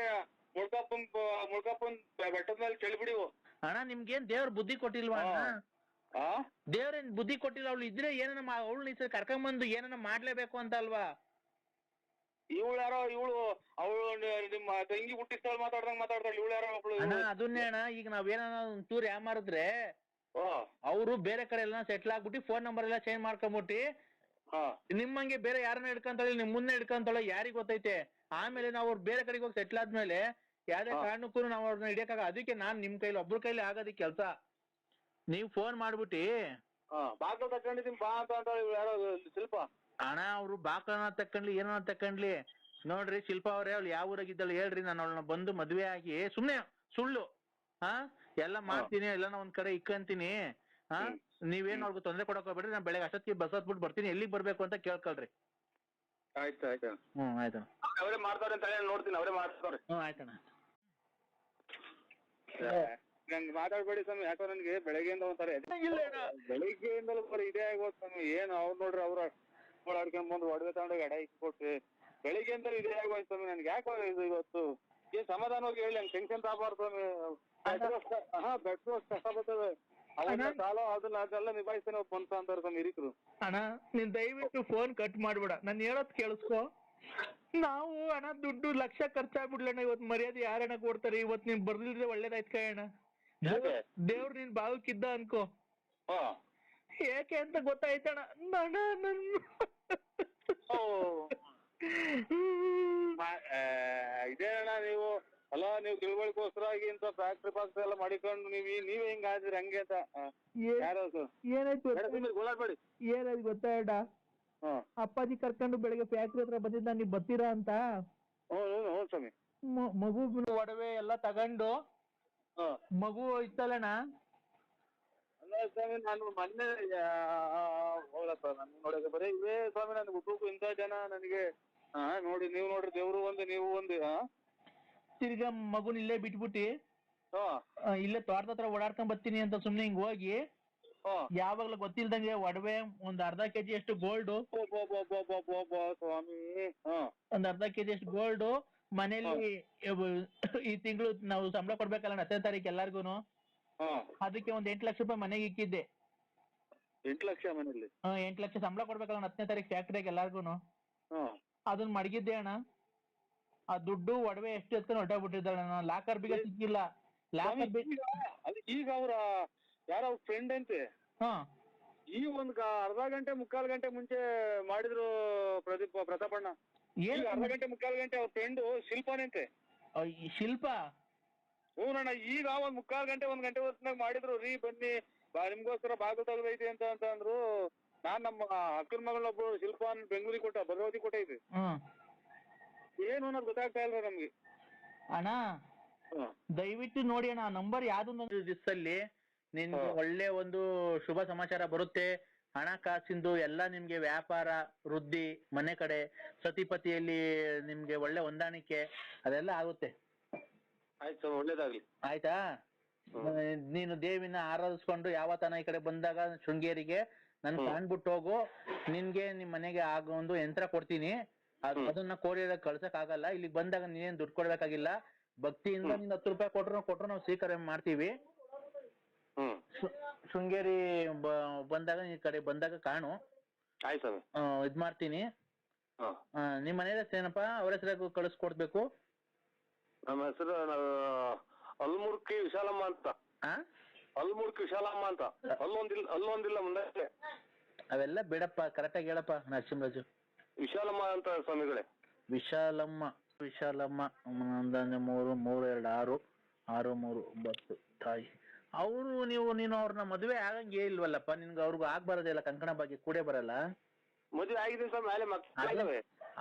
ಮುಳ್ಕಪ್ಪನ್ ಬೆಟ್ಟದ ಮೇಲೆ ಚೆಲ್ಬಿಡಿವು. ಅಣ್ಣ ನಿಮ್ಗೇನ್ ದೇವ್ರ ಬುದ್ಧಿ ಕೊಟ್ಟಿಲ್ವಾ ಅಣ್ಣ? ದೇವ್ರೇನ್ ಬುದ್ಧಿ ಕೊಟ್ಟಿಲ್ಲ? ಅವಳು ಇದ್ರೆ ಏನನ ಅವಳು ಈ ಕರ್ಕೊಂಬಂದು ಏನನ ಮಾಡ್ಲೇಬೇಕು ಅಂತ ಅಲ್ವಾ? ಇವಳು ಯಾರೋ ಅವಳು ನಿಮ್ಮ ತಂಗಿ ಹುಟ್ಟಿಸ್ತಾಳ ಮಾತಾಡ್ದಂಗ್ ಮಾತಾಡ್ತಾಳೆ. ಇವಳು ಯಾರೋ ಮಕ್ಕಳು ಅಣ್ಣ. ಅದನ್ನೇ ಅಣ್ಣ, ಈಗ ನಾವೇನ ಒಂಚೂರು ಯಾಮಾರಿದ್ರೆ ಅವರು ಬೇರೆ ಕಡೆ ಎಲ್ಲ ಸೆಟ್ಲ್ ಆಗ್ಬಿಟ್ಟು ಫೋನ್ ನಂಬರ್ ಎಲ್ಲ ಚೇಂಜ್ ಮಾಡ್ಕೊಂಬಿಟ್ಟು ನಿಮ್ಮಂಗೆ ಬೇರೆ ಯಾರನ್ನ ಹಿಡ್ಕೊಂತಾಳೆ, ನಿಮ್ ಮುಂದೆ ಹಿಡ್ಕೊಂತಾಳೆ, ಯಾರಿಗ್ ಗೊತ್ತೈತೆ? ಆಮೇಲೆ ನಾವು ಅವ್ರು ಬೇರೆ ಕಡೆಗೆ ಹೋಗಿ ಸೆಟ್ಲ್ ಆದ್ಮೇಲೆ ಯಾವ್ದೇ ಕಾರಣಕ್ಕೂ ನಾವು ಅವ್ರನ್ನ ಹಿಡಿಯಕ್ಕಾಗ. ಅದಕ್ಕೆ ನಾನ್ ನಿಮ್ ಕೈಲಿ ಒಬ್ರ ಕೈಲಿ ಆಗೋದಿಕ್ ಕೆಲ್ಸ. ನೀವ್ ಫೋನ್ ಮಾಡ್ಬಿಟ್ಟು ಬಾಗ್ಲು ತಕೊಂಡಿದೀನಿ ಬಾ ಅಂತ ಯಾರೋ ಶಿಲ್ಪ. ಅಣ್ಣ ಅವ್ರು ಬಾಕನ ತಕೊಂಡ್ಲಿ ಏನೋ ತಕೊಂಡ್ಲಿ, ನೋಡ್ರಿ ಶಿಲ್ಪ ಅವ್ರೆ, ಅವ್ಳು ಯಾವ ಊರಾಗಿದ್ದಾಳೆ ಹೇಳ್ರಿ, ನಾನು ಅವಳನ್ನ ಬಂದು ಮದ್ವೆ ಆಗಿ ಸುಮ್ನೆ ಸುಳ್ಳು ಎಲ್ಲ ಮಾಡ್ತೀನಿ, ಎಲ್ಲಾನ ಒಂದ್ ಕಡೆ ಇಕ್ಕಂತೀನಿ. ನೀವೇನ್ ಅವ್ರಿಗೆ ತೊಂದ್ರೆ ಕೊಡಕ್ ಹೋಗ್ಬೇಡ್ರಿ, ನಾನು ಬೆಳಗ್ಗೆ ಅಷ್ಟೊತ್ತಿಗೆ ಬಸ್ ಹತ್ಬಿಟ್ಟು ಬರ್ತೀನಿ, ಎಲ್ಲಿಗೆ ಬರ್ಬೇಕು ಅಂತ ಕೇಳ್ಕೊಳ್ರಿ. ಆಯ್ತು ಆಯ್ತಣ್ಣ. ಅವರೇ ಮಾಡ್ತಾರೆ ಅಂತ ನೋಡ್ತೀನಿ, ಅವರೇ ಮಾಡ್ತಾರೆ. ಆಯ್ತಣ್ಣ. ನಂಗೆ ಮಾತಾಡ್ಬೇಡಿ ಸ್ವಾಮಿ, ಯಾಕೋ ನನ್ಗೆ ಬೆಳಗ್ಗೆಯಿಂದ ಒಂಥರ ಬೆಳಿಗ್ಗೆಯಿಂದಲೂ ಬರೀ ಇದೇ ಆಗೋದು ಸ್ವಾಮಿ. ಏನು ಅವ್ರು ನೋಡ್ರಿ ಅವ್ರ ಓಡಾಡ್ಕೊಂಡ್ ಬಂದು ಒಡವೆ ತಗೊಂಡೋಗಿ ಎಡ ಇಟ್ಕೊಟ್ರಿ, ಬೆಳಿಗ್ಗೆಯಿಂದಲೂ ಇದೇ ಆಗೋಯ್ತು ಸ್ವಾಮಿ. ನನ್ಗೆ ಯಾಕೋ ಇದು ಇವತ್ತು ಏನ್ ಸಮಾಧಾನವಾಗಿ ಹೇಳಿ, ಹಂಗೆ ಟೆನ್ಷನ್ ತಗೋಬಾರ್ದು ಸ್ವಾಮಿ. ಬೆಟ್ರು ಅಷ್ಟು ಕಷ್ಟ ಬರ್ತದೆ, ಅವನ್ನ ಸಾಲ ಅದೆಲ್ಲ ನಿಭಾಯಿಸ್ತಾನೆ ಬಂತ ಅಂತಾರೆ ಸ್ವಾಮಿ ಹಿರಿಕರು. ಅಣ್ಣ ನೀನ್ ದಯವಿಟ್ಟು ಫೋನ್ ಕಟ್ ಮಾಡ್ಬೇಡ, ನಾನು ಹೇಳೋದ್ ಕೇಳಿಸ್ಕೊ. ನಾವು ಹಣ ದುಡ್ಡು ಲಕ್ಷ ಖರ್ಚಾಗ್ಬಿಡ್ಲಣ್ಣ, ಇವತ್ತು ಮರ್ಯಾದೆ ಯಾರಣ್ಣ ಕೊಡ್ತಾರೆ? ಇವತ್ತು ನೀನ್ ಬರ್ಲಿದ್ರೆ ಒಳ್ಳೇದಾಯ್ತು ಕಣ. ದೇವ್ರು ನಿನ್ ಭಾವಕ್ಕಿದ್ದ ಅನ್ಕೋ. ಯಾಕೆ ಅಂತ ಗೊತ್ತಾಯ್ತಣ್ಣ. ಇದೇನಣ್ಣ ನೀವು ಅಲ್ಲ, ನೀವು ತಿಳುವಳಿಕೋಸ್ಕರಾಗಿ ಇಂತ ಫ್ಯಾಕ್ಟ್ರಿ ಪಾಕ್ಟ್ರಿ ಎಲ್ಲ ಮಾಡಿಕೊಂಡು ನೀವೇ ಹಿಂಗ ಆದ್ರಿ ಹಂಗೆ ಅಂತ. ಏನಾಯ್ತು ಏನಾಯ್ತು ಗೊತ್ತಾಯ್ತ? ಅಪ್ಪಾಜಿ ಕರ್ಕೊಂಡು ಬೆಳಿಗ್ಗೆ ಫ್ಯಾಕ್ಟ್ರಿ ಹತ್ರ ಬಂದಿದ್ದ, ನೀವ್ ಬರ್ತೀರಾ ಅಂತ. ಸ್ವಾಮಿ ಮಗು ಒಡವೆ ಎಲ್ಲ ತಗೊಂಡು ಮಗು ಇತ್ತಲ್ಲಣ್ಣ. ಅಲ್ಲ ಸ್ವಾಮಿ, ನಾನು ಮೊನ್ನೆ ಹೋಗಪ್ಪ ನಾನು ನೋಡಕ್ಕೆ ಬರೀ ಇವೇ ಸ್ವಾಮಿ. ನನ್ಗೆ ಹುಟ್ಟುಕು ಇಂಥ ಜನ ನನಗೆ ನೋಡಿ, ನೀವು ನೋಡ್ರಿ, ದೇವ್ರು ಒಂದು ನೀವು ಒಂದು. ತಿರ್ಗಾ ಮಗುನ್ ಇಲ್ಲೇ ಬಿಟ್ಬಿಟ್ಟಿ ಇಲ್ಲೇ ತೋಟದ ಹತ್ರ ಓಡಾಡ್ಕೊಂಡ್ ಬರ್ತೀನಿ ಅಂತ ಸುಮ್ನೆ ಹಿಂಗ್ ಹೋಗಿ ಯಾವಾಗ್ಲೂ ಗೊತ್ತಿಲ್ದಂಗೆ ಒಡವೆ ಒಂದ್ ಅರ್ಧ ಕೆಜಿ ಅಷ್ಟು ಗೋಲ್ಡ್, ಸ್ವಾಮಿ ಒಂದ್ ಅರ್ಧ ಕೆಜಿ ಅಷ್ಟು ಗೋಲ್ಡ್ ಮನೇಲಿ ಈ ತಿಂಗಳು ನಾವು ಸಂಬಳ ಕೊಡ್ಬೇಕಲ್ಲ 10ನೇ ತಾರೀಕು ಎಲ್ಲಾರ್ಗುನು. ಅದಕ್ಕೆ ಒಂದ್ 8 ಲಕ್ಷ ರೂಪಾಯಿ ಮನೆಗೆ ಇಕ್ಕಿದ್ದೆ. 8 ಲಕ್ಷ ಮನೇಲಿ? 8 ಲಕ್ಷ ಸಂಬಳ ಕೊಡ್ಬೇಕಲ್ಲ 10ನೇ ತಾರೀಕು ಫ್ಯಾಕ್ಟ್ರಿಗೆ ಎಲ್ಲಾರ್ಗುನು. ಅದನ್ನ ಮಡಗಿದ್ದೆ ಅಣ್ಣ. ಆ ದುಡ್ಡು ಒಡವೆ ಎಷ್ಟು ಎತ್ಕೊಂಡು ಹೊರಟೋಗ್ಬಿಟ್ಟಿದ್ದಾಳೆ. ಲಾಕರ್ ಬೀಗ ಸಿಕ್ಕಿಲ್ಲ. ಲಾಕರ್ ಈಗ ಅವ್ರ ಯಾರೋ ಫ್ರೆಂಡ್ ಅಂತೆ, ಈ ಒಂದ್ ಅರ್ಧ ಗಂಟೆ ಮುಕ್ಕಾಲ್ ಗಂಟೆ ಮುಂಚೆ ಮಾಡಿದ್ರು ಪ್ರತಾಪಣ್ಣ. ಅರ್ಧ ಗಂಟೆ ಮುಕ್ಕಾಲ್ ಗಂಟೆ ಅವ್ರ ಫ್ರೆಂಡ್ ಶಿಲ್ಪಾನಂತೆ. ಶಿಲ್ಪ? ಹ್ಞೂನಣ್ಣ, ಈಗ ಒಂದ್ ಮುಕ್ಕಾಲ್ ಗಂಟೆ 1 ಗಂಟೆ ಹೊತ್ತಿನಾಗ ಮಾಡಿದ್ರು. ರೀ ಬನ್ನಿ ನಿಮ್ಗೋಸ್ಕರ ಬಾಗಿಲು ತೆಗ್ದೈತಿ ಅಂತ ಅಂದ್ರು. ನಾನ್ ನಮ್ಮ ಅಕ್ಕನ ಮಗಳೊಬ್ರು ಶಿಲ್ಪಾನ್ ಬೆಂಗಳೂರಿಗೆ ಕೊಟ್ಟ, ಭದ್ರಾವತಿ ಕೊಟ್ಟೈತಿ. ಏನು ಅನ್ನೋದು ಗೊತ್ತಾಗ್ತಾ ಇಲ್ಲ ನಮ್ಗೆ. ಅಣ್ಣ ದಯವಿಟ್ಟು ನೋಡಿ ಅಣ್ಣ, ನಂಬರ್ ಯಾವ್ದೊಂದು ದಿವಸದಲ್ಲಿ ನಿಮ್ಗೆ ಒಳ್ಳೆ ಒಂದು ಶುಭ ಸಮಾಚಾರ ಬರುತ್ತೆ. ಹಣಕಾಸಿಂದು ಎಲ್ಲ ನಿಮ್ಗೆ ವ್ಯಾಪಾರ ವೃದ್ಧಿ, ಮನೆ ಕಡೆ ಸತಿಪತಿಯಲ್ಲಿ ನಿಮ್ಗೆ ಒಳ್ಳೆ ಹೊಂದಾಣಿಕೆ ಅದೆಲ್ಲ ಆಗುತ್ತೆ. ಆಯ್ತು, ಒಳ್ಳೇದಾಗ್ಲಿ. ಆಯ್ತಾ? ನೀನು ದೇವಿನ ಆರಾಧಿಸ್ಕೊಂಡು ಯಾವತ್ತನ ಈ ಕಡೆ ಬಂದಾಗ ಶೃಂಗೇರಿಗೆ ನನ್ ಕಾಣ್ಬಿಟ್ಟು ಹೋಗು. ನಿನ್ಗೆ ನಿಮ್ ಮನೆಗೆ ಆಗೋ ಒಂದು ಯಂತ್ರ ಕೊಡ್ತೀನಿ. ಅದನ್ನ ಕೋರಿಯಾಗ ಕಳ್ಸಕ್ ಆಗಲ್ಲ. ಇಲ್ಲಿಗೆ ಬಂದಾಗ ನೀನೇನ್ ದುಡ್ಡು ಕೊಡ್ಬೇಕಾಗಿಲ್ಲ. ಭಕ್ತಿಯಿಂದ ನಿನ್ 10 ರೂಪಾಯಿ ಕೊಟ್ರು ನಾವು ಸ್ವೀಕಾರ ಮಾಡ್ತೀವಿ. ಶೃಂಗೇರಿ ಬಂದಾಗ ಈ ಕಡೆ ಬಂದಾಗ ಕಾಣು. ಆಯ್ತು, ಇದ್ ಮಾಡ್ತೀನಿ. ನಿಮ್ ಮನೆ ಹೆಸರು ಏನಪ್ಪಾ? ಅವ್ರ ಹೆಸರಾಗ ಕಳಿಸ್ಕೊಡ್ಬೇಕು. ನಮ್ಮ ಹೆಸರು ಅಲ್ಮುರ್ಕಿ ವಿಶಾಲಮ್ಮ ಅಂತ. ಅಲ್ಮುರ್ಕಿ ವಿಶಾಲಮ್ಮ ಅಂತ. ಅಲ್ಲೊಂದಿಲ್ಲ ಮುಂದೆ. ಅವೆಲ್ಲ ಬೇಡಪ್ಪ, ಕರೆಕ್ಟಾಗಿ ಹೇಳಪ್ಪ ನರಸಿಂಹರಾಜು. ವಿಶಾಲಮ್ಮ ಅಂತ ಸ್ವಾಮಿಗಳೇ. ವಿಶಾಲಮ್ಮ 3 3 2 6 6 3 9 ತಾಯಿ. ನೀನು ಅವ್ರನ್ನ ಮದುವೆ ಆಗಂಗೆ ಇಲ್ವಲ್ಲಪ್ಪ? ನಿನ್ಗೆ ಅವ್ರಿಗೂ ಆಗ್ಬಾರದಿಲ್ಲ, ಕಂಕಣ ಬಗ್ಗೆ ಕೂಡೇ ಬರಲ್ಲ. ಮದುವೆ ಆಗಿದ್ದೀನಿ ಸ್ವಾಮಿ, ಮೇಲೆ ಮಕ್ಕಳು.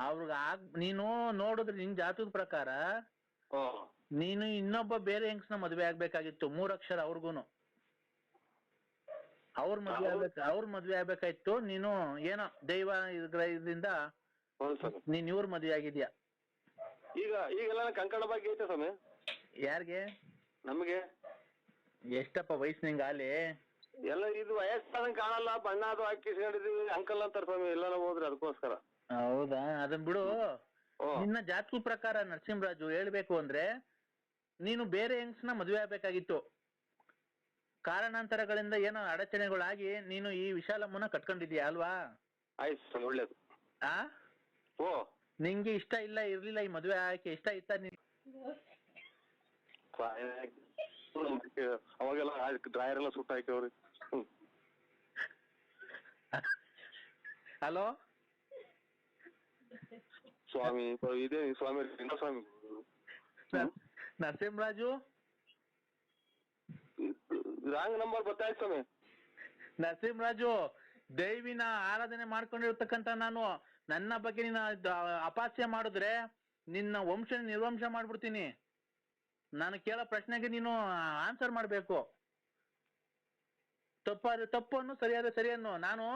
ಅವ್ರಿಗೆ ನೀನು ನೋಡಿದ್ರೆ ನಿನ್ ಜಾತಕದ ಪ್ರಕಾರ ನೀನು ಇನ್ನೊಬ್ಬ ಬೇರೆ ಹೆಂಗ್ಸ್ನ ಮದುವೆ ಆಗ್ಬೇಕಾಗಿತ್ತು. 3 ಅಕ್ಷರ ಅವ್ರಿಗೂನು. ಅವ್ರ ಮದ್ವೆ ಆಗ್ಬೇಕಾಯ್ತು. ನೀನು ಏನೋ ದೈವ ಇದರಿಂದ ನೀನ್ ಇವ್ರ ಮದ್ವೆ ಆಗಿದ್ಯಾ. ಈಗೆಲ್ಲ ಕಂಕಣ ಬಗ್ಗೆ ಐತೆ ಸ್ವಾಮಿ. ಯಾರಿಗೆ? ನಮಗೆ. ಎಷ್ಟಪ್ಪ ವಯಸ್ಸು ನಿಂಗೆ ಆಲಿ? ಎಲ್ಲ ಇದು ವಯಸ್ಸಾದಂಗೆ ಕಾಣಲ್ಲ, ಬಣ್ಣ ಅದು ಹಾಕಿಸ್ಕೊಂಡಿದೀವಿ ಅಂಕಲ್ ಅಂತಾರೆ ಸ್ವಾಮಿ ಎಲ್ಲ ಹೋದ್ರೆ, ಅದಕ್ಕೋಸ್ಕರ. ಹೌದಾ? ಅದನ್ ಬಿಡು. ನಿನ್ನ ಜಾತಕ ಪ್ರಕಾರ ನರಸಿಂಹರಾಜು ಹೇಳ್ಬೇಕು ಅಂದ್ರೆ ನೀನು ಬೇರೆ ಹೆಂಗ್ಸ್ನ ಮದುವೆ ಆಗ್ಬೇಕಾಗಿತ್ತು. ಕಾರಣಾಂತರಗಳಿಂದ ಏನೋ ಅಡಚಣೆಗಳಾಗಿ ನೀನು ಈ ವಿಶಾಲಮ್ಮನ ಕಟ್ಕೊಂಡಿದ್ಯಾ ಅಲ್ವಾ? ಆಯ್ತು, ಒಳ್ಳೇದು. ನಿಂಗೆ ಇಷ್ಟ ಇರ್ಲಿಲ್ಲ ಈ ಮದುವೆ ಆಕೆ? ಇಷ್ಟ ಇತ್ತ? ಅವಾಗೆಲ್ಲ ಡ್ರಾಯರ್ ಎಲ್ಲ ಸುಟ್ಟ ಹಾಕಿವ್ರಿ. ಹಲೋ ಸ್ವಾಮಿ, ಇದೇ ಸ್ವಾಮಿ ಸ್ವಾಮಿ ನರಸಿಂಹರಾಜು. ರಾಂಗ್ ನಂಬರ್ ಗೊತ್ತಾಯ್ತು ಸ್ವಾಮಿ. ನರಸಿಂಹರಾಜು, ದೈವಿನ ಆರಾಧನೆ ಮಾಡ್ಕೊಂಡಿರ್ತಕ್ಕಂಥ ನಾನು ನನ್ನ ಬಗ್ಗೆ ನಿನ್ನ ಅಪಹಾಸ್ಯ ಮಾಡಿದ್ರೆ ನಿನ್ನ ವಂಶ ನಿರ್ವಂಶ ಮಾಡ್ಬಿಡ್ತೀನಿ. ನಾನು ಕೇಳೋ ಪ್ರಶ್ನೆಗೆ ನೀನು ಆನ್ಸರ್ ಮಾಡ್ಬೇಕು. ತಪ್ಪನ್ನು ಸರಿಯನ್ನು. ನಾನು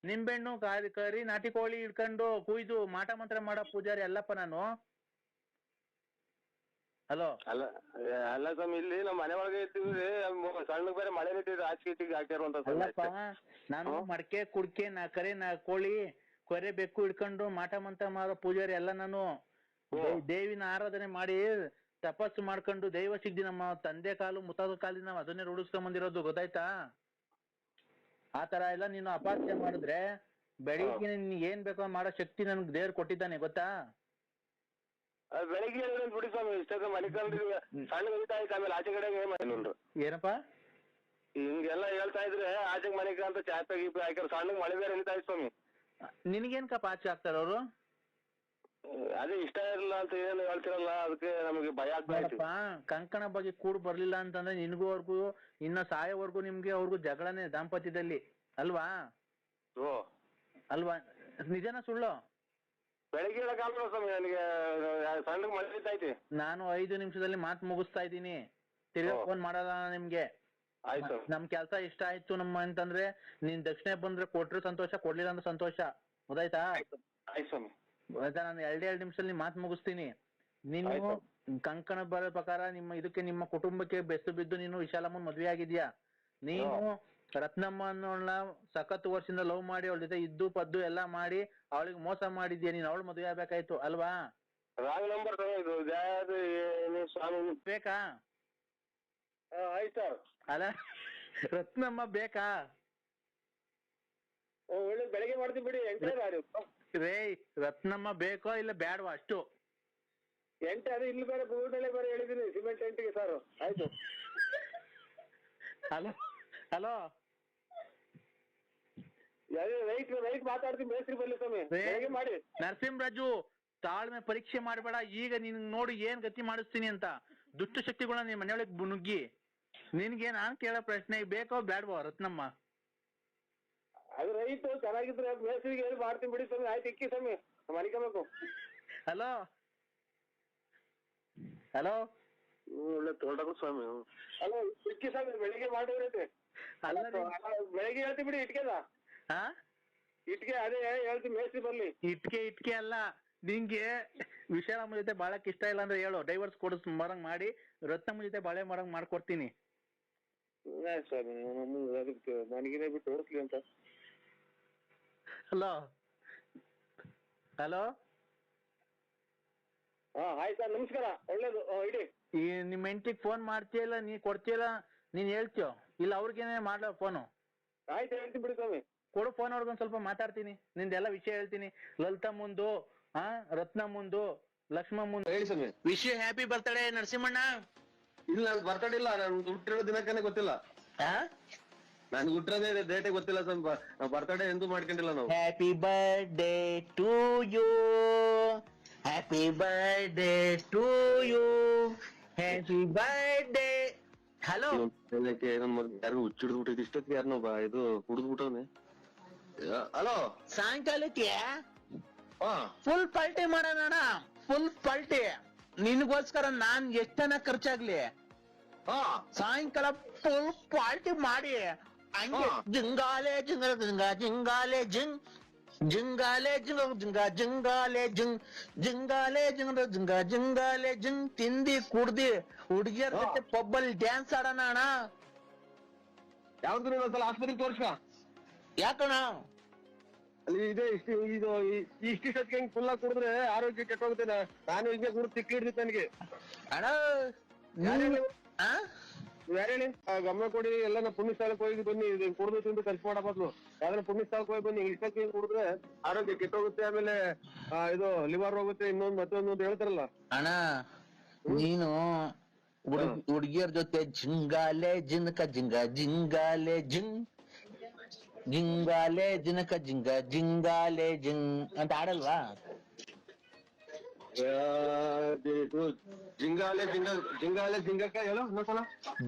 ನಿಂಬೆಣ್ಣು ಕರಿ ನಾಟಿ ಕೋಳಿ ಇಟ್ಕೊಂಡು ಕುಯ್ದು ಮಾಟ ಮಂತ್ರ ಮಾಡೋ ಪೂಜಾರಿ ಅಲ್ಲಪ್ಪ ನಾನು. ಹಲೋ ಅಲ್ಲ ಅಲ್ಲ ಸ್ವಾಮಿ ಇಲ್ಲಿ ನಮ್ಮ ಮನೆ ಒಳಗೆ ಇರ್ತೀವಿ ಸಣ್ಣ ಬೇರೆ ಮಳೆ ನಿಂತಿದೆ ಆಚೆ ಈಚೆಗೆ ಹಾಕ್ಯಾರಂತ ಅಲ್ಲಪ್ಪ ನಾನು ಮಡಕೆ ಕುಡ್ಕೆ ಕರೆ ಕೋಳಿ ಕೊರೆ ಬೆಕ್ಕು ಹಿಡ್ಕೊಂಡು ಮಾಟ ಮಂತ ಮಾಡೋ ಪೂಜಾರಿ ಎಲ್ಲ ನಾನು ದೇವಿನ ಆರಾಧನೆ ಮಾಡಿ ತಪಸ್ಸು ಮಾಡ್ಕೊಂಡು ದೈವ ಸಿದ್ಧಿ ನಮ್ಮ ತಂದೆ ಕಾಲು ಮುತ್ತಾದ ಕಾಲಿನ ನಾವು ಅದನ್ನೇ ರೂಢಿಸ್ಕೊಂಡ್ ಬಂದಿರೋದು ಗೊತ್ತಾಯ್ತಾ? ಆ ತರ ಎಲ್ಲ ನೀನು ಅಪಾಸ್ಯ ಮಾಡಿದ್ರೆ ಬೆಳಿಗ್ಗೆ ನಿನ್ ಏನ್ ಬೇಕೋ ಮಾಡೋ ಶಕ್ತಿ ನನ್ಗೆ ದೇವ್ರು ಕೊಟ್ಟಿದ್ದಾನೆ ಗೊತ್ತಾ? ಬೆಳಿಗ್ಗೆ ಬಿಡಿ ಸ್ವಾಮಿ ಇಷ್ಟ ಮಲಿಕಂಡ್ರಿ ಸಣ್ಣ ಹಿಡಿತಾ ಇತ್ತು ಆಮೇಲೆ ಆಚೆ ಕಡೆಗೆ ಮಾಡಿಲ್ರು ಏನಪ್ಪಾ ಹಿಂಗೆಲ್ಲ ಹೇಳ್ತಾ ಇದ್ರೆ ಆಚೆಗೆ ಮನೆಗೆ ಅಂತ ಚಾಪೆ ಗೀಪೆ ಹಾಕ್ಯಾರ ಸಣ್ಣಗೆ ಮಳೆ ಬೇರೆ ಹಿಡಿತಾ ಇತ್ತು ಸ್ವಾಮಿ. ನಿನಗೇನ್ಕಪ್ಪ ಆಚೆ ಹಾಕ್ತಾರ ಅವರು? ಅದೇ ಇಷ್ಟ ಇರಲ್ಲ ಅಂತ ಏನು ಹೇಳ್ತಿರಲ್ಲ ಅದಕ್ಕೆ ನಮಗೆ ಭಯ ಆಗ್ತಾ ಇತ್ತು. ಕಂಕಣ ಬಗ್ಗೆ ಕೂಡ್ ಬರ್ಲಿಲ್ಲ ಅಂತಂದ್ರೆ ನಿನ್ಗೂ ಅವ್ರಿಗೂ ಇನ್ನ ಸಾಯೋವರೆಗೂ ನಿಮ್ಗೆ ಅವ್ರಿಗೂ ಜಗಳನೆ ದಾಂಪತ್ಯದಲ್ಲಿ ಅಲ್ವಾ? ಓ ಅಲ್ವಾ? ನಿಜನ ಸುಳ್ಳು? ಬೆಳಿಗ್ಗೆ ಹೇಳಕ್ಕಾಗಲ್ಲ ಸ್ವಾಮಿ ನನಗೆ ಸಣ್ಣಗೆ ಮಳೆ ಹಿಡಿತೈತಿ. ನಾನು 5 ನಿಮಿಷದಲ್ಲಿ ಮಾತು ಮುಗಿಸ್ತಾ ಇದ್ದೀನಿ. ತಿರ್ಗಾ ಫೋನ್ ಮಾಡಲ್ಲ ನಿಮ್ಗೆ. ಆಯ್ತು ನಮ್ ಕೆಲ್ಸ ಇಷ್ಟ ಆಯ್ತು ನಮ್ಮ ಅಂತಂದ್ರೆ ನೀನ್ ದಕ್ಷಿಣ ಬಂದ್ರೆ ಕೊಟ್ರೆ ಸಂತೋಷ, ಕೊಡ್ಲಿಲ್ಲ ಅಂದ್ರೆ ಸಂತೋಷ. ಗೊತ್ತಾಯ್ತಾ? ಆಯ್ತು ಸ್ವಾಮಿ. ಆಯ್ತಾ? ನಾನು 2 ನಿಮಿಷದಲ್ಲಿ ಮಾತು ಮುಗಿಸ್ತೀನಿ. ನೀನು ಕಂಕಣ ಬರೋ ಪ್ರಕಾರ ನಿಮ್ಮ ಕುಟುಂಬಕ್ಕೆ ಬೆಸ್ತು ಬಿದ್ದು ನೀನು ವಿಶಾಲಮ್ಮನ್ ಮದ್ವೆ ಆಗಿದ್ಯಾ. ನೀನು ರತ್ನಮ್ಮ ಅನ್ನೋಳ್ನ ಸಖತ್ ವರ್ಷದಿಂದ ಲವ್ ಮಾಡಿ ಅವಳ ಜೊತೆ ಇದ್ದು ಪದ್ದು ಎಲ್ಲಾ ಮಾಡಿ ಅವಳಿಗೆ ಮೋಸ ಮಾಡಿದ್ಯಾ. ನೀನ್ ಅವಳು ಮದ್ವೆ ಆಗ್ಬೇಕಾಯ್ತು ಅಲ್ವಾ? ರಾಂಗ್ ನಂಬರ್ ಸ್ವಾಮಿ ಬೇಕಾ? ಆಯ್ತು ಅಲ್ಲ ರತ್ನಮ್ಮ ಬೇಕಾ? ಒಳ್ಳೆ ಬೆಳಿಗ್ಗೆ ಮಾಡ್ತೀನಿ ಬಿಡಿ. ರೇ ರತ್ನಮ್ಮ ಬೇಕೋ ಇಲ್ಲ ಬ್ಯಾಡ್ವಾ ಅಷ್ಟು? ಎಂಟು ಅದು ಇಲ್ಲಿ ಬೇರೆ ಬೂಟಲ್ಲೇ ಬೇರೆ ಹೇಳಿದೀನಿ ಸಿಮೆಂಟ್ ಎಂಟಿಗೆ ಸರ್. ಆಯ್ತು. ಹಲೋ ಹಲೋ ರೈಟ್ ಮಾತಾಡ್ತೀನಿ ಮೇಸ್ತ್ರಿ ಬರ್ಲಿ ಸ್ವಾಮಿ ಬೆಳಿಗ್ಗೆ ಮಾಡಿ. ನರಸಿಂಹರಾಜು ತಾಳ್ಮೆ ಪರೀಕ್ಷೆ ಮಾಡಬೇಡ. ಈಗ ನಿನ್ ನೋಡಿ ಏನ್ ಗತಿ ಮಾಡಿಸ್ತೀನಿ ಅಂತ ದುಷ್ಟ ಶಕ್ತಿಗಳನ್ನ ನಿನ್ ಮನೆಯೊಳಗೆ ನುಗ್ಗಿ ನಿನ್ಗೆ ನಾನ್ ಕೇಳೋ ಪ್ರಶ್ನೆ ಬೇಕೋ ಬ್ಯಾಡ್ವೋ ರತ್ನಮ್ಮ? ಅದು ರೈಟ್ ಚೆನ್ನಾಗಿದ್ರೆ ಮೇಸ್ತ್ರಿಗೆ ಹೇಳಿ ಮಾಡ್ತೀನಿ ಬಿಡಿ ಸ್ವಾಮಿ. ಆಯ್ತು ಇಕ್ಕಿ ಸ್ವಾಮಿ ಮನಿಕಬೇಕು. ಹಲೋ ಹಲೋ ಒಳ್ಳೆ ತೋಟಗಳು ಸ್ವಾಮಿ. ಹಲೋ ಇಕ್ಕಿ ಸ್ವಾಮಿ ಬೆಳಿಗ್ಗೆ ಮಾಡಿರೈತೆ. ಅಲ್ಲ ಬೆಳಿಗ್ಗೆ ಹೇಳ್ತೀನಿ ಬಿಡಿ ಇಟ್ಕೆದ ಇಟ್ಕೆ ಅದೇ ಹೇಳ್ತೀನಿ ಮೇಸ್ತ್ರಿ ಬರ್ಲಿ. ಇಟ್ಕೆ ಅಲ್ಲ ನಿಂಗೆ ವಿಶಾಲಮ್ಮ ಜೊತೆ ಬಾಳಕ್ ಇಷ್ಟ ಇಲ್ಲ ಅಂದ್ರೆ ಹೇಳು, ಡೈವರ್ಸ್ ಕೊಡಿಸ್ ಮರಂಗ್ ಮಾಡಿ ರತ್ನಮ್ಮ ಜೊತೆ ಬಾಳೆ ಮರಂಗ್ ಮಾಡ್ಕೊಡ್ತೀನಿ. ಸ್ವಾಮಿ ಅದಕ್ಕೆ ನನಗೇನೆ ಬಿಟ್ಟು ಓಡಿಸ್ಲಿ ಅಂತ. ಹಲೋ ಹಲೋ ಆಯ್ತು ಸರ್ ನಮಸ್ಕಾರ. ಒಳ್ಳೇದು ಇಡಿ. ಈ ನಿಮ್ ಹೆಂಡತಿಗೆ ಫೋನ್ ಮಾಡ್ತೀಯಲ್ಲ, ನೀ ಕೊಡ್ತೀಯಲ್ಲ, ನೀನ್ ಹೇಳ್ತೀಯೋ ಇಲ್ಲ ಅವ್ರಿಗೇನೆ ಮಾಡ್ಲ ಫೋನು? ಆಯ್ತು ಹೇಳ್ತೀನಿ ಬಿಡಿ ಸ್ವಾಮಿ. ಕೊಡು ಫೋನ್ ಅವ್ರಿಗೊಂದ್ ಸ್ವಲ್ಪ ಮಾತಾಡ್ತೀನಿ, ನಿಂದೆಲ್ಲ ವಿಷಯ ಹೇಳ್ತೀನಿ. ಲಲಿತಾ ಮುಂದು ರತ್ನ ಮುಂದು ಲಕ್ಷ್ಮ ಮುಂದು. ಹೇಳಿ ಸ್ವಾಮಿ. ವಿಶ್ ಯು ಹ್ಯಾಪಿ ಬರ್ತ್ಡೇ ನರಸಿಂಹಣ್ಣ. ಇಲ್ಲ ನನ್ ಬರ್ತಡೇ ಇಲ್ಲ, ನನ್ ಹುಟ್ಟಿರೋ ದಿನಕ್ಕನೇ ಗೊತ್ತಿಲ್ಲ. ನನ್ಗೆ ಹುಟ್ಟಿರೋದೇ ಡೇಟೇ ಗೊತ್ತಿಲ್ಲ ಸ್ವಾಮಿ. ಬರ್ತಡೇ ಎಂದೂ ಮಾಡ್ಕೊಂಡಿಲ್ಲ ನಾವು. Happy birthday to you, happy birthday to you, happy birthday. Hello ಯಾರಿಗೂ ಹುಚ್ಚಿಡ್ದ್ಬಿಟ್ಟಿದ್ ಇಷ್ಟೊತ್ತಿಗೆ ಯಾರನ್ನೊಬ್ಬ ಇದು ಕುಡಿದ್ಬಿಟ್ಟವ್ನೆ. ಹಲೋ ಸಾಯಂಕಾಲಕ್ಕೆ ಹಾ ಫುಲ್ ಪಾರ್ಟಿ ಮಾಡೋಣ. ಫುಲ್ ಪಾರ್ಟಿ ನಿನ್ಗೋಸ್ಕರ ನಾನ್ ಎಷ್ಟನ ಖರ್ಚಾಗ್ಲಿ ಹಾ ಸಾಯಂಕಾಲ ಫುಲ್ ಪಾರ್ಟಿ ಮಾಡಿ ಹಂಗೆ ಜಿಂಗಾಲೆ ಜಿಂಗ ಜಿಂಗ ಜಿಂಗಾಲೆ ಜಿಂಗ್ ಜಿಂಗಾಲೆ ಜಿಂಗ ಜಿಂಗ ಜಿಂಗಾಲೆ ಜಿಂಗ್ ಜಿಂಗಾಲೆ ಜಿಂಗ ಜಿಂಗ ಜಿಂಗಾಲೆ ಜಿಂಗ್ ತಿಂದಿ ಕುಡ್ದಿ ಹುಡುಗಿಯರ ಜೊತೆ ಪಬ್ಬಲ್ಲಿ ಡ್ಯಾನ್ಸ್ ಆಡೋಣ ಅಣ್ಣ. ಯಾವ್ದು ಒಂದ್ಸಲ ಆಸ್ಪತ್ರೆಗೆ ತೋರ್ಸ್ಕ. ಯಾಕಣ್ಣ? ಅಲ್ಲಿ ಇದೆ ಇಷ್ಟಿಷ್ಟೊತ್ತಿಗೆ ಹಿಂಗ್ ಫುಲ್ ಆಗಿ ಕುಡಿದ್ರೆ ಆರೋಗ್ಯ ಕೆಟ್ಟೋಗುತ್ತೆ. ನಾನು ಹಿಂಗೆ ಕುಡಿದು ತಿಕ್ಕಿ ಹಿಡ್ದಿತ್ತು ನನಗೆ. ಅಣ್ಣ ಯಾರು ಹೇಳಿ? ಗಮನ ಕೊಡಿ. ಎಲ್ಲ ನಾ ಪುಣ್ಯ ಸ್ಥಳಕ್ಕೆ ಹೋಗಿ ಬನ್ನಿ. ಕುಡಿದು ತಿಂದು ಖರ್ಚು ಮಾಡೋ ಬದಲು ಯಾವ್ದಾರ ಪುಣ್ಯ ಸ್ಥಳಕ್ಕೆ ಹೋಗಿ ಬನ್ನಿ. ಇಷ್ಟಕ್ಕೆ ಕುಡಿದ್ರೆ ಆರೋಗ್ಯ ಕೆಟ್ಟೋಗುತ್ತೆ. ಆಮೇಲೆ ಇದು ಲಿವರ್ ಹೋಗುತ್ತೆ, ಇನ್ನೊಂದು ಮತ್ತೊಂದು ಅಂತ ಹೇಳ್ತಾರಲ್ಲ. ಅಣ್ಣ ನೀನು ಹುಡುಗಿಯರ ಜೊತೆ ಜಿಂಗಾಲೆ ಜಿನಕ ಜಿಂಗ ಜಿಂಗಾಲೆ ಜಿಂಗ್ ಜಿಂಗಾಲೆ ಜಿನಕ ಜಿಂಗ ಜಿಂಗಾಲೆ ಜಿಂಗ್ ಅಂತ ಆಡಲ್ವಾ? ಜಿಂಗಾಲೆ ಜಿಂಗಾಲೆ ಜಿಂಗಕ್ಕ ಹೇಳು ಇನ್ನೊಂದ್ಸಲ.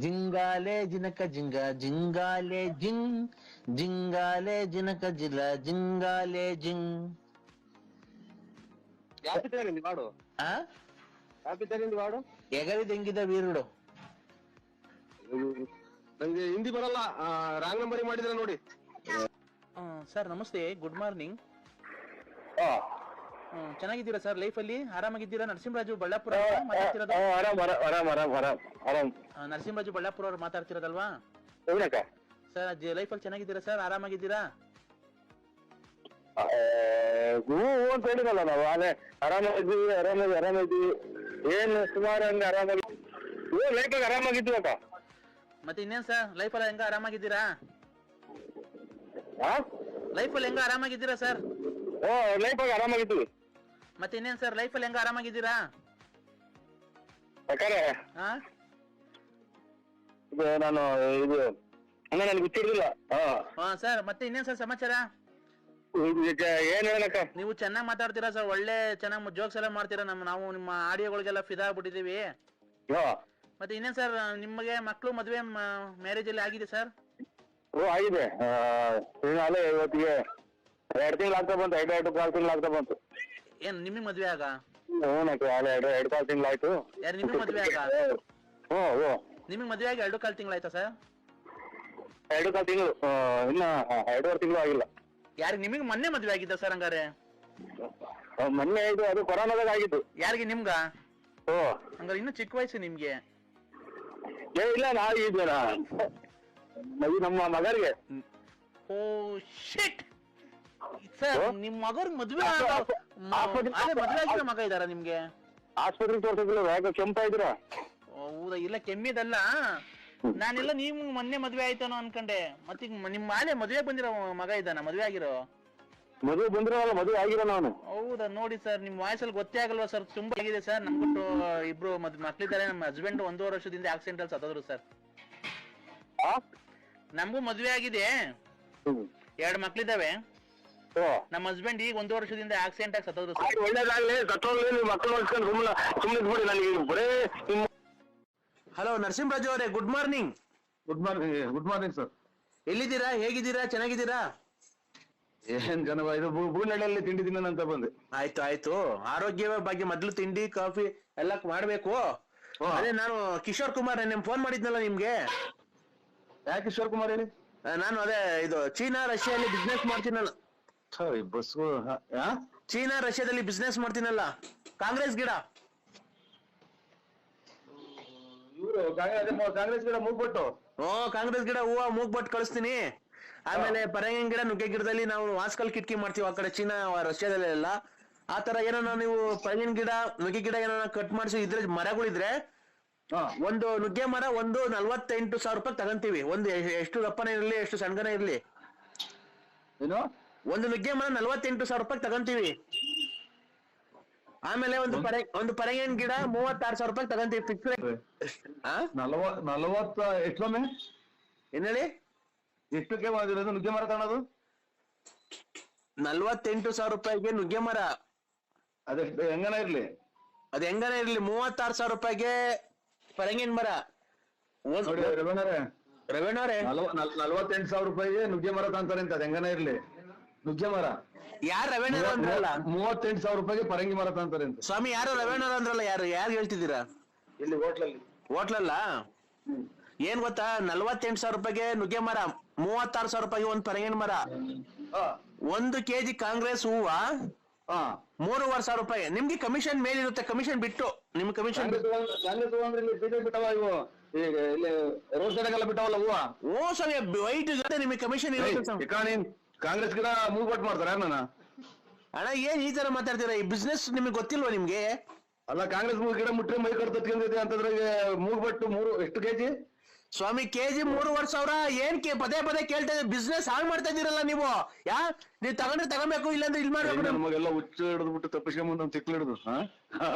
ಜಿಂಗಾಲೆ ಜಿನಕ ಜಿಂಗ ಜಿಂಗಾಲೆ ಜಿಂಗ್ ಜಿಂಗಾಲೆ ಜಿನಕ ಜಿಲ ಜಿಂಗಾಲೆ ಜಿಂಗ್. ಯಾವ ಪಿಕ್ಚರಿಂದ ಹಾಡು? ಯಾವ ಪಿಕ್ಚರಿಂದ ಹಾಡು? ಎಗರಿದಂಗಿದ ವೀರುಡು. ನಂಗೆ ಹಿಂದಿ ಬರಲ್ಲ. ರಾಂಗ್ ನಂಬರ್ ಮಾಡಿದ್ರೆ ನೋಡಿ. ಸರ್ ನಮಸ್ತೆ, ಗುಡ್ ಮಾರ್ನಿಂಗ್. ಚೆನ್ನಾಗಿದ್ದೀರಾ ಸರ್ ಲೈಫಲ್ಲಿ ಆರಾಮಾಗಿದ್ದೀರಾ? ನರಸಿಂಹರಾಜು ಬಳ್ಳಾಪುರ ಮಾತಾಡ್ತಿರೋದು? ಆರಾಮ್ ನರಸಿಂಹರಾಜು ಬಳ್ಳಾಪುರ ಅವ್ರು ಮಾತಾಡ್ತಿರೋದಲ್ವಾ ಏನಕ್ಕ ಸರ್? ಲೈಫಲ್ಲಿ ಚೆನ್ನಾಗಿದ್ದೀರಾ ಸರ್? ಆರಾಮಾಗಿದ್ದೀರಾ? ಹೂ ಅಂತ ಹೇಳಿದಲ್ಲ ನಾವು ಅಲ್ಲೇ ಆರಾಮಾಗಿದ್ದೀವಿ ಏನ್ ಸುಮಾರು ಹಂಗ ಆರಾಮಾಗಿ ಲೈಫಾಗ ಆರಾಮಾಗಿದ್ವಿ ಅಕ್ಕ. ಮತ್ತೆ ಇನ್ನೇನ್ ಸರ್ ಲೈಫಲ್ಲಿ ಹೆಂಗ ಆರಾಮಾಗಿದ್ದೀರಾ? ಹಾ ಲೈಫಲ್ಲಿ ಹೆಂಗ ಆರಾಮಾಗಿದ್ದೀರಾ ಸರ್? ಓ ಲೈಫಾಗ ಆರಾಮಾಗಿದ್ವಿ. ಮತ್ತೆ ಇನ್ನೇನ್ ಸರ್ ಲೈಫಲ್ಲಿ ಹೆಂಗ ಆರಾಮಾಗಿದ್ದೀರಾ? ಯಾಕಂದ್ರೆ ಹಾ ನಾನು ಇದು ಹಂಗ ನನ್ಗೆ ಗೊತ್ತಿರ್ಲಿಲ್ಲ. ಹಾ ಸರ್ ಮತ್ತೆ ಇನ್ನೇನ್ ಸರ್ ಸಮಾಚಾರ? ಏನ್ ಹೇಳಕ್ಕ, ನೀವು ಚೆನ್ನಾಗಿ ಮಾತಾಡ್ತೀರಾ ಸರ್, ಒಳ್ಳೆ ಚೆನ್ನಾಗಿ ಜೋಕ್ಸ್ ಎಲ್ಲ ಮಾಡ್ತೀರಾ. ನಾವು ನಿಮ್ಮ ಆಡಿಯೋಗಳಿಗೆಲ್ಲ ಫಿದಾ ಆಗ್ಬಿಟ್ಟಿದೀವಿ. ಮತ್ತೆ ಇನ್ನೇನ್ ಸರ್ ನಿಮಗೆ ಮಕ್ಕಳು ಮದುವೆ ಮ್ಯಾರೇಜ್ ಅಲ್ಲಿ ಆಗಿದೆ ಸರ್? ಓ ಆಗಿದೆ. ಅಲ್ಲೇ ಇವತ್ತಿಗೆ 2 ತಿಂಗಳು ಆಗ್ತಾ ಬಂತು, 2.5 ತಿಂಗಳು ಆಗ್ತಾ ಬಂತು. ಏನ್ ನಿಮಗೆ ಮದ್ವೆ ಆಗ? ಹ್ಞೂನಕ್ಕ ಅಲ್ಲೇ 2.5 ತಿಂಗಳು ಆಯ್ತು. ಯಾರು ನಿಮಗೆ ಮದ್ವೆ ಆಗ? ಹ್ಞೂ ನಿಮಗೆ ಮದ್ವೆ ಆಗಿ 2.25 ತಿಂಗಳಾಯ್ತಾ ಸರ್? 2.5 ತಿಂಗಳು ಇನ್ನ 2.5 ತಿಂಗಳು ಆಗಿಲ್ಲ. ಯಾರಿಗೆ ನಿಮಗೆ ಮೊನ್ನೆ ಮದ್ವೆ ಆಗಿದ್ದ ಸರ್ ಹಂಗಾರೆ? ಮೊನ್ನೆ ಇದು ಅದು ಕೊರೋನಾದಾಗ ಆಗಿದ್ದು. ಯಾರಿಗೆ ನಿಮ್ಗ? ಓ ಹಂಗಾರೆ ಇನ್ನು ಚಿಕ್ಕ ವಯಸ್ಸು ನಿಮ್ಗೆ. ಇಲ್ಲ ನಾವು ಇದ್ವೇನ ನಮ್ಮ ಮಗರಿಗೆ. ಓ ಶಿಟ್ ಸರ್, ನಿಮ್ ಮಗರ್ಗ್ ಮದ್ವೆ ಮದ್ವೆ ಆಗಿರೋ ಮಗ ಇದಾರ ನಿಮ್ಗೆ? ಆಸ್ಪತ್ರೆಗೆ ತೋರ್ಸಿದ್ರು ಯಾಕೆ ಕೆಂಪ ಇದ್ರ? ಹೌದಾ? ಇಲ್ಲ ಕೆಮ್ಮಿದಲ್ಲ, ನಾನೆಲ್ಲ ನೀವು ಮೊನ್ನೆ ಮದ್ವೆ ಆಯ್ತಾನೋ ಅನ್ಕಂಡೆ. ಮತ್ತೆ ನಿಮ್ ಮಾಲೆ ಮದ್ವೆ ಬಂದಿರೋ ಮಗ ಇದ್ದಾನ? ಮದ್ವೆ ಆಗಿರೋ ಮದುವೆ ಬಂದಿರಲ್ಲ, ಮದುವೆ ಆಗಿರೋ ನಾನು. ಹೌದಾ? ನೋಡಿ ಸರ್ ನಿಮ್ ವಾಯ್ಸಲ್ಲಿ ಗೊತ್ತೇ ಆಗಲ್ವಾ ಸರ್? ತುಂಬಾ ಆಗಿದೆ ಸರ್. ನಮ್ಗೊಟ್ಟು ಇಬ್ರು ಮಕ್ಳಿದ್ದಾರೆ. ನಮ್ಮ ಹಸ್ಬೆಂಡ್ 1.5 ವರ್ಷದಿಂದ ಆಕ್ಸಿಡೆಂಟ್ ಅಲ್ಲಿ ಸತ್ತೋದ್ರು ಸರ್. ನಮಗೂ ಮದ್ವೆ ಆಗಿದೆ, 2 ಮಕ್ಳಿದಾವೆ. ನಮ್ಮ ಹಸ್ಬೆಂಡ್ ಈಗ 1.5 ವರ್ಷದಿಂದ ಆಕ್ಸಿಡೆಂಟ್ ಆಗಿ ಸತ್ತೋದ್ರು ಸರ್. ಒಳ್ಳೇದಾಗ್ಲಿ, ಸತ್ತೋಗ್ಲಿ, ಮಕ್ಕಳು ನೋಡ್ಕೊಂಡು ಸುಮ್ಮನೆ ಬಿಡಿ. ನನಗೆ ಬರೇ ಹಲೋ ನರಸಿಂಹರಾಜು ಅವರೇ, good morning. Good morning sir. ಎಲ್ಲಿದ್ದೀರಾ? ಹೇಗಿದ್ದೀರಾ? ಚೆನ್ನಾಗಿದ್ದೀರಾ? ಏನ್ ಜನವ ಇದು ಬೂನಳ್ಳಿಯಲ್ಲಿ ತಿಂಡಿ ತಿನ್ನೋಣ ಅಂತ ಬಂದೆ. ಆಯ್ತು. ಆರೋಗ್ಯ ಬಗ್ಗೆ ಮೊದ್ಲು ತಿಂಡಿ ಕಾಫಿ ಎಲ್ಲ ಮಾಡ್ಬೇಕು. ಅದೇ ನಾನು ಕಿಶೋರ್ ಕುಮಾರ್ ನಿಮ್ ಫೋನ್ ಮಾಡಿದ್ನಲ್ಲ ನಿಮ್ಗೆ. ಯಾಕೆ ಕಿಶೋರ್ ಕುಮಾರ್ ಹೇಳಿ? ನಾನು ಅದೇ ಇದು ಚೀನಾ ರಷ್ಯಾದಲ್ಲಿ ಬಿಸ್ನೆಸ್ ಮಾಡ್ತೀನಲ್ಲ. ಬಸ್ ಚೀನಾ ರಷ್ಯಾದಲ್ಲಿ ಬಿಸ್ನೆಸ್ ಮಾಡ್ತೀನಲ್ಲ, ಕಾಂಗ್ರೆಸ್ ಗಿಡ. ಇವರು ಕಾಂಗ್ರೆಸ್ ಗಿಡ ಮೂಗ್ಬಿಟ್ಟು. ಕಾಂಗ್ರೆಸ್ ಗಿಡ ಹೂವ ಮೂಗ್ಬಟ್ಟು ಕಳಿಸ್ತೀನಿ. ಆಮೇಲೆ ಪರಂಗಿನ ಗಿಡ, ನುಗ್ಗೆ ಗಿಡದಲ್ಲಿ ನಾವು ವಾಸ್ಕಲ್ ಕಿಟಕಿ ಮಾಡ್ತೀವಿ ಆ ಕಡೆ ಚೀನಾ ರಷ್ಯಾದಲ್ಲೆಲ್ಲ. ಆ ತರ ಏನೋ ನೀವು ಪರಂಗಿನ ಗಿಡ, ನುಗ್ಗೆ ಗಿಡ ಏನೋ ಕಟ್ ಮಾಡಿಸಿ ಇದ್ರೆ ಮರಗಳಿದ್ರೆ, ಒಂದು ನುಗ್ಗೆ ಮರ ಒಂದು 48,000 ರೂಪಾಯಿ ತಗಂತೀವಿ. ಒಂದು ಎಷ್ಟು ದಪ್ಪನೇ ಇರ್ಲಿ, ಎಷ್ಟು ಸಣ್ಣಗನೇ ಇರ್ಲಿ, ಏನು ಒಂದು ನುಗ್ಗೆ ಮರ 48,000 ರೂಪಾಯಿ ತಗಂತೀವಿ. ಆಮೇಲೆ ಒಂದು ಪರಂಗಿನ ಗಿಡ 36,000 ರೂಪಾಯಿ ತಗಂತೀವಿ ಫಿಕ್ಸ್ ರೇಟ್. 40 ಎಷ್ಟೊಮ್ಮೆ ಏನ್ ಹೇಳಿ? ಎಷ್ಟಕ್ಕೆ ಮಾಡಿರೋದು ನುಗ್ಗೆ ಮರ ತಗೊಳೋದು? 48,000 ರೂಪಾಯಿಗೆ ನುಗ್ಗೆ ಮರ. ಅದೆಷ್ಟು ಹೆಂಗನ ಇರ್ಲಿ, ಅದ್ ಹೆಂಗನೇ ಇರ್ಲಿ, 36,000 ರೂಪಾಯಿಗೆ ಪರಂಗಿನ ಮರ. ನೋಡಿ ರವೀಣರೇ, ರವೀಣವ್ರೆ, 48,000 ರೂಪಾಯಿಗೆ ನುಗ್ಗೆ ಮರ ತಂತಾರೆ ಅಂತ. ಅದ್ ಹೆಂಗನ ಇರ್ಲಿ ನುಗ್ಗೆ ಮರ. ಯಾರು ರವೀಣರ ಅಂದ್ರಲ್ಲ? 38,000 ರೂಪಾಯಿಗೆ ಪರಂಗಿ ಮರ ತಂತಾರೆ ಅಂತ. ಸ್ವಾಮಿ ಯಾರು ರವೀಣರ ಅಂದ್ರಲ್ಲ, ಯಾರು ಹೇಳ್ತಿದ್ದೀರಾ? ಇಲ್ಲಿ ಹೋಟ್ಲಲ್ಲಿ. ಹೋಟ್ಲಲ್ಲ? ಏನ್ ಗೊತ್ತಾ, 48,000 ರೂಪಾಯಿಗೆ ನುಗ್ಗೆ ಮರ, 36,000 ರೂಪಾಯಿಗೆ ಒಂದು ಪರಂಗಿನ ಮರ. 1 kg ಕಾಂಗ್ರೆಸ್ ಹೂವ 3,500 ರೂಪಾಯಿ. ನಿಮ್ಗೆ ಕಮಿಷನ್ ಮೇಲಿರುತ್ತೆ, ಕಮಿಷನ್ ಬಿಟ್ಟು ನಿಮ್ ಕಮಿಷನ್. ಕಾಂಗ್ರೆಸ್ ಹೂವ ಅಂದ್ರೆ ಇಲ್ಲಿ ಬಿಜೆಪಿ ಬಿಟ್ಟವ ಇವು, ಈಗ ಇಲ್ಲಿ ರೋಡ್ ಸೈಡ್ಗೆಲ್ಲ ಬಿಟ್ಟವಲ್ಲ ಹೂವ. ಓ ಸ್ವಾಮಿ, ವೈಟ್ ಜೊತೆ ನಿಮಗೆ ಕಮಿಷನ್ ಇರುತ್ತೆ. ಕಾಂಗ್ರೆಸ್ ಗಿಡ ಮೂವ್ಬಟ್ ಮಾಡ್ತಾರೆ ನನ್ನ ಅಣ್ಣ. ಏನ್ ಈ ತರ ಮಾತಾಡ್ತೀರಾ? ಈ ಬಿಸ್ನೆಸ್ ನಿಮ್ಗೆ ಗೊತ್ತಿಲ್ವಾ ನಿಮ್ಗೆ? ಅಲ್ಲ, ಕಾಂಗ್ರೆಸ್ ಗಿಡ ಮುಟ್ರೆ ಮೈ ಕಡ್ತಂದಿದೆ ಅಂತಂದ್ರೆ ಮೂಗ್ಬಟ್ಟು 3 ಎಷ್ಟು ಕೆಜಿ? ಸ್ವಾಮಿ ಕೆಜಿ 3,500. ಏನ್ ಪದೇ ಕೇಳ್ತಾ ಇದ್ದೀವಿ? ಬಿಸ್ನೆಸ್ ಹಾಳು ಮಾಡ್ತಾ ಇದೀರಲ್ಲ ನೀವು. ನೀವ್ ತಗೊಂಡ್ರೆ ತಗೋಬೇಕು, ಇಲ್ಲಾಂದ್ರೆ ಇಲ್ಲಿ ಮಾಡ್ಬೇಕು. ನಮಗೆಲ್ಲ ಹುಚ್ಚು ಹಿಡಿದ್ಬಿಟ್ಟು ತಪ್ಪಿಸ್ಕೊಂಬಂದು ಒಂದು ತಿಕ್ಲು ಹಿಡಿದು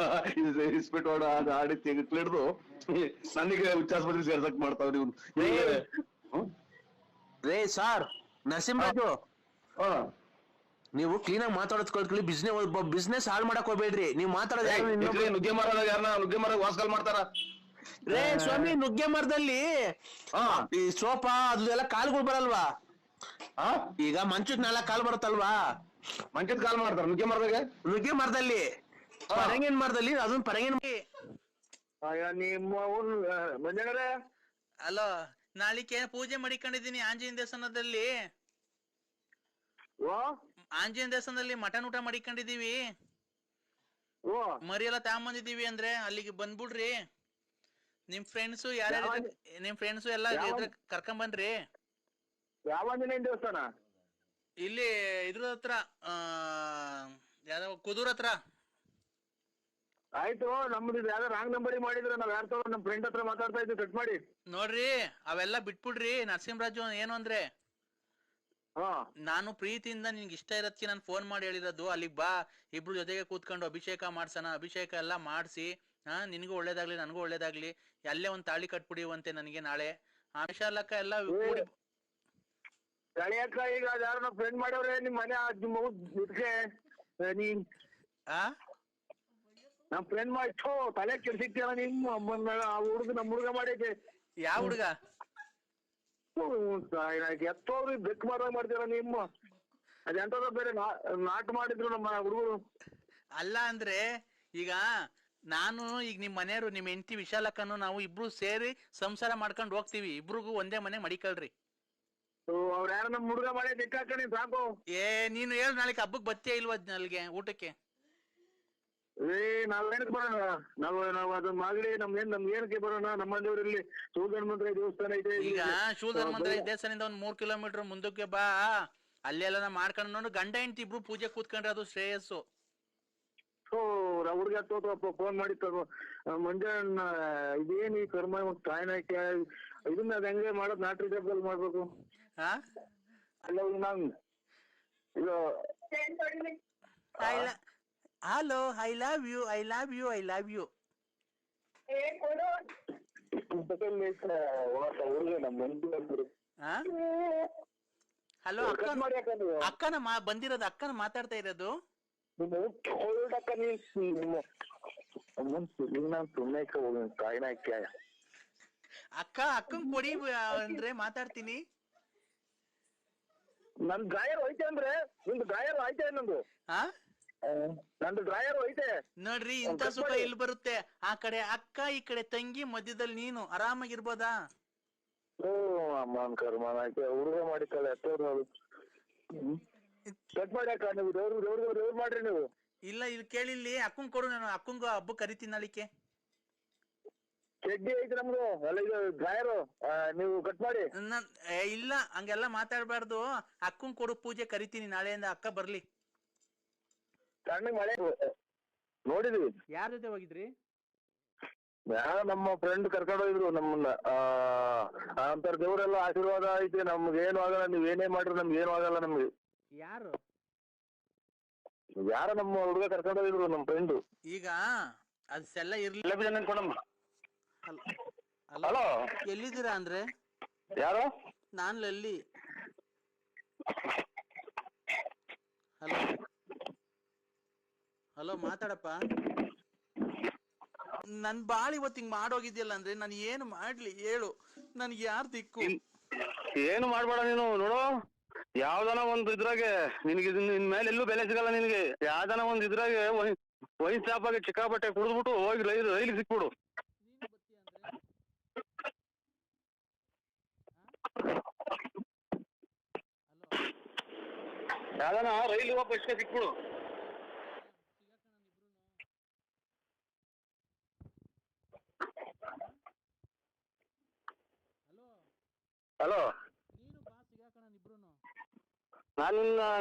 ಇಸ್ಪಿಟ್ ಓಡ ಅದು ಆಡಿ ತಿಕ್ಲು ಹಿಡಿದು ನನಗೆ ಹುಚ್ಚಾಸ್ಪತ್ರೆ ಸೇರ್ಸಕ್ ಮಾಡ್ತಾವ್ರಿ ಇವ್ನು. ರೇ ಸಾರ್ ನರಸಿಂಹರಾಜು, ನೀವು ಕ್ಲೀನ್ ಆಗಿ ಮಾತಾಡೋದ್ ಕಲ್ತ್ಕೊಳ್ಳಿ. ಬಿಸ್ನೆಸ್ ಹಾಳು ಮಾಡಕ್ ಹೋಗ್ಬೇಡ್ರಿ. ನೀವು ಮಾತಾಡೋದು ನುಗ್ಗೆ ಮರದ ಯಾರನ್ನ ನುಗ್ಗೆ ಮರ ವಾಸ್ಕಲ್ ಮಾಡ್ತಾರ? ರೇ ಸ್ವಾಮಿ, ನುಗ್ಗೆ ಮರದಲ್ಲಿ ಈ ಸೋಫಾ ಅದೆಲ್ಲ ಕಾಲ್ಗಳು ಬರಲ್ವಾ? ಈಗ ಮಂಚದ 4 ಕಾಲ್ ಬರುತ್ತಲ್ವಾ? ಮಂಚದ ಕಾಲ್ ಮಾಡ್ತಾರ ನುಗ್ಗೆ ಮರದಾಗ? ನುಗ್ಗೆ ಮರದಲ್ಲಿ, ಪರಂಗಿನ ಮರದಲ್ಲಿ ಅದೊಂದು ಪರಂಗಿನ. ಮಂಜಣ್ಣರೇ, ಅಲೋ, ನಾಳಿಕೆ ಪೂಜೆ ಮಾಡಿಕೊಂಡಿದೀನಿ ಆಂಜನೇಯ ದೇವಸ್ಥಾನದಲ್ಲಿ. ಆಂಜನೇಯ ದೇವಸ್ಥಾನದಲ್ಲಿ ಮಟನ್ ಊಟ ಮಾಡಿಕೊಂಡಿದೀವಿ. ಓ ಮರಿ ಎಲ್ಲ ತಗೊಂಬಂದಿದೀವಿ ಅಂದ್ರೆ ಅಲ್ಲಿಗೆ ಬಂದ್ಬಿಡ್ರಿ. ನಿಮ್ ಫ್ರೆಂಡ್ಸು ಯಾರ್ಯಾರು ನಿಮ್ ಫ್ರೆಂಡ್ಸು ಎಲ್ಲ ಇದ್ರೆ ಕರ್ಕೊಂಡ್ ಬನ್ರಿ. ಯಾವ ಆಂಜನೇಯನ ದೇವಸ್ಥಾನ? ಇಲ್ಲಿ ಇದ್ರ ಹತ್ರ ಯಾವ್ದೋ ಕುದೂರ್ ಹತ್ರ. ಆಯ್ತು, ನಮ್ದು ಯಾವ್ದೋ ರಾಂಗ್ ನಂಬರ್ ಮಾಡಿದ್ರೆ ನಾವ್ ಯಾರ ನಮ್ ಫ್ರೆಂಡ್ ಹತ್ರ ಮಾತಾಡ್ತಾ ಇದ್ವಿ, ಕಟ್ ಮಾಡಿ. ನೋಡ್ರಿ ಅವೆಲ್ಲ ಬಿಟ್ಬಿಡ್ರಿ. ನರಸಿಂಹರಾಜು ಏನು ಅಂದ್ರೆ, ಹಾ ನಾನು ಪ್ರೀತಿಯಿಂದ ನಿನ್ಗೆ ಇಷ್ಟ ಇರೋದಕ್ಕೆ ನಾನು ಫೋನ್ ಮಾಡಿ ಹೇಳಿರೋದು, ಅಲ್ಲಿಗೆ ಬಾ, ಇಬ್ರು ಜೊತೆಗೆ ಕೂತ್ಕೊಂಡು ಅಭಿಷೇಕ ಮಾಡ್ಸೋಣ. ಅಭಿಷೇಕ ಎಲ್ಲ ಮಾಡಿಸಿ ನಿನಗೂ ಒಳ್ಳೇದಾಗ್ಲಿ ನನಗೂ ಒಳ್ಳೇದಾಗ್ಲಿ, ಅಲ್ಲೇ ಒಂದ್ ತಾಳಿ ಕಟ್ಬಿಡಿವಂತೆ ನನಗೆ ನಾಳೆ. ವಿಶಾಲಕ್ಕ ಎಲ್ಲ ಕೂಡಿ ತಳಿಯಕ್ಕ ಈಗ ಯಾರು ನಾವ್ ಫ್ರೆಂಡ್ ಮಾಡವ್ರೆ ನಿಮ್ ಮನೆ ಇದಕ್ಕೆ ನೀನ್ ನಮ್ ಫ್ರೆಂಡ್ ಮಾಡಿ ತಲೆ ಕೆಡ್ಸಿಕ್ತಿಯಲ್ಲ ನಿಮ್ಮ ಆ ಹುಡುಗ ನಮ್ ಹುಡುಗ ಮಾಡೈತೆ. ಯಾವ ಹುಡುಗ? ಎತ್ತೋರು ಬೆಕ್ ಮಾರ ಮಾಡ್ತೀರ ನಿಮ್ಮ. ಅದೆಂತದ ಬೇರೆ ನಾಟ್ ಮಾಡಿದ್ರು ನಮ್ಮ ಹುಡುಗರು. ಅಲ್ಲ ಅಂದ್ರೆ ಈಗ ನಾನು ಈಗ ನಿಮ್ ಮನೆಯವರು ನಿಮ್ ಹೆಂಡತಿ ವಿಶಾಲಕ್ಕನು ನಾವು ಇಬ್ರು ಸೇರಿ ಸಂಸಾರ ಮಾಡ್ಕೊಂಡು ಹೋಗ್ತೀವಿ. ಇಬ್ರಿಗೂ ಒಂದೇ ಮನೆ ಮಡಿಕಳ್ರಿ. ಅವ್ರ ಯಾರ ನಮ್ ಹುಡುಗ ಮಾಡಿ ದಿಕ್ಕಾಕಣಿ ಸಾಕು. ನೀನು ಹೇಳು, ನಾಳೆ ಹಬ್ಬಕ್ ಬತ್ತಿಯಾ ಇಲ್ವಾ ಅಲ್ಲಿಗೆ ಊಟಕ್ಕೆ? ನಾವೇನಕ್ ಬರೋಣ? ನಾವ್ ಅದನ್ನ ಮಾಡ್ಲಿ, ನಮ್ಗೆ ಏನಕ್ಕೆ ಬರೋಣ? ನಮ್ಮ ದೇವ್ರಲ್ಲಿ ಸೂರ್ಯಮಂತ್ರ ದೇವಸ್ಥಾನ ಐತೆ. ಈಗ ಶೂಧನ್ಮಂತ್ರ ದೇವಸ್ಥಾನದಿಂದ ಒಂದ್ 3 ಕಿಲೋಮೀಟರ್ ಮುಂದಕ್ಕೆ ಬಾ. ಅಲ್ಲೆಲ್ಲ ಮಾಡ್ಕೊಂಡು ನೋಡು, ಗಂಡ ಹೆಂಡತಿ ಇಬ್ರು ಪೂಜೆ ಕೂತ್ಕೊಂಡ್ರೆ ಅದು ಶ್ರೇಯಸ್ಸು. ಹುಡುಗ ಫೋನ್ ಮಾಡಿ ಮಂಜಣ್ಣ ಇದೇನು ಈ ಕರ್ಮ ಕಾಯಿನಾಕೆ ಇದನ್ನ ಅದ್ ಹೆಂಗೆ ಮಾಡೋದ್ ನಾಟ್ರಿ ಜಬ್ಬಲ್ ಮಾಡ್ಬೇಕು. ಅಲ್ಲ ನಾವ್ ಇದು hello, I love you, I love you, I love you. ಹುಡುಗ ನಮ್ ಹಲೋ ಅಕ್ಕನ ಬಂದಿರೋದು, ಅಕ್ಕನ ಮಾತಾಡ್ತಾ ಇರೋದು. ಅಕ್ಕಂಗ್ ಕೊಡಿ ಅಂದ್ರೆ ಮಾತಾಡ್ತೀನಿ. ನನ್ ಡ್ರಾಯರ್ ಹೋಯ್ತೆ ಅಂದ್ರೆ ನಿಮ್ದು ಡ್ರಾಯರ್ ಆಯ್ತೆ ನಂದು. ನಂದು ಡ್ರಾಯರ್ ಹೋಯ್ತೆ ನೋಡ್ರಿ. ಇಂಥ ಸುಖ ಇಲ್ಲಿ ಬರುತ್ತೆ. ಆ ಕಡೆ ಅಕ್ಕ, ಈ ಕಡೆ ತಂಗಿ, ಮಧ್ಯದಲ್ಲಿ ನೀನು ಆರಾಮಾಗಿರ್ಬೋದಾ? ಅಮ್ಮನ್ ಕರ್ಮ ಹುಡುಗ ಮಾಡಿಕಲ್ಲ ಎತ್ತೋರು ಕಟ್ ಮಾಡಿ ಅಕ್ಕ. ನೀವು ದೇವ್ರು ಮಾಡ್ರಿ ನೀವು. ಇಲ್ಲ, ಇಲ್ಲಿ ಕೇಳಿಲ್ಲಿ ಅಕ್ಕಂಗ್ ಕೊಡು, ನಾನು ಅಕ್ಕಂಗ ಹಬ್ಬ ಕರಿತೀನಿ ನಾಳಿಕೆ. ಚಡ್ಡಿ ಐತಿ ನಮ್ದು, ಅಲ್ಲ ಇದು ಡ್ರಾಯರು, ನೀವು ಕಟ್ ಮಾಡಿ. ಇಲ್ಲ, ಹಂಗೆಲ್ಲ ಮಾತಾಡ್ಬಾರ್ದು. ಅಕ್ಕಂಗ್ ಕೊಡು, ಪೂಜೆ ಕರಿತೀನಿ ನಾಳೆಯಿಂದ. ಅಕ್ಕ ಬರ್ಲಿ. ಸಣ್ಣಗ್ ಮಳೆ ನೋಡಿದ್ವಿ. ಯಾರ ಜೊತೆ ಹೋಗಿದ್ರಿ? ನಮ್ಮ ಫ್ರೆಂಡ್ ಕರ್ಕೊಂಡು ಹೋಗಿದ್ರು ನಮ್ಮನ್ನ. ಅಂತಾರ ದೇವ್ರೆಲ್ಲ ಆಶೀರ್ವಾದ ಐತಿ, ನಮ್ಗೆ ಏನು ಆಗಲ್ಲ, ನೀವ್ ಏನೇ ಮಾಡ್ರಿ ನಮ್ಗೆ ಏನು ಆಗಲ್ಲ. ನಮ್ಗೆ ಯಾರು ನಮ್ಮ ಹುಡುಗ ಕರ್ಕೊಂಡು ಹೋಗಿದ್ರು, ನಮ್ ಫ್ರೆಂಡು. ಈಗ ಅದೆಲ್ಲ ಇರ್ಲಿ. ಹಲೋ, ಎಲ್ಲಿದ್ದೀರಾ ಅಂದ್ರೆ? ಯಾರು? ನಾನ್ ಲಲ್ಲಿ. ಹಲೋ ಹಲೋ, ಮಾತಾಡಪ್ಪ. ನನ್ ಬಾಳ್ ಇವತ್ತು ಹಿಂಗ್ ಮಾಡೋಗಿದ್ಯಲ್ಲ ಅಂದ್ರೆ ನಾನು ಏನು ಮಾಡ್ಲಿ ಹೇಳು? ನನ್ಗೆ ಯಾರ್ ದಿಕ್ಕು? ಏನು ಮಾಡ್ಬೇಡ ನೀನು. ನೋಡು, ಯಾವ್ದನ ಒಂದ್ ಇದ್ರಾಗೆ ನಿನ್ಗೆ ನಿನ್ ಮೇಲೆ ಎಲ್ಲೂ ಬೆಲೆ ಸಿಗಲ್ಲ ನಿನ್ಗೆ. ಯಾವ್ದನ ಒಂದ್ ಇದ್ರಾಗೆ ವೈನ್ ಶಾಪ್ ಆಗಿ ಚಿಕ್ಕಾಪಟ್ಟೆ ಕುಡಿದ್ಬಿಟ್ಟು ಹೋಗಿ ರೈಲಿಗೆ ಸಿಕ್ಬಿಡು. ಯಾವ್ದನ ರೈಲ್ ಹೋಗೋ ಬಸ್ಗೆ ಸಿಕ್ಬಿಡು. ಹಲೋ,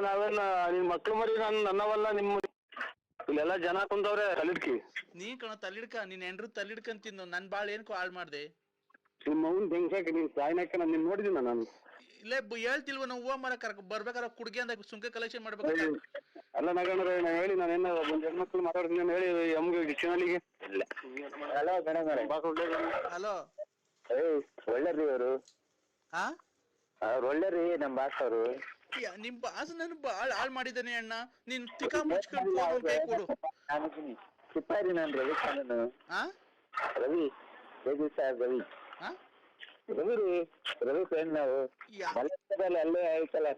ನಾವೇನ ನಿನ್ ಮಕ್ಳು ಮರಿ ನನ್ನವಲ್ಲ. ನಿಮ್ಮ ಇಲ್ಲೆಲ್ಲ ಜನ ಕುಂತವ್ರೆ ತಲಿಡ್ಕಿ. ನೀನ್ ಕಣ ತಲ್ಲಿಡ್ಕ, ನೀನ್ ಹೆಂಡ್ರು ತಲ್ಲಿಡ್ಕಂತಿದ್ದು. ನನ್ ಬಾಳ್ ಏನ್ಕೋ ಹಾಳ್ ಮಾಡ್ದೆ. ನಿಮ್ಮ ಅವ್ನ್ ಬೆಂಗ್ಸಾಕಿ ನೀನ್ ಸಾಯ್ನಾಕ ನಿನ್ ನೋಡಿದಿನ ನಾನು. ಇಲ್ಲೇ ಹೇಳ್ತಿಲ್ವ ನಾವು ಹೂವ ಮರ ಬರ್ಬೇಕಾರ ಕುಡ್ಗೆ ಅಂತ ಸುಂಕ ಕಲೆಕ್ಷನ್ ಮಾಡ್ಬೇಕು. ಅಲ್ಲ ನಗಣ್ರೆ, ನಾ ಹೇಳಿ ನಾನೇನ ಒಂದ್ ಹೆಣ್ಮಕ್ಳು ಮಾತಾಡ್ತೀನಿ ಹೇಳಿ ಅಮ್ಗೆ ಡಿಕ್ಷನರಿಗೆ. ಹಲೋ, ಒಳ್ಳೆರಿ ಅವರು. ಅವ್ರು ಒಳ್ಳೆರಿ ನಮ್ ಬಾಸ್ ಅವರು. ನಿಮ್ ಬಾಸ್ ನನ್ ಬಾಳ್ ಹಾಳ್ ಮಾಡಿದ್ದಾನೆ ಅಣ್ಣ. ನೀನ್ ತಿಕಾ ಮುಚ್ಕೊಂಡು ಕೈ ಕೊಡು. ಸಿಪ್ಪಾರಿ, ನಾನ್ ರವಿ ಖಾನು. ರವಿ ಸಾಹೇಬ್ ರವಿ. ರವಿ ರೀ, ರವಿ ಫ್ರೆಂಡ್ ನಾವು. ಅಲ್ಲೇ ಐತಲ್ಲ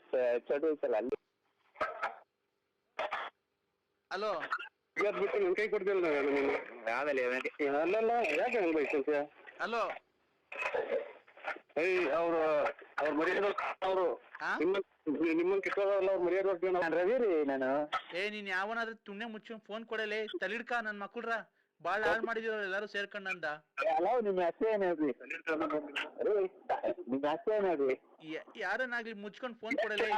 ಚಡು ಐತಲ್ಲ ಅಲ್ಲಿ. ಹಲೋ, ಬಿಟ್ಟು ನನ್ ಕೈ ಕೊಡ್ತಿಲ್ಲ ಆಮೇಲೆ ಅಲ್ಲೆಲ್ಲ ಯಾಕೆ ಹಂಗ್ ಬೈಕ್? ಹಲೋ, ಅವ್ರ ಮರ್ಯಾದ ಅವರು ಆ ನಿಮ್ಮನ್ ಕಿತ್ಕೊಳ್ಳೋಲ್ಲ ಮರ್ಯಾದೆ ನಾನು ರವಿ ರೀ ನಾನು. ನೀನ್ ಯಾವನಾದ್ರೂ ತುಣ್ಣೆ ಮುಚ್ಚಿ ಫೋನ್ ಕೊಡಲೇ ತಲಿಡ್ಕ ನನ್ ಮಕ್ಕಳ್ರ ಬಾಳ ಹಾಳ್ ಮಾಡಿದಿರೋ ಎಲ್ಲಾರು ಸೇರ್ಕೊಂಡಂದ. ಹಲೋ ನಿಮ್ಮ ಹೆಸರು ಏನ್ ಹೇಳ್ರಿ? ನಿಮ್ಮ ಹೆಸರು ಏನ್ ಹೇಳ್ರಿ? ಯಾರನ್ನಾಗ್ಲಿ ಮುಚ್ಕೊಂಡ್ ಫೋನ್ ಕೊಡಲೇ.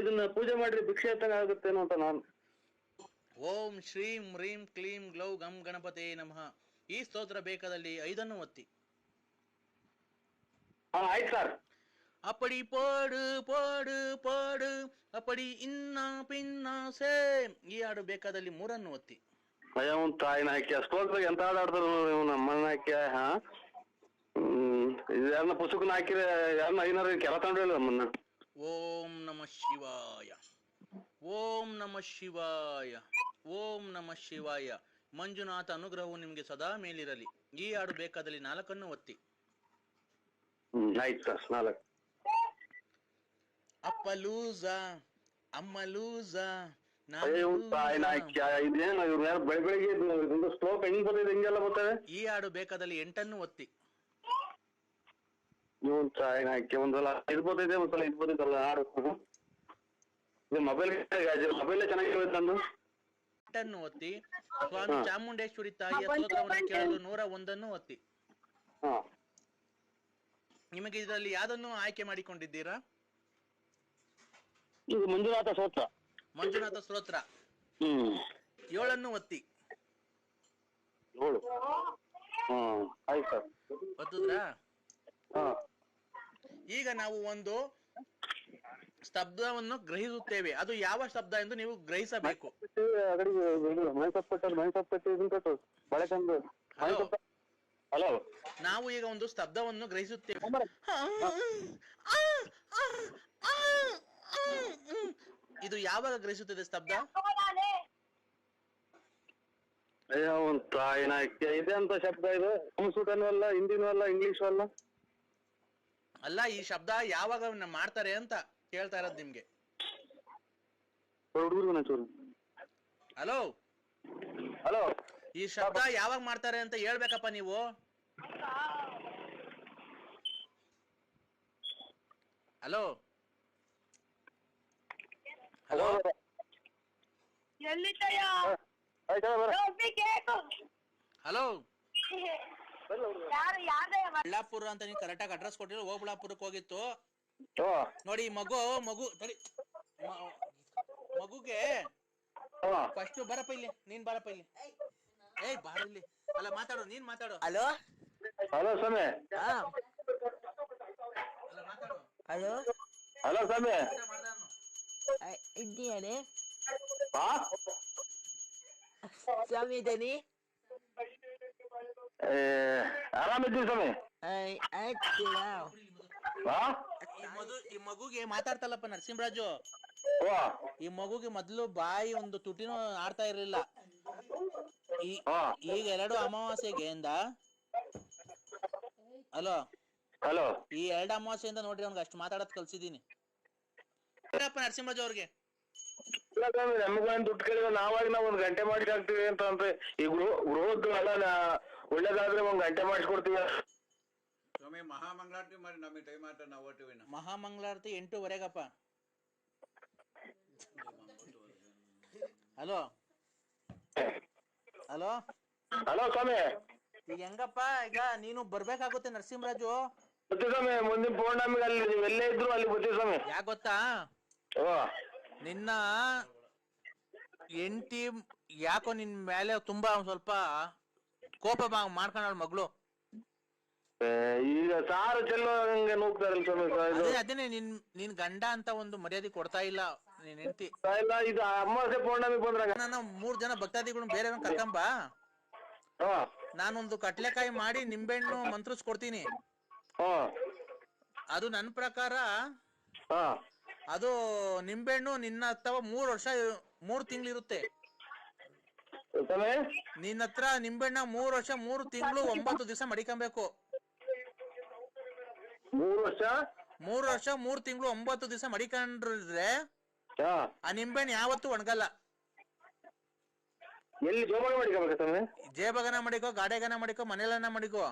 ಇದನ್ನ ಪೂಜೆ ಮಾಡ್ರಿ ಭಿಕ್ಷೆ ಎತ್ತಂಗ ಆಗುತ್ತೇನೋ ಅಂತ ನಾನು. ಓಂ ಶ್ರೀಂ ಹ್ರೀಂ ಕ್ಲೀಂ ಗ್ಲೌ ಗಂ ಗಣಪತೆ ನಮಃ. ಈ ಸ್ತೋತ್ರ ಬೇಕಾದಲ್ಲಿ 5 ಒತ್ತಿ. ಆಯ್ತು ಸರ್. அப்படி போடு போடு போடு அப்படி ಇನ್ನ ಪಿನ್ನ ಸೇ. ಈ ಹಾಡು ಬೇಕಾದಲ್ಲಿ 3 ಒತ್ತಿ. ಅಯ್ಯ ಅವ್ನ್ ತಾಯಿನ ಹಾಕಿ ಅಷ್ಟೋದ್ರಾಗ ಎಂತ ಆಡ್ತಾರ ನಮ್ಮನ್ನ ಹಾಕಿ. ಯಾರನ್ನ ಪುಸ್ತಕನ ಹಾಕಿರ ಯಾರನ್ನ ಐನಾರ ಕೆಲ ತಗೊಂಡಿಲ್ಲ ನಮ್ಮನ್ನ. ಓಂ ನಮಃ ಶಿವಾಯ, ಓಂ ನಮಃ ಶಿವಾಯ, ಓಂ ನಮಃ ಶಿವಾಯ. ಮಂಜುನಾಥ ಅನುಗ್ರಹವು ನಿಮ್ಗೆ ಸದಾ ಮೇಲಿರಲಿ. ಈ ಹಾಡು ಬೇಕಾದಲ್ಲಿ 4 ಒತ್ತಿ. ಆಯ್ತು ಸರ್ 4. ಅಪ್ಪ ಲೂಸ ಅಮ್ಮ ಲೂಸ ಇದೇನು ಇವ್ರ ಯಾರು ಬೆಳಿಗ್ಗೆ ಸ್ಟ್ರೋಕ್ ಹೆಂಗ್ ಬರ್ತದೆ ಹಿಂಗೆಲ್ಲ ಬರ್ತದೆ. ಈ ಹಾಡು ಬೇಕಾದಲ್ಲಿ 8 ಒತ್ತಿ. ಇವನ್ ಚಾಯ್ನ ಹಾಕಿ ಒಂದ್ಸಲ ಇದು ಬರ್ತೈತೆ ಒಂದ್ಸಲ ಇದು ಬರ್ತೈತಲ್ಲ ಹಾಡು. ಇದು ಮೊಬೈಲ್ ಚೆನ್ನಾಗಿರುತ್ತೆ ನಂದು. 8 ಒತ್ತಿ. ಸ್ವಾಮಿ ಚಾಮುಂಡೇಶ್ವರಿ ತಾಯಿಯ ಸ್ತೋತ್ರವನ್ನು ಕೇಳಲು 101 ಒತ್ತಿ. ನಿಮಗೆ ಇದರಲ್ಲಿ ಯಾವ್ದನ್ನು ಆಯ್ಕೆ ಮಾಡಿಕೊಂಡಿದ್ದೀರಾ? ಇದು ಮಂಜುನಾಥ ಸ್ತೋತ್ರ. ಮಂಜುನಾಥ ಸ್ತೋತ್ರ 7 ಒತ್ತಿ. 7. ಆಯ್ತು ಸರ್. ಒತ್ತುದ್ರಾ? ಈಗ ನಾವು ಒಂದು ಶಬ್ದವನ್ನು ಗ್ರಹಿಸುತ್ತೇವೆ. ಅದು ಯಾವ ಶಬ್ದ ಎಂದು ನೀವು ಗ್ರಹಿಸಬೇಕು. ಹಲೋ, ನಾವು ಈಗ ಒಂದು ಶಬ್ದವನ್ನು ಗ್ರಹಿಸುತ್ತೇವೆ. ಇದು ಯಾವಾಗ ಗ್ರಹಿಸುತ್ತದೆ ಶಬ್ದ? ಅಯ್ಯೋ ಒಂದ್ ತಾಯಿನ ಇದೆ ಅಂತ ಶಬ್ದ ಇದು. ಸಂಸ್ಕೃತನೂ ಅಲ್ಲ, ಹಿಂದಿನೂ ಅಲ್ಲ, ಇಂಗ್ಲಿಷ್ ಅಲ್ಲ. ಅಲ್ಲ, ಈ ಶಬ್ದ ಯಾವಾಗ ಮಾಡ್ತಾರೆ ಅಂತ ಕೇಳ್ತಾ ಇರೋದು ನಿಮ್ಗೆ. ಹಲೋ ಹಲೋ, ಈ ಶಬ್ದ ಯಾವಾಗ ಮಾಡ್ತಾರೆ ಅಂತ ಹೇಳ್ಬೇಕಪ್ಪ ನೀವು. ಹಲೋ ಹಲೋ ಹಲೋ ಬಳ್ಳಾಪುರ ಅಂತ ನೀವು ಕರೆಕ್ಟಾಗಿ ಅಡ್ರೆಸ್ ಕೊಟ್ಟಿರೋ. ಓಬಳ್ಳಾಪುರಕ್ಕೆ ಹೋಗಿತ್ತು ನೋಡಿ. ಮಗುಗೆ ಫಸ್ಟ್ ಬರಪ್ಪ ಇಲ್ಲಿ. ನೀನ್ ಬರಪ್ಪ ಇಲ್ಲಿ. ಬಾರ ಇಲ್ಲಿ. ಅಲ್ಲ ಮಾತಾಡು, ನೀನ್ ಮಾತಾಡು. ಹಲೋ ಹಲೋ ಸ್ವಾಮಿ. ಅಲ್ಲ ಮಾತಾಡು. ಹಲೋ ಹಲೋ ಸ್ವಾಮಿ. ಇದ್ದೀಯಾನೆ ಸ್ವಾಮಿ? ಇದ್ದೇನೆ. ಆರಾಮಿದ್ದೀವಿ ಸ್ವಾಮಿ. ಈ ಮಗುಗೆ ಮಾತಾಡ್ತಲ್ಲಪ್ಪ ನರಸಿಂಹರಾಜು. ಈ ಮಗುಗೆ ಮೊದ್ಲು ಬಾಯಿ ಒಂದು ತುಟಿನೂ ಆಡ್ತಾ ಇರ್ಲಿಲ್ಲ. ಈಗ 2 ಅಮಾವಾಸ್ಯೆಗೆ ಹಲೋ ಹಲೋ, ಈ 2 ಅಮಾವಾಸ್ಯೆಯಿಂದ ನೋಡ್ರಿ ಅವ್ನಿಗೆ ಅಷ್ಟು ಮಾತಾಡೋದ್ ಕಲ್ಸಿದೀನಿ. ನರಸಿಂಹರಾಜು ಅವ್ರಿಗೆ ನಮಗೇನ್ ದುಡ್ಡು ಕೇಳಿದ್ರೆ ನಾವಾಗಿ ನಾವು 1 ಗಂಟೆ ಮಾಡಿ ಹಾಕ್ತಿವಿ ಅಂತ ಅಂದ್ರೆ ಈ ಗೃಹದ್ದು ಎಲ್ಲ ಒಳ್ಳೇದಾದ್ರೆ 1 ಗಂಟೆ ಮಾಡಿಸ್ಕೊಡ್ತೀವಿ. ಸ್ವಾಮಿ ಮಹಾಮಂಗಳಾರತಿ ಮಾಡಿ ನಮಗೆ ಟೈಮ್ ಆಟ ನಾವು ಓಟಿವಿ. ಮಹಾಮಂಗಳಾರತಿ 8:15ಗಪ್ಪ. ಹಲೋ ಹಲೋ ಹಲೋ ಸ್ವಾಮಿ. ಈಗ ಹೆಂಗಪ್ಪ, ಈಗ ನೀನು ಬರ್ಬೇಕಾಗುತ್ತೆ ನರಸಿಂಹರಾಜು. ಬರ್ತೀವಿ ಸ್ವಾಮಿ. ಮುಂದಿನ ಪೌರ್ಣಮಿಗೆ ಅಲ್ಲಿ ನೀವು ಎಲ್ಲೇ ಇದ್ರು ಅಲ್ಲಿ ಬರ್ತೀವಿ ಸ್ವಾಮಿ. ಯಾಕೆ ಗೊತ್ತಾ, ನಿನ್ನ ಹೆಂಡತಿ ಯಾಕೋ ನಿನ್ ಮೇಲೆ ತುಂಬಾ ಸ್ವಲ್ಪ ಕೋಪ ಮಾಡ್ಕೊಂಡ ಮಗಳು. ಈಗ ಸಾರು ಚೆಲ್ಲೋ ಹಂಗೆ ನೋಡ್ತಾರಲ್ಲ ಸ್ವಾಮಿ. ಅದೇನೆ ನಿನ್ ಗಂಡ ಅಂತ ಒಂದು ಮರ್ಯಾದೆ ಕೊಡ್ತಾ ಇಲ್ಲ ನೀನ್ ಹೆಂಡತಿ. ಇಲ್ಲ, ಇದು ಅಮಾವಾಸ್ಯೆ ಪೌರ್ಣಮಿ ಬಂದ್ರಾಗ ನಾನು 3 ಜನ ಭಕ್ತಾದಿಗಳು ಬೇರೆ ಕರ್ಕೊಂಬ. ನಾನೊಂದು ಕಟ್ಲೆಕಾಯಿ ಮಾಡಿ ನಿಂಬೆಹಣ್ಣು ಮಂತ್ರಿಸ್ಕೊಡ್ತೀನಿ. ಅದು ನನ್ನ ಪ್ರಕಾರ ಅದು ನಿಂಬೆಹಣ್ಣು ನಿನ್ನ ಹತ್ರ 3 ವರ್ಷ 3 ತಿಂಗಳಿರುತ್ತೆ. ನಿನ್ನ ಹತ್ರ ನಿಂಬೆಹಣ್ಣ 3 ವರ್ಷ 3 ತಿಂಗಳು 9 ದಿವಸ ಮಡಿಕೊಬೇಕು. 3 ವರ್ಷ 3 ತಿಂಗಳು 9 ದಿವಸ ಮಡಿಕೊಂಡ್ರೆ ಆ ನಿಂಬೆಹಣ್ಣು ಯಾವತ್ತೂ ಒಣಗಲ್ಲ. ಎಲ್ಲಿ ಜೋಬಾಗ ಮಡಿಕೋಬೇಕು ಸ್ವಾಮಿ? ಜೇಬಗನ ಮಡಿಕೋ, ಗಾಡೆಗನ ಮಡಿಕೋ, ಮನೆಯಲ್ಲನ ಮಡಿಕೋ.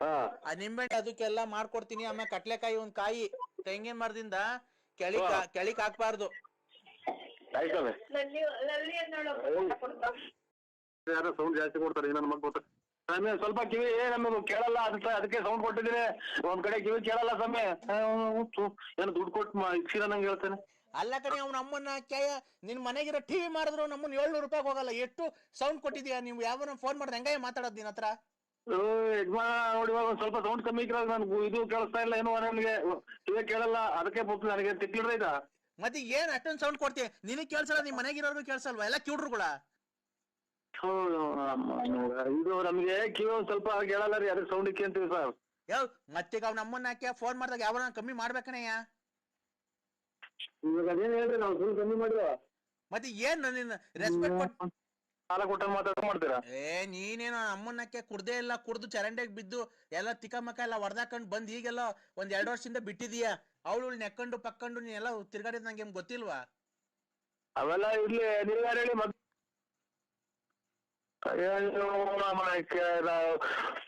ಹಾ ಆ ನಿಂಬೆಹಣ್ಣು ಅದಕ್ಕೆಲ್ಲ ಮಾಡ್ಕೊಡ್ತೀನಿ. ಆಮೇಲೆ ಕಟ್ಲೆಕಾಯಿ ಒಂದ್ ಕಾಯಿ ತೆಂಗಿನ ಮರದಿಂದ ಕೆಳಿಕ್ ಹಾಕ್ಬಾರ್ದು. ಆಯ್ತು ಲಲ್ಲಿ ಯಾರೋ ಸೌಂಡ್ ಜಾಸ್ತಿ ಕೊಡ್ತಾರೆ ನನ್ನ ಮಗ ಗೊತ್ತ. ಸ್ವಾಮಿ ಸ್ವಲ್ಪ ಕಿವಿ ನಮಗೆ ಕೇಳಲ್ಲ, ಅದಕ್ಕೆ ಸೌಂಡ್ ಕೊಟ್ಟಿದ್ದೀನಿ. ಒಂದ್ ಕಡೆ ಕಿವಿ ಕೇಳಲ್ಲ ಸ್ವಾಮಿ. ಏನು ದುಡ್ಡು ಕೊಟ್ಟು ಇಕ್ಸಿರ ನಂಗೆ ಹೇಳ್ತಾನೆ. ಅಲ್ಲ ಕಣೆ, ಅವ್ನ ಅಮ್ಮನ್ನ ನಿನ್ ಮನೆಗಿರೋ ಟಿವಿ ಮಾಡಿದ್ರು ನಮ್ಮನ್ನ 700 ರೂಪಾಯಿ ಹೋಗಲ್ಲ. ಎಷ್ಟು ಸೌಂಡ್ ಕೊಟ್ಟಿದ್ಯಾ ನೀವು? ಯಾವನ ಫೋನ್ ಮಾಡಿದ್ರೆ ಹೆಂಗ ಮಾತಾಡೋದು ನಿನ್ನ ಹತ್ರ? ಯಜಮಾನ ನೋಡಿ ಒಂದ್ ಸ್ವಲ್ಪ ಸೌಂಡ್ ಕಮ್ಮಿ ಇಕ್ಕಿರ ನನ್ಗೆ ಇದು ಕೇಳಿಸ್ತಾ ಇಲ್ಲ ಏನು ನನಗೆ ಕಿವಿ ಕೇಳಲ್ಲ. ಅದಕ್ಕೆ ಬೋದು ನನಗೆ ತಿಕ್ಕಿಡ್ರ ಇದ. ಮತ್ತೆ ಏನ್ ಅಷ್ಟೊಂದು ಸೌಂಡ್ ಕೊಡ್ತೀಯ? ನಿನಗ್ ಕೇಳ್ಸಲ್ಲ, ನಿಮ್ ಮನೆಗಿರೋರ್ಗು ಕೇಳ್ಸಲ್ವಾ? ಎಲ್ಲ ಕಿವ್ಡ್ರುಗಳ. ಇದು ನಮ್ಗೆ ಕಿವಿ ಒಂದ್ ಸ್ವಲ್ಪ ಕೇಳಲ್ಲ ರೀ, ಅದಕ್ಕೆ ಸೌಂಡ್ ಇಕ್ಕಿ ಅಂತೀವಿ ಸರ್. ಮತ್ತೀಗ ಅವ್ನ ಅಮ್ಮನ್ನ ಫೋನ್ ಮಾಡಿದಾಗ ಯಾವನ ಕಮ್ಮಿ ಮಾಡ್ಬೇಕಣಯ್ಯ. ಇವಾಗ ಅದೇನ್ ಹೇಳ್ರಿ, ನಾವು ಫುಲ್ ಕಮ್ಮಿ ಮಾಡಿದ್ವ. ಮತ್ತೆ ಏನ್ ನಿನ್ನ ರೆಸ್ಪೆಕ್ಟ್ ಕೊಟ್ಟು ಸಾಲ ಕೊಟ್ಟ ಮಾಡ್ತೀರಾ? ನೀನೇನೋ ಅಮ್ಮನ್ನಕ್ಕೆ ಕುಡ್ದೇ ಇಲ್ಲ, ಕುಡ್ದು ಚರಂಡಿಗೆ ಬಿದ್ದು ಎಲ್ಲ ತಿಕ್ಕಮಕ್ಕ ಎಲ್ಲ ಹೊಡೆದಾಕೊಂಡು ಬಂದ್ ಈಗೆಲ್ಲ ಒಂದ್ 2 ವರ್ಷದಿಂದ ಬಿಟ್ಟಿದೀಯಾ. ಅವಳು ನೆಕ್ಕೊಂಡು ಪಕ್ಕೊಂಡು ನೀನೆಲ್ಲ ತಿರ್ಗಾಡಿದ್ ನಂಗೆ ಗೊತ್ತಿಲ್ವಾ? ಅವೆಲ್ಲ ಇರ್ಲಿ, ನೀವ್ ಯಾರು ಹೇಳಿ.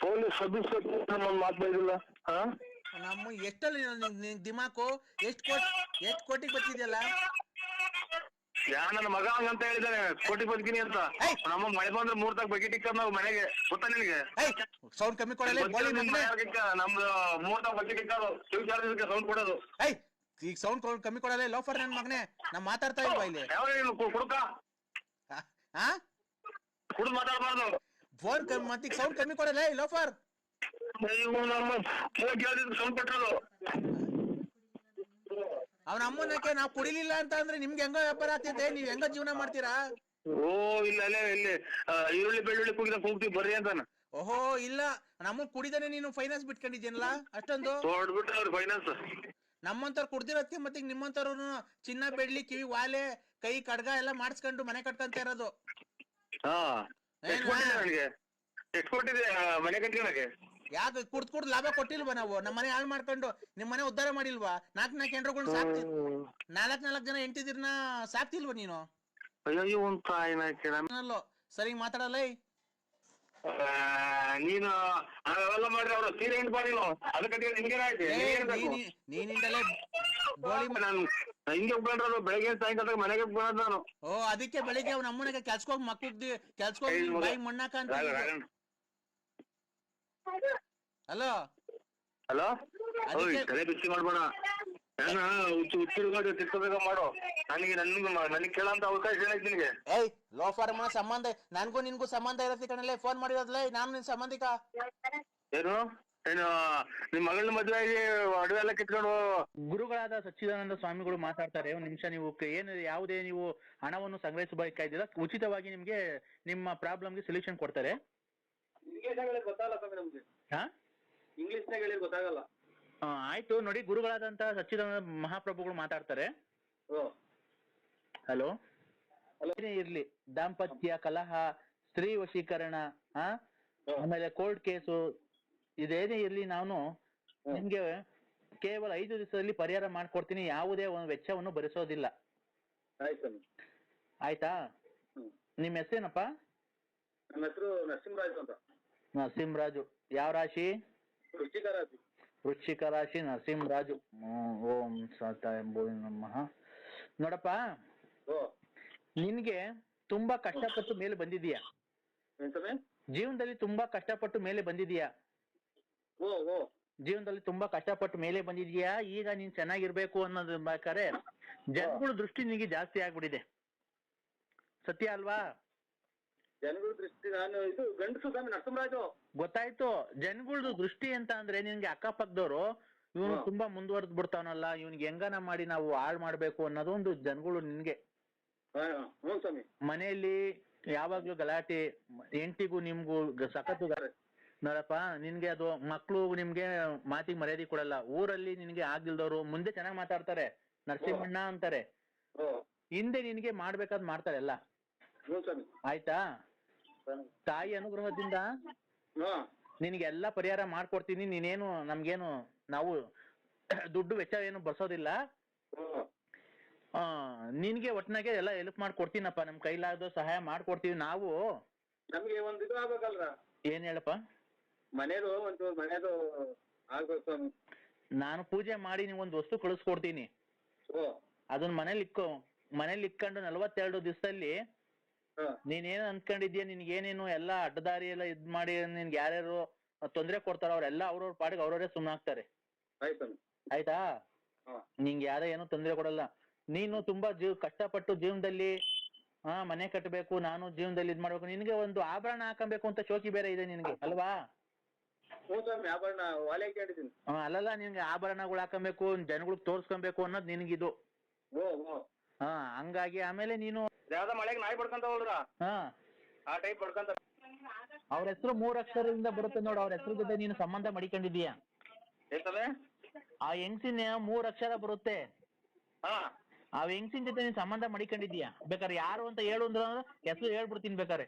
ಪೊಲೀಸ್ ಸಬ್ ಇನ್ಸ್ಪೆಕ್ಟರ್ ಮಾತು ಬೈದಿಲ್ಲ. ನಮ್ಮ ಎಷ್ಟಲ್ಲಿ ದಿಮಾಕು ಎಷ್ಟ್ ಕೋಟಿಗೆ ಬರ್ತಿದ್ಯಲ್ಲ. ನನ್ನ ಮಗ ಹಂಗಂತ ಹೇಳಿದಾನೆ, ಕೋಟಿ ಬದುಕಿನಿ ಅಂತ. ನಮ್ಮ ಮಳೆ ಬಂದ್ರೆ 3 ತಾಗ ಬಕೆಟ್ ಇಕ್ಕ ನಾವು ಮನೆಗೆ, ಗೊತ್ತಾ ನಿನಗೆ? ಸೌಂಡ್ ಕಮ್ಮಿ ಕೊಡಲ್ಲ. ನಮ್ದು 3 ತಾಗ ಬಕೆಟ್ ಇಕ್ಕೋದು, ಕಿವಿ ಚಾರ್ಜ್ ಸೌಂಡ್ ಕೊಡೋದು. ಈಗ ಸೌಂಡ್ ಕಮ್ಮಿ ಕೊಡಲ್ಲ ಲೋಫರ್ ನನ್ ಮಗನೇ. ನಾ ಮಾತಾಡ್ತಾ ಇಲ್ವಾ ಇಲ್ಲಿ? ಕುಡ್ಕ ಕುಡ್ದು ಮಾತಾಡ್ಬಾರ್ದು. ಫೋನ್ ಮತ್ತೆ ಸೌಂಡ್ ಕಮ್ಮಿ ಕೊಡಲ್ಲ ಲೋಫರ್. ನಮ್ಮ ಸೌಂಡ್ ಕೊಟ್ಟರು. ಅವನ ಅಮ್ಮನಕ್ಕೆ ನಾವು ಕುಡಿಲಿಲ್ಲ ಅಂತ ಅಂದ್ರೆ ನಿಮ್ಗೆ ಹೆಂಗ ವ್ಯಾಪಾರ ಆಗ್ತಿದೆ? ನೀವ್ ಹೆಂಗ ಜೀವನ ಮಾಡ್ತೀರಾ? ಇಲ್ಲ ಇಲ್ಲಿ ಈರುಳ್ಳಿ ಬೆಳ್ಳುಳ್ಳಿ ಕೂಗ್ತೀವಿ ಬರ್ರಿ ಅಂತಾನ. ಓಹೋ ಇಲ್ಲ, ನಮ್ಮ ಕುಡಿದಾನೆ ನೀನು ಫೈನಾನ್ಸ್ ಬಿಟ್ಕೊಂಡಿದ್ಯನಲ್ಲ ಅಷ್ಟೊಂದು. ನೋಡ್ಬಿಟ್ರೆ ಅವ್ರ ಫೈನಾನ್ಸ್. ನಮ್ಮಂತವ್ರು ಕುಡ್ದಿರತ್ತೆ ಮತ್ತೆ ನಿಮ್ಮಂತವ್ರು ಚಿನ್ನ ಬೆಳ್ಳಿ ಕಿವಿ ವಾಲೆ ಕೈ ಕಡ್ಗ ಎಲ್ಲ ಮಾಡಿಸ್ಕೊಂಡು ಮನೆ ಕಟ್ಕೊಂತ ಇರೋದು. ಎಷ್ಟು ಕೊಟ್ಟಿದೆ ಮನೆ ಕಟ್ಕೊಳಕ್ಕೆ? ಯಾಕೆ ಕುಡ್ದು ಲಾಭ ಕೊಟ್ಟಿಲ್ವಾ ನಾವು? ನಮ್ಮ ಮನೆ ಹಾಳು ಮಾಡ್ಕೊಂಡು ನಿಮ್ ಮನೆ ಉದ್ಧಾರ ಮಾಡಿಲ್ವಾ? 4 ಹೆಂಡ್ರುಗಳನ್ನ ಸಾಕ್ತಿ, 4 ಜನ ಹೆಂಡ್ತಿದಿರ್ನ ಸಾಕ್ತಿಲ್ವಾ ನೀನು? ಸರಿ ಮಾತಾಡಲ್ಲ. ನೀನು ಅವೆಲ್ಲ ಮಾಡ್ರಿ, ಅವ್ರ ಸೀರೆ ಹೆಂಡ್ ಬಾ ನೀನು. ಅದಕ್ಕೆ ನೀನಿಂದಲೇ ಹಿಂಗೆ ಉಳ್ಕೊಂಡ್ರು ಬೆಳಗ್ಗೆ ಸಾಯಂಕಾಲ ಮನೆಗೆ ಬರೋದು ನಾನು. ಓ ಅದಕ್ಕೆ ಬೆಳಿಗ್ಗೆ ಅವ್ನ ಅಮ್ಮನಿಗೆ ಕೆಲ್ಸಕೋಗಿ ಕೆಲ್ಸಕೋಗಿ ಬಾಯಿ ಮಣ್ಣಾಕ ಅಂತ. ಹಲೋ ಹಲೋ, ತಲೆ ಬಿಸಿ ಮಾಡ್ಬೇಡ. ಹುಚ್ಚು ತಿರ್ಕೋಬೇಕ ಮಾಡು. ನನಗೆ ಕೇಳಂತ ಅವಕಾಶ ಏನೈತಿ ನಿನಗೆ? ಲೋಫರ್ ಸಂಬಂಧ ನನ್ಗೂ ನಿನ್ಗೂ ಸಂಬಂಧ ಇರತ್ತೆ ಕಣಲ್ಲೇ. ಫೋನ್ ಮಾಡಿರೋದ್ಲೇ ನಾನು ನಿನ್ ಸಂಬಂಧಿಕ. ಏನು ನಿಮ್ ಮಗಳನ್ನ ಮದುವೆ ಆಗಿ ಅಡುಗೆ ಎಲ್ಲ ಕಿತ್ಕೊಂಡು. ಗುರುಗಳಾದ ಸಚ್ಚಿದಾನಂದ ಸ್ವಾಮಿಗಳು ಮಾತಾಡ್ತಾರೆ. ಒಂದ್ ನಿಮಿಷ, ನೀವು ಏನು ಯಾವುದೇ ನೀವು ಹಣವನ್ನು ಸಂಗ್ರಹಿಸಬೇಕಾ ಇದ್ದೀರಾ, ಉಚಿತವಾಗಿ ನಿಮ್ಗೆ ನಿಮ್ಮ ಪ್ರಾಬ್ಲಮ್ಗೆ ಸೊಲ್ಯೂಷನ್ ಕೊಡ್ತಾರೆ. ಇಂಗ್ಲಿಷ್ನಾಗ ಹೇಳಿ ಗೊತ್ತಾಗಲ್ಲ. ಆಯ್ತು ನೋಡಿ, ಗುರುಗಳಾದಂತ ಸಚ್ಚಿದಾನಂದ ಮಹಾಪ್ರಭುಗಳು ಮಾತಾಡ್ತಾರೆ. ಹಲೋ, ಏನೇ ಇರ್ಲಿ, ದಾಂಪತ್ಯ ಕಲಹ, ಸ್ತ್ರೀ ವಶೀಕರಣ, ಆಮೇಲೆ ಕೋರ್ಟ್ ಕೇಸು, ಇದೇನೇ ಇರ್ಲಿ ನಾನು ನಿಮ್ಗೆ ಕೇವಲ 5 ದಿವಸದಲ್ಲಿ ಪರಿಹಾರ ಮಾಡ್ಕೊಡ್ತೀನಿ. ಯಾವುದೇ ಒಂದು ವೆಚ್ಚವನ್ನು ಭರಿಸೋದಿಲ್ಲ. ಆಯ್ತಾ? ನಿಮ್ ಹೆಸರೇನಪ್ಪ? ನನ್ನ ಹೆಸರು ನರಸಿಂಹರಾಜು ಅಂತ. ನರಸಿಂಹರಾಜು. ಯಾವ ರಾಶಿ? ವೃಶ್ಚಿಕ ರಾಶಿ. ವೃಶ್ಚಿಕ ರಾಶಿ, ನರಸಿಂಹರಾಜು. ಓಂ ಸಾತಾಯ ನಮಃ. ನೋಡಪ್ಪ, ನಿನ್ಗೆ ತುಂಬಾ ಕಷ್ಟಪಟ್ಟು ಮೇಲೆ ಬಂದಿದೀಯಾ. ಜೀವನದಲ್ಲಿ ತುಂಬಾ ಕಷ್ಟಪಟ್ಟು ಮೇಲೆ ಬಂದಿದೀಯಾ. ಜೀವನದಲ್ಲಿ ತುಂಬಾ ಕಷ್ಟಪಟ್ಟು ಮೇಲೆ ಬಂದಿದೀಯಾ. ಈಗ ನೀನ್ ಚೆನ್ನಾಗಿರ್ಬೇಕು ಅನ್ನೋದು ಬೇಕಾದ್ರೆ ಜನಗಳ ದೃಷ್ಟಿ ನಿನಗೆ ಜಾಸ್ತಿ ಆಗ್ಬಿಟ್ಟಿದೆ. ಸತ್ಯ ಅಲ್ವಾ? ಜನಗಳ ದೃಷ್ಟಿ, ನಾನು ಇದು ಗಂಡಸು ನರಸಿಂಹರಾಜು. ಗೊತ್ತಾಯ್ತು. ಜನಗಳದು ದೃಷ್ಟಿ ಅಂತ ಅಂದ್ರೆ ನಿನ್ಗೆ ಅಕ್ಕಪಕ್ಕದವ್ರು ಇವನು ತುಂಬಾ ಮುಂದುವರೆದ್ ಬಿಡ್ತಾವನಲ್ಲ, ಇವ್ನಿಗೆ ಹೆಂಗನ ಮಾಡಿ ನಾವು ಹಾಳು ಮಾಡ್ಬೇಕು ಅನ್ನೋದು ಒಂದು ಜನಗಳು ನಿನ್ಗೆ. ಮನೆಯಲ್ಲಿ ಯಾವಾಗ್ಲೂ ಗಲಾಟೆ, ಹೆಂಡತಿಗೂ ನಿಮ್ಗೂ ಸಖತ್ತು ನೋಡಪ್ಪ. ನಿನ್ಗೆ ಅದು ಮಕ್ಳು ನಿಮ್ಗೆ ಮಾತಿಗೆ ಮರ್ಯಾದೆ ಕೊಡಲ್ಲ. ಊರಲ್ಲಿ ನಿನ್ಗೆ ಆಗಿಲ್ದವ್ರು ಮುಂದೆ ಚೆನ್ನಾಗಿ ಮಾತಾಡ್ತಾರೆ, ನರಸಿಂಹಣ್ಣ ಅಂತಾರೆ. ಹಿಂದೆ ನಿನ್ಗೆ ಮಾಡ್ಬೇಕಾದ್ ಮಾಡ್ತಾರೆ ಎಲ್ಲ. ಆಯ್ತಾ? ತಾಯಿ ಅನುಗ್ರಹದಿಂದ ನಿನ್ಗೆಲ್ಲ ಪರಿಹಾರ ಮಾಡ್ಕೊಡ್ತೀನಿ. ನೀನೇನು ನಮ್ಗೇನು ನಾವು ದುಡ್ಡು ವೆಚ್ಚ ಏನು ಬರ್ಸೋದಿಲ್ಲ. ನಿನ್ಗೆ ಒಟ್ನಾಗೆ ಎಲ್ಲ ಹೆಲ್ಪ್ ಮಾಡ್ಕೊಡ್ತೀನಪ್ಪ. ನಮ್ ಕೈಲಾದ ಸಹಾಯ ಮಾಡ್ಕೊಡ್ತೀವಿ ನಾವು. ನಮ್ಗೆ ಒಂದ್ ಇದು ಆಗ್ಬೇಕಲ್ರ? ಏನ್ ಹೇಳಪ್ಪ? ಮನೇದು ಒಂಚೂರು ಮನೇದು ಆಗ್ಬೇಕು ಸ್ವಾಮಿ. ನಾನು ಪೂಜೆ ಮಾಡಿ ನಿಂಗೊಂದು ವಸ್ತು ಕಳಿಸ್ಕೊಡ್ತೀನಿ. ಓ ಅದನ್ನ ಮನೇಲಿ ಇಟ್ಕೊಂಡು 42 ದಿವಸದಲ್ಲಿ ನೀನೇನು ಅನ್ಕೊಂಡಿದ್ಯಾ, ನಿನ್ಗೇನೇನು ಎಲ್ಲ ಅಡ್ಡದಾರಿ ಎಲ್ಲ ಇದ್ ಮಾಡಿ ನಿನ್ಗೆ ಯಾರ್ಯಾರು ತೊಂದ್ರೆ ಕೊಡ್ತಾರ ಅವ್ರೆಲ್ಲ ಅವ್ರವ್ರ ಪಾಡಿಗೆ ಅವ್ರವ್ರೇ ಸುಮ್ಮನಾಗ್ತಾರೆ. ಆಯ್ತಾ? ನಿಂಗೆ ಯಾರೇ ಏನು ತೊಂದ್ರೆ ಕೊಡಲ್ಲ. ನೀನು ತುಂಬಾ ಕಷ್ಟಪಟ್ಟು ಜೀವನದಲ್ಲಿ ಮನೆ ಕಟ್ಟಬೇಕು, ನಾನು ಜೀವನದಲ್ಲಿ ಇದ್ ಮಾಡ್ಬೇಕು, ನಿನ್ಗೆ ಒಂದು ಆಭರಣ ಹಾಕಬೇಕು ಅಂತ ಶೋಕಿ ಬೇರೆ ಇದೆ ನಿನ್ಗೆ ಅಲ್ವಾ? ಅಲ್ಲಲ್ಲ, ನಿನ್ಗೆ ಆಭರಣಗಳು ಹಾಕಬೇಕು, ಜನಗಳಿಗೆ ತೋರ್ಸ್ಕೊಬೇಕು ಅನ್ನೋದು ನಿನ್ಗಿದು. ಹಂಗಾಗಿ ಆಮೇಲೆ ನೀನು ಯಾವ್ದೋ ಮಳೆಗೆ ನಾಯಿ ಬಡ್ಕೊಂತಾವಲ್ರ ಆ ಟೈಪ್ ಬಡ್ಕೊಂತ. ಅವ್ರ ಹೆಸರು 3 ಅಕ್ಷರದಿಂದ ಬರುತ್ತೆ ನೋಡು, ಅವ್ರ ಹೆಸರು ಜೊತೆ ನೀನು ಸಂಬಂಧ ಮಡಿಕೊಂಡಿದೀಯ. ಆ ಹೆಂಗ್ಸಿನ 3 ಅಕ್ಷರ ಬರುತ್ತೆ, ಆ ಹೆಂಗ್ಸಿನ ಜೊತೆ ನೀನ್ ಸಂಬಂಧ ಮಡಿಕೊಂಡಿದೀಯ. ಬೇಕಾದ್ರೆ ಯಾರು ಅಂತ ಹೇಳು ಅಂದ್ರೆ ಹೆಸರು ಹೇಳ್ಬಿಡ್ತೀನಿ ಬೇಕಾರೆ.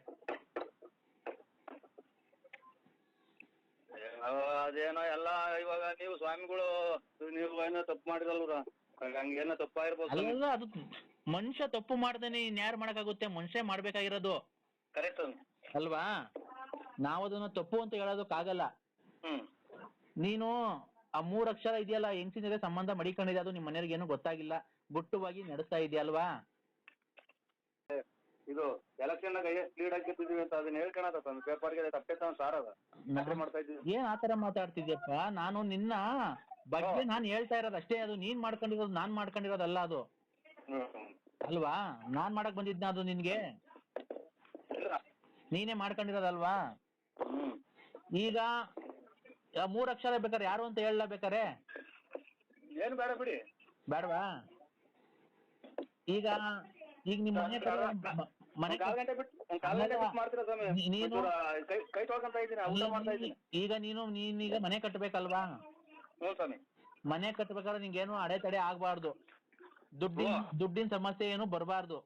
ಅದೇನೋ ಎಲ್ಲ ಇವಾಗ ನೀವು ಸ್ವಾಮಿಗಳು ನೀವು ಏನೋ ತಪ್ಪು ಮಾಡಿರಲ್ರ, ಹಂಗೇನೋ ತಪ್ಪಾಗಿರ್ಬೋದು. ಅಲ್ಲ, ಅದು ಮನುಷ್ಯ ತಪ್ಪು ಮಾಡ್ದೇನೆ ಇನ್ಯಾರು ಮಾಡಕ್ಕಾಗುತ್ತೆ, ಮನುಷ್ಯ ಮಾಡ್ಬೇಕಾಗಿರೋದು. ಕರೆಕ್ಟ್ ಅಲ್ವಾ? ನಾವ್ ಅದನ್ನ ತಪ್ಪು ಅಂತ ಹೇಳೋದಕ್ಕಾಗಲ್ಲ. ನೀನು ಆ 3 ಅಕ್ಷರ ಇದೆಯಲ್ಲ, ಹೆಂಗ್ಸಿನ ಜೊತೆ ಸಂಬಂಧ ಮಡಿಕೊಂಡಿದೆ, ಅದು ನಿಮ್ ಮನೆಯವ್ರಿಗೆ ಏನು ಗೊತ್ತಾಗಿಲ್ಲ, ಗುಟ್ಟುವಾಗಿ ನಡೆಸ್ತಾ ಇದೆಯಲ್ವಾ? ಇದು ಎಲೆಕ್ಷನ್ ಲೀಡ್ ಆಗಿರ್ತಿದೀವಿ ಅಂತ ಅದನ್ನ ಹೇಳ್ಕೊಳದ ಪೇಪರ್ಗೆ ತಪ್ಪೈತ ಸಾರ್ ಅದ ಮಾಡ್ತಾ ಇದ್ದೀವಿ. ಏನ್ ಆತರ ಮಾತಾಡ್ತಿದ್ಯಪ್ಪ? ನಾನು ನಿನ್ನ ಬಗ್ಗೆ ನಾನ್ ಹೇಳ್ತಾ ಇರೋದು ಅಷ್ಟೇ. ಅದು ನೀನ್ ಮಾಡ್ಕೊಂಡಿರೋದು ನಾನ್ ಮಾಡ್ಕೊಂಡಿರೋದಲ್ಲ ಅದು, ಅಲ್ವಾ? ನಾನ್ ಮಾಡಕ್ ಬಂದಿದ್ನ ಅದು ನಿನ್ಗೆ? ನೀನೇ ಮಾಡ್ಕೊಂಡಿರೋದಲ್ವಾ? ಈಗ 3 ಅಕ್ಷರ ಬೇಕಾರೆ ಯಾರು ಅಂತ ಹೇಳ ಬೇಕಾರೆ? ಏನ್ ಬೇಡ ಬಿಡಿ. ಬೇಡವಾ? ಈಗ ನಿಮ್ ಮನೆ ನೀನು ಈಗ ನೀನೀಗ ಮನೆ ಕಟ್ಟಬೇಕಲ್ವಾ? ಮನೆ ಕಟ್ಟಬೇಕಾದ್ರೆ ನಿಂಗೇನು ಅಡೆತಡೆ ಆಗ್ಬಾರ್ದು, ದುಡ್ಡಿನ ಸಮಸ್ಯೆ ಏನು ಬರಬಾರ್ದು.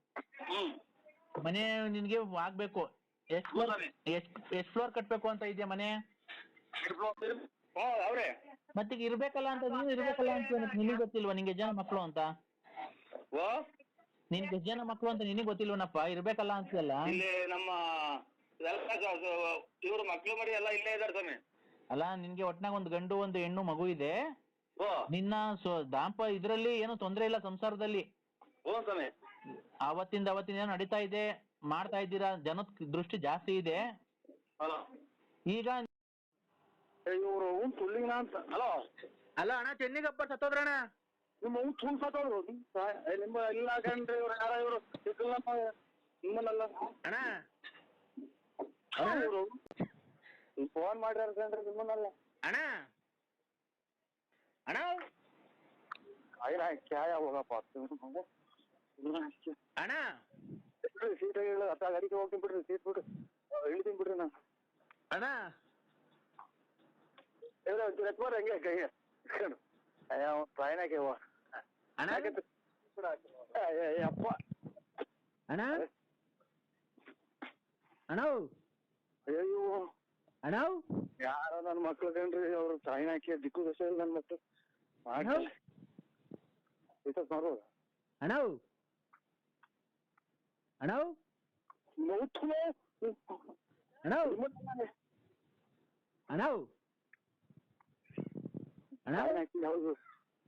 ಮನೆ ನಿನ್ಗೆ ಆಗ್ಬೇಕು. ಎಷ್ಟ್ ಫ್ಲೋರ್ ಕಟ್ಬೇಕು ಅಂತ ಇದೆಯಾ ಮನೆ? ಮತ್ತೀಗ ಇರ್ಬೇಕಲ್ಲ ಅಂತ ನೀನು ಇರ್ಬೇಕಲ್ಲ ಅಂತ ನಿನಗೆ ಗೊತ್ತಿಲ್ವಾ? ನಿಂಗೆ ಜನ ಮಕ್ಳು ಅಂತ ನಿನ್ಗೆ ಜನ ಮಕ್ಳು ಅಂತ ನಿನಗೆ ಗೊತ್ತಿಲ್ವನಪ್ಪ? ಇರ್ಬೇಕಲ್ಲ ಅಂತೀಯಲ್ಲ. ಇಲ್ಲಿ ನಮ್ಮ ಇವ್ರ ಮಕ್ಳು ಮರಿ ಎಲ್ಲ ಇಲ್ಲೇ ಇದಾರೆ ಸ್ವಾಮಿ. ಅಲ್ಲ, ನಿನ್ಗೆ ಒಟ್ನಾಗ ಒಂದು ಗಂಡು ಒಂದು ಹೆಣ್ಣು ಮಗು ಇದೆ. ನಿನ್ನ ಇದ್ರಲ್ಲಿ ಏನು ತೊಂದ್ರೆ ಇಲ್ಲ ಸಂಸಾರದಲ್ಲಿ. ಅವತ್ತಿಂದ ಏನೋ ನಡೀತಾ ಇದೆ, ಮಾಡ್ತಾ ಇದ್ದೀರಾ, ಜನದ ದೃಷ್ಟಿ ಜಾಸ್ತಿ ಇದೆ. ಈಗ ಇವರು ಸುಳ್ಳಿನ ಅಂತ. ಹಲೋ ಅಲ್ಲ ಅಣ್ಣ, ಚೆನ್ನಿಗಪ್ಪ ಸತ್ತೋದ್ರಣ್ಣ. ನಿಮ್ಮ ಸುಳ್ಳು ಸತ್ತೋದ್ರು ನಿಮ್ಮ ಇಲ್ಲ ಕಂಡ್ರಿ ಇವ್ರು ಯಾರ ಇವರು ನಿಮ್ಮನ್ನೆಲ್ಲ ಅಣ್ಣ ಇವರು ಫೋನ್ ಮಾಡ್ಯಾರ ಕಂಡ್ರಿ ನಿಮ್ಮನ್ನೆಲ್ಲ. ಅಣ್ಣ ಅಣ್ಣ ಐನ ಕ್ಯಾಯ ಹೋಗಪ್ಪ ಅಣ್ಣ ಸೀಟ್ ಅತ್ತ ಗಾಡಿಗೆ ಹೋಗ್ತೀನಿ ಬಿಡ್ರಿ, ಸೀಟ್ ಬಿಡ್ರಿ, ಇಳಿತೀನಿ ಬಿಡ್ರಿ ನಾನು. ಅಣ್ಣ ಎತ್ಬಾರ ಹಂಗೆ ಕೈ ಟ್ರೈನಾಗೆ ಹೋಗ ಅಣ್ಣ ಅಪ್ಪ ಅಣ್ಣ ಅಣ್ಣ ಅಯ್ಯೋ ಅಣ್ಣ ಯಾರ ನನ್ನ ಮಕ್ಳು ಕಂಡ್ರಿ ಅವ್ರು ಟ್ರೈನ್ ಹಾಕಿ ದಿಕ್ಕು ದಶ ಇಲ್ಲ ನನ್ನ ಮಕ್ಳು ಮಾಡ್ಬೋದು. ಅಣ್ಣ ಅಣ್ಣ ಅಣ್ಣ ಅಣ್ಣ ಅಣ್ಣ ಹಾಕಿ ಯಾವ್ದು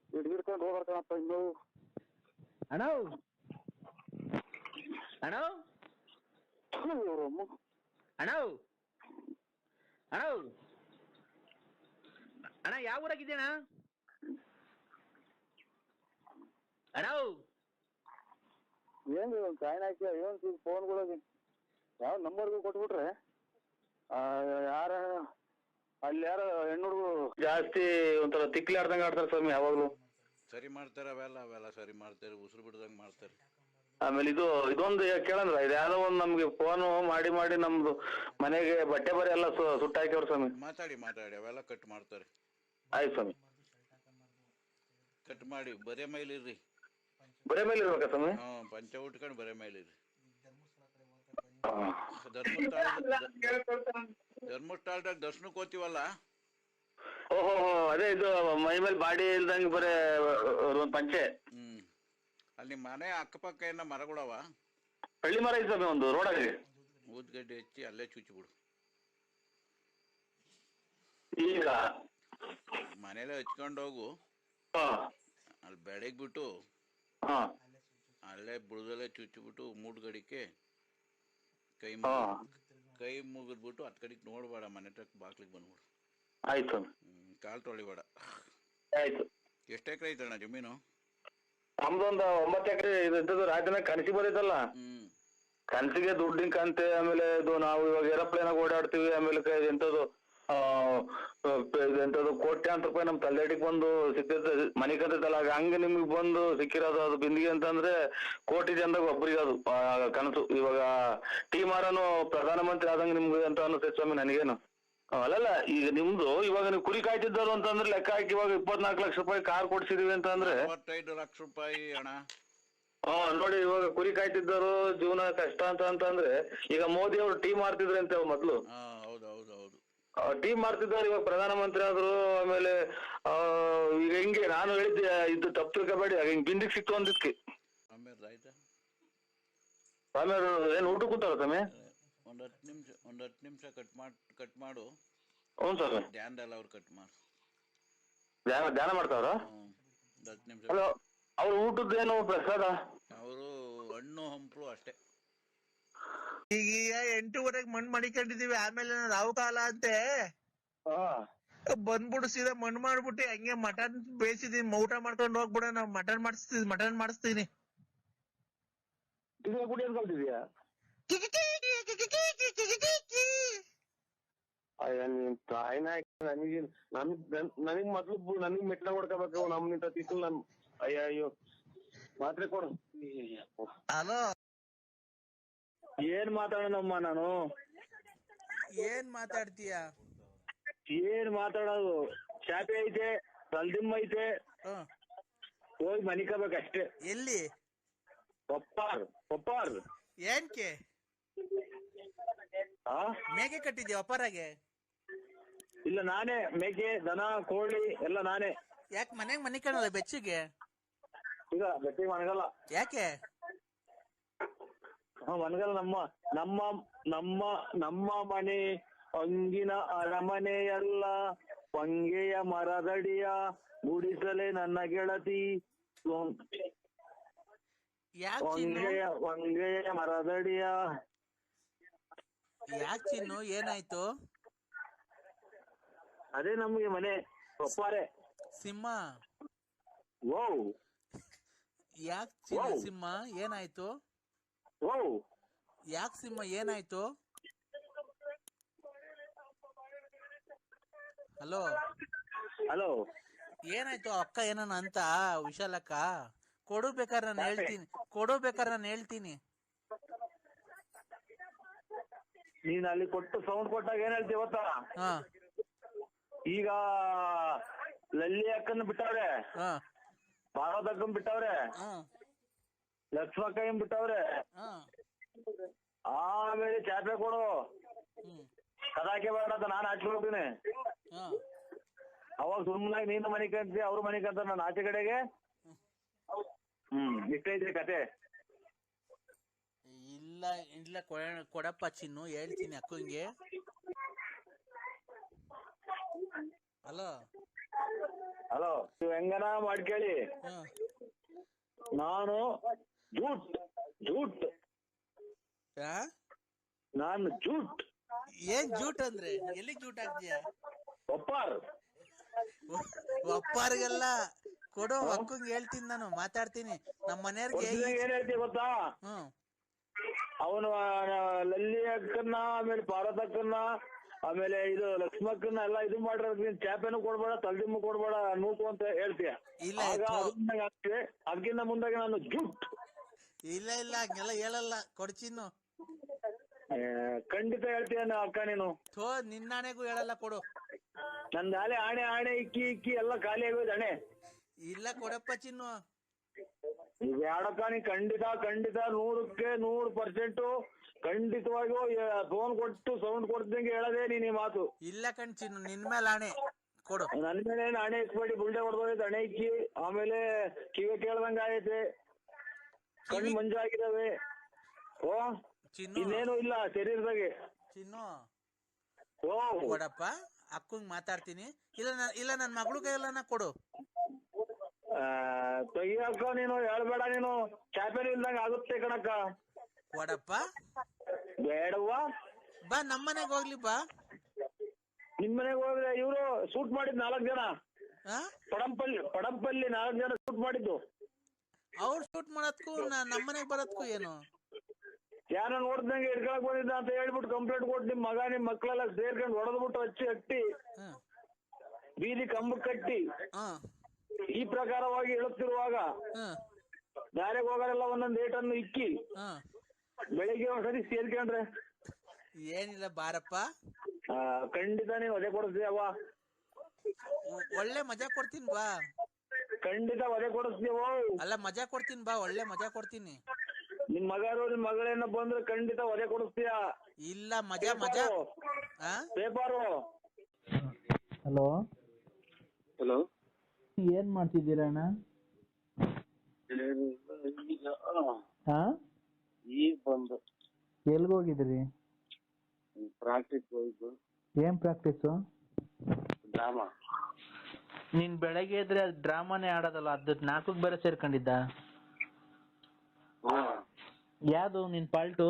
ಹಿಡ್ಕೊಂಡು ಹೋಗ್ಬರ್ತಾನಪ್ಪ ಇನ್ನು. ಅಣ್ಣ ಅಣ್ಣ ಅಣ್ಣ ಅಣ್ಣ ಅಣ್ಣ ಯಾವ ಊರಾಗಿದ್ದೀಯಣ್ಣ? ಅಣ್ಣ ಏನ್ ಟ್ರೈನ್ ಹಾಕಿ ಏನ್ ಫೋನ್ಗಳಿಗೆ ಯಾವ ನಂಬರ್ಗೂ ಕೊಟ್ಬಿಟ್ರೆ ಯಾರ ಅಲ್ಲಿ ಯಾರ ಹೆಣ್ಣುಡುಗರು ಜಾಸ್ತಿ ಒಂಥರ ತಿಕ್ಲಾಡ್ದಂಗ ಆಡ್ತಾರೆ ಸ್ವಾಮಿ ಯಾವಾಗ್ಲೂ. ಸರಿ ಮಾಡ್ತಾರೆ ಅವೆಲ್ಲ ಸರಿ ಮಾಡ್ತಾರೆ, ಉಸಿರು ಬಿಡ್ದಂಗ್ ಮಾಡ್ತಾರೆ. ಆಮೇಲೆ ಇದೊಂದು ಕೇಳಂದ್ರ ಇದು ಯಾವ್ದೋ ಒಂದ್ ನಮ್ಗೆ ಫೋನ್ ಮಾಡಿ ನಮ್ದು ಮನೆಗೆ ಬಟ್ಟೆ ಬರೆ ಎಲ್ಲ ಸುಟ್ಟಾಕ್ಯವ್ರ ಸ್ವಾಮಿ. ಮಾತಾಡಿ ಅವೆಲ್ಲ ಕಟ್ ಮಾಡ್ತಾರೆ. ಆಯ್ತು ಸ್ವಾಮಿ, ಕಟ್ ಮಾಡಿ ಬರೇ ಮೈಲಿರ್ರಿ. ಬರೇ ಮೇಲೆ ಇರ್ಬೇಕಾ ಸ್ವಾಮಿ? ಪಂಚ ಉಟ್ಕೊಂಡು ಬರೇ ಮೈಲಿರ್ರಿ. ಧರ್ಮಸ್ಥಳದಾಗ ದರ್ಶನಕ್ಕೆ ಹೋಗ್ತೀವಲ್ಲ, ಓಹೋ ಅದೇ ಇದು ಮೈ ಮೇಲೆ ಬಾಡಿ ಇಲ್ದಂಗೆ ಬರೇ ಒಂದ್ ಪಂಚೆ. ಅಲ್ಲಿ ಮನೆ ಅಕ್ಕಪಕ್ಕ ಏನ ಮರಗಳವ? ಹಳ್ಳಿ ಮರ ಐತೆ ಸ್ವಾಮಿ ಒಂದು ರೋಡಾಗಿ. ಊದ್ಗಡ್ಡೆ ಹಚ್ಚಿ ಅಲ್ಲೇ ಚುಚ್ಚಿಬಿಡು. ಈಗ ಮನೇಲೆ ಹಚ್ಕೊಂಡು ಹೋಗು. ಹಾ ಅಲ್ಲಿ ಬೆಳಗ್ಗೆ ಬಿಟ್ಟು ಹಾ ಅಲ್ಲೇ ಬುಡದಲ್ಲೇ ಚುಚ್ಚಿಬಿಟ್ಟು ಮೂಡ್ ಗಡಿಕೆ ಕೈ ಹಾ ಕೈ ಮುಗಿದ್ಬಿಟ್ಟು ಹತ್ ಕಡೆಗೆ ನೋಡ್ಬೇಡ, ಮನೆ ತಕ್ಕ ಬಾಗ್ಲಿಗೆ ಬಂದ್ಬಿಡು. ಆಯ್ತು ಕಾಲ್ ತೊಳಿಬೇಡ. ಆಯ್ತು. ಎಷ್ಟು ಎಕರೆ ಐತಣ್ಣ ಜಮೀನು? ನಮ್ದೊಂದು 9 ಎಕರೆ ಇದು ರಾಜ್ಯನ ಕನಸಿ ಬರೀತಲ್ಲ, ಕನಸಿಗೆ ದುಡ್ಡಿನ ಕಂತೆ, ಆಮೇಲೆ ಇದು ನಾವು ಇವಾಗ ಏರೋಪ್ಲೇನ್ ಓಡಾಡ್ತೀವಿ, ಆಮೇಲೆ ಎಂತದ್ದು ಎಂತದ್ದು ಕೋಟ್ಯಾಂತರ ರೂಪಾಯಿ ನಮ್ ತಲೆಡಿಗೆ ಬಂದು ಸಿಕ್ಕಿರ್ತದೆ ಮನೆ ಕತ್ತೈತಲ್ಲ, ಹಂಗೆ ನಿಮ್ಗೆ ಬಂದು ಸಿಕ್ಕಿರೋದು ಅದು ಬಿಂದಿಗೆ ಅಂತಂದ್ರೆ ಕೋಟಿ ಜನದಾಗ ಒಬ್ರಿಗೆ ಅದು ಕನಸು. ಇವಾಗ ಟಿ ಮಾರನು ಪ್ರಧಾನಮಂತ್ರಿ ಆದಂಗೆ ನಿಮ್ಗೆ ಅಂತ ಅನ್ನಿಸ್ತೈತೆ ಸ್ವಾಮಿ ನನಗೇನು. ಅಲ್ಲಲ್ಲ, ಈಗ ನಿಮ್ದು ಇವಾಗ ನೀವು ಕುರಿ ಕಾಯ್ತಿದ್ದರು ಅಂತಂದ್ರೆ ಲೆಕ್ಕ ಹಾಕಿ ಇವಾಗ 24 ಲಕ್ಷ ರೂಪಾಯಿ ಕಾರ್ ಕೊಡ್ಸಿದೀವಿ ಅಂತಂದ್ರೆ 25 ಲಕ್ಷ ರೂಪಾಯಿ ಅಣ್ಣ. ನೋಡಿ ಇವಾಗ ಕುರಿ ಕಾಯ್ತಿದ್ದರು ಜೀವನ ಕಷ್ಟ ಅಂತಂದ್ರೆ ಈಗ ಮೋದಿ ಅವರು ಟೀ ಮಾರ್ತಿದ್ರು ಅಂತ ಮೊದ್ಲು. ಹೌದು. ಟೀ ಮಾರ್ತಿದ್ದಾರೆ, ಇವಾಗ ಪ್ರಧಾನಮಂತ್ರಿ ಆದ್ರು. ಆಮೇಲೆ ಈಗ ಹಿಂಗೆ ನಾನು ಹೇಳಿದ್ದೆ ಇದು ತಪ್ಪು ತಿಳ್ಕೊಬೇಡಿ, ಹಿಂಗ್ ಬಿಂದಿಗೆ ಸಿಕ್ತು ಅಂದಿದ್ಕೆ ಆಮೇಲೆ ಆಯ್ತಾ ಆಮೇಲೆ ಏನ್ ಊಟ ಕೂತಾರ ತಮ್ಮೆ? ಒಂದ್ 10 ನಿಮಿಷ ಕಟ್ ಮಾಡು. ಹ್ಞೂ ಸರ್. ಧ್ಯಾನದಲ್ಲ ಅವ್ರು ಕಟ್ ಮಾಡು. ಧ್ಯಾನ ಮಾಡ್ತಾವ್ರ? 10 ನಿಮಿಷ. ಹಲೋ, ಅವ್ರ ಊಟದ್ದೇನು ಪ್ರಸಾದ? ಅವರು ಹಣ್ಣು ಹಂಪಲು ಅಷ್ಟೇ. ಈಗ 8:30 ಮಣ್ಣು ಮಡಿಕೊಂಡಿದೀವಿ, ಆಮೇಲೆ ರಾವು ಕಾಲ ಅಂತೆ ಬಂದ್ಬಿಡು ಸೀದಾ ಮಣ್ಣು ಮಾಡ್ಬಿಟ್ಟು ಹಂಗೆ ಮಟನ್ ಬೇಯಿಸಿದೀನಿ, ಊಟ ಮಾಡ್ಕೊಂಡು ಹೋಗ್ಬಿಡ. ನಾವು ಮಟನ್ ಮಾಡಿಸ್ತೀನಿ. ಗುಡಿ ಅಂತ ಕಲ್ತಿದ್ಯಾ? ನನಗ್ ಮೊದ್ಲು ನನಗ್ ಮೆಟ್ಲ ಹೊಡ್ಕೋಬೇಕು, ನಮ್ನಿಂತ ತಿಕ್ಕಲ್ ನನ್. ಅಯ್ಯೋ ಮಾತ್ರೆ ಕೊಡು. ಹಲೋ, ಏನ್ ಮಾತಾಡೋಣಮ್ಮ ನಾನು? ಏನ್ ಮಾತಾಡ್ತೀಯ? ಏನ್ ಮಾತಾಡೋದು? ಚಾಪೆ ಐತೆ, ತಲ್ದಿಮ್ಮ ಐತೆ, ಹೋಗಿ ಮನಿಕಬೇಕಷ್ಟೇ. ಎಲ್ಲಿ? ಒಪ್ಪಾರ್ ಏನ್ಕೆ ಮೇಕೆ ಕಟ್ಟಿದ್ಯಾ ಒಪ್ಪರಾಗೆ? ಇಲ್ಲ, ನಾನೇ ಮೇಕೆ, ದನ, ಕೋಳಿ ಎಲ್ಲ ನಾನೇ. ಯಾಕೆ ಮನೆಗ್ ಮನಿ ಕಾಣಲ್ಲ ಬೆಚ್ಚಿಗೆ? ಈಗ ಬೆಟ್ಟಿಗೆ ಮನಗಲ್ಲ. ಯಾಕೆ ಮನಗಲ್ಲ? ನಮ್ಮ ಮನೆ ಅಂಗಿನ ಅರಮನೆಯಲ್ಲ, ಪಂಗೆಯ ಮರದಡಿಯ ಗುಡಿಸಲೇ ನನ್ನ ಗೆಳತಿ. ವಂಗೆಯ ಮರದಡಿಯ. ಯಾಕೆ ಚಿನ್ನು, ಏನಾಯ್ತು? ಅದೇ ನಮ್ಗೆ ಮನೆ ಒಪ್ಪಾರೆ. ಸಿಂಹ ಓ ಯಾಕೆ ಚಿನ್ನ ಸಿಂಹ ಏನಾಯ್ತು? ಓ ಯಾಕೆ ಸಿಂಹ ಏನಾಯ್ತು? ಹಲೋ ಏನಾಯ್ತು? ಅಕ್ಕ ಏನನ ಅಂತ ವಿಶಾಲಕ್ಕ? ಕೊಡಬೇಕಾದ್ರೆ ನಾನು ಹೇಳ್ತೀನಿ. ನೀನ್ ಅಲ್ಲಿ ಕೊಟ್ಟು ಸೌಂಡ್ ಕೊಟ್ಟಾಗ ಏನ್ ಹೇಳ್ತೀವಿ ಗೊತ್ತಾ? ಈಗ ಲಲ್ಲಿ ಅಕ್ಕನ ಬಿಟ್ಟವ್ರೆ, ಭಾರತಕ್ಕನ್ ಬಿಟ್ಟವ್ರೆ, ಲಕ್ಷ್ಮಕ್ಕಯ್ಯನ್ ಬಿಟ್ಟವ್ರೆ, ಆಮೇಲೆ ಚಾಪೆ ಕೊಡು, ಕದಾಕೆ ಬೇಡ ಅಂತ ನಾನು ಆಚೆ ಹೋಗ್ತೀನಿ. ಅವಾಗ ಸುಮ್ಮನಾಗಿ ನೀನು ಮನೆ ಕಂತೀಯ, ಅವ್ರ ಮನೆ ಕಂತ ನಾನು ಆಚೆ ಕಡೆಗೆ. ಇಷ್ಟೈತಿ ಕತೆ. ಇಲ್ಲ ಕೊಡಪ್ಪ ಚಿನ್ನು, ಹೇಳ್ತೀನಿ ಅಕ್ಕಂಗೆ. ಹಲೋ, ನೀವು ಹೆಂಗನ ಮಾಡ್ಕೇಳಿ, ನಾನು ಜೂಟ್ ನಾನು ಜೂಟ್. ಏನ್ ಜೂಟ್ ಅಂದ್ರೆ? ಎಲ್ಲಿ ಜೂಟ್ ಆಗ್ತೀಯ? ಒಪ್ಪಾರ್ಗೆಲ್ಲ ಕೊಡು, ಅಕ್ಕಂಗೆ ಹೇಳ್ತೀನಿ, ನಾನು ಮಾತಾಡ್ತೀನಿ ನಮ್ಮ ಮನೆಯವ್ರಿಗೆ. ಏನ್ ಹೇಳ್ತೀವಿ ಗೊತ್ತಾ? ಅವನು ಲಲ್ಲಿ ಅಕ್ಕನ್ನ, ಆಮೇಲೆ ಪಾರ್ವತ ಅಕ್ಕನ್ನ, ಆಮೇಲೆ ಇದು ಲಕ್ಷ್ಮಕ್ಕನ್ನ ಎಲ್ಲ ಇದು ಮಾಡ್ರ, ಚಾಪೆನೂ ಕೊಡ್ಬೇಡ, ತಲ್ದಿಮ್ಮು ಕೊಡ್ಬೇಡ, ನೂಕು ಅಂತ ಹೇಳ್ತೀಯ. ಅದಕ್ಕಿಂತ ಮುಂದಾಗಿ ನಾನು ಜೂಟ್. ಇಲ್ಲ ಹಂಗೆಲ್ಲ ಹೇಳಲ್ಲ, ಕೊಡ್ಚಿನ್ನು. ಖಂಡಿತ ಹೇಳ್ತೀಯ ಅಕ್ಕ ನೀನು. ನಿನ್ನಾಣೆಗೂ ಹೇಳಲ್ಲ, ಕೊಡು. ನಂದು ಆಣೆ ಇಕ್ಕಿ ಎಲ್ಲ ಖಾಲಿ ಆಗೋದು ಹಣೆ. ಇಲ್ಲ ಕೊಡಪ್ಪ ಚಿನ್ನು. ಬ್ಯಾಡಕ್ಕ, ನೀ ಖಂಡಿತ 100% ಖಂಡಿತವಾಗಿಯೂ ಫೋನ್ ಕೊಟ್ಟು ಸೌಂಡ್ ಕೊಡ್ದಂಗೆ ಹೇಳದೆ ನೀನ್ ಈ ಮಾತು. ಇಲ್ಲ ಕಣ್ ಚಿನ್ನು, ನಿನ್ ಮೇಲೆ ಆಣೆ, ಕೊಡು. ನನ್ ಮೇಲೆ ಏನು ಹಣೆ ಇಕ್ಬೇಡಿ, ಬುಲ್ಡೆ ಹೊಡೆದೋಯ್ತು ಹಣೆ ಇಕ್ಕಿ. ಆಮೇಲೆ ಕಿವಿ ಕೇಳ್ದಂಗ ಆಗೈತೆ, ಕಣ್ಣು ಮಂಜಾಗಿದಾವೆ. ಇನ್ನೇನು ಇಲ್ಲ ಶರೀರದಾಗೆ. ಚಿನ್ನು ಓ ಕೊಡಪ್ಪ, ಅಕ್ಕಂಗ್ ಮಾತಾಡ್ತೀನಿ. ಇಲ್ಲ ನನ್ ಮಗಳು ಕೈಯಲ್ಲ ಕೊಡು. ತೆಗಿಯಕ್ಕ ನೀನು ಹೇಳ್ಬೇಡ, ನೀನು ಚಾಪೆಲ್ ಇಲ್ದಂಗ ಆಗುತ್ತೆ ಕಣಕ್ಕ. ಕೊಡಪ್ಪ. ಬೇಡವ್ವ, ಬಾ ನಮ್ಮನೆಗ್ ಹೋಗ್ಲಿ ಬಾ. ನಿಮ್ ಮನೆಗೆ ಹೋದ್ರೆ ಇವ್ರು ಶೂಟ್ ಮಾಡಿದ್ 4 ಜನ, ಆ? ಪಡಂಪಲ್ಲಿ 4 ಜನ ಶೂಟ್ ಮಾಡಿದ್ದು. ಅವ್ರು ಶೂಟ್ ಮಾಡದ್ಕು ನಮ್ಮನೆಗ್ ಬರೋದ್ಕು ಏನು? ಯಾರ ನೋಡ್ದಂಗೆ ಹಿಡ್ಕೊಳಕ್ ಬಂದಿದ್ದ ಅಂತ ಹೇಳ್ಬಿಟ್ಟು ಕಂಪ್ಲೇಂಟ್ ಕೊಟ್ಟು ನಿಮ್ ಮಗ ನಿಮ್ ಮಕ್ಳೆಲ್ಲ ಸೇರ್ಕೊಂಡು ಹೊಡೆದ್ಬಿಟ್ಟು ಹಟ್ಟಿ ಬೀದಿ ಕಂಬಕ್ಕೆ ಕಟ್ಟಿ ಈ ಪ್ರಕಾರವಾಗಿ ಹೇಳುತ್ತಿರುವಾಗ ದಾರಿಗೆ ಹೋಗೋರೆಲ್ಲ ಒಂದೊಂದು ಏಟನ್ನು ಇಕ್ಕಿ ಬೆಳಿಗ್ಗೆ ಒಂದ್ಸರಿ ಸೇರ್ಕೊಂಡ್ರೆ ಏನಿಲ್ಲ ಬಾರಪ್ಪ. ಖಂಡಿತ ನೀವು ವಧೆ ಕೊಡಿಸ್ತೀಯವ್ವ. ಒಳ್ಳೆ ಮಜಾ ಕೊಡ್ತೀನಿ ಬಾ. ಖಂಡಿತ ವಧೆ ಕೊಡಿಸ್ತೀವೋ. ಅಲ್ಲ ಮಜಾ ಕೊಡ್ತೀನಿ ಬಾ, ಒಳ್ಳೆ ಮಜಾ ಕೊಡ್ತೀನಿ. ನಿಮ್ ಮಗರು ನಿಮ್ ಮಗಳೇನ ಬಂದ್ರೆ ಖಂಡಿತ ವಧೆ ಕೊಡಿಸ್ತೀಯ. ಇಲ್ಲ ಮಜಾ ಮಜಾ. ಪೇಪರು. ಹಲೋ ಹಲೋ, ಏನ್ ಮಾಡ್ತಿದ್ದೀರಾ ಅಣ್ಣ? ಹಾ, ಈಗ ಬಂದು ಎಲ್ಗೋಗಿದ್ರಿ? ಪ್ರಾಕ್ಟೀಸ್ ಹೋಯ್ತು. ಏನ್ ಪ್ರಾಕ್ಟೀಸು? ಡ್ರಾಮಾ. ನೀನ್ ಬೆಳಗ್ಗೆ ಇದ್ರೆ ಡ್ರಾಮಾನೇ ಆಡೋದಲ್ಲ, ಅದ್ 4ಕ್ಕೆ ಬೇರೆ ಸೇರ್ಕೊಂಡಿದ್ದ? ಯಾವ್ದು ನಿನ್ ಪಾಲ್ಟು?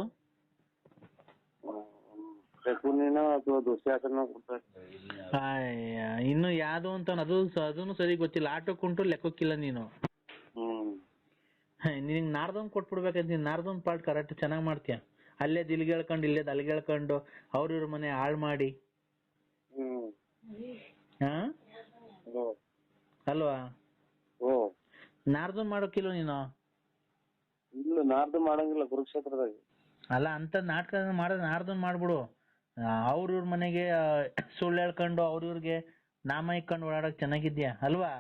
ಇನ್ನು ಯಾವ್ದು ಅಂತ ಅದನ್ನು ಸರಿ ಗೊತ್ತಿಲ್ಲ. ಆಟಕ್ಕುಂಟು ಲೆಕ್ಕಕ್ಕಿಲ್ಲ ನೀನು. ನಿನ್ ನಾರ್ದೊಂದ್ ಕೊಟ್ಬಿಡ್ಬೇಕಂತ. ನೀನ್ ನಾರ್ದೊಂದ್ ಪಾಲ್ಟ್ ಕರೆಕ್ಟ್ ಚೆನ್ನಾಗ್ ಮಾಡ್ತೀಯ. ಅಲ್ಲೇ ದಿಲ್ಗೆ ಹೇಳ್ಕೊಂಡು ಇಲ್ಲೇ ಅಲ್ಲಿಗೆ ಹೇಳ್ಕೊಂಡು ಅವ್ರ ಮನೆ ಹಾಳು ಮಾಡಿ. ಹಾ ಅಲ್ವಾ? ನಾರ್ದೊಂದ್ ಮಾಡೋಕಿಲ್ಲ ನೀನು? ಇಲ್ಲ, ನಾರ್ದು ಮಾಡಂಗಿಲ್ಲ ಕುರುಕ್ಷೇತ್ರದಾಗ. ಅಲ್ಲ ಅಂತ ನಾಟಕ ಮಾಡೋದ್ ನಾರ್ದೊಂದ್ ಮಾಡ್ಬಿಡು. ಅವ್ರ ಮನೆಗೆ ಸುಳ್ಳು ಹೇಳ್ಕೊಂಡು ಅವ್ರಿಗೆ ನಾಮ ಇಕ್ಕೊಂಡು ಓಡಾಡಕ್ ಚೆನ್ನಾಗಿದ್ಯಾ ಅಲ್ವಾ?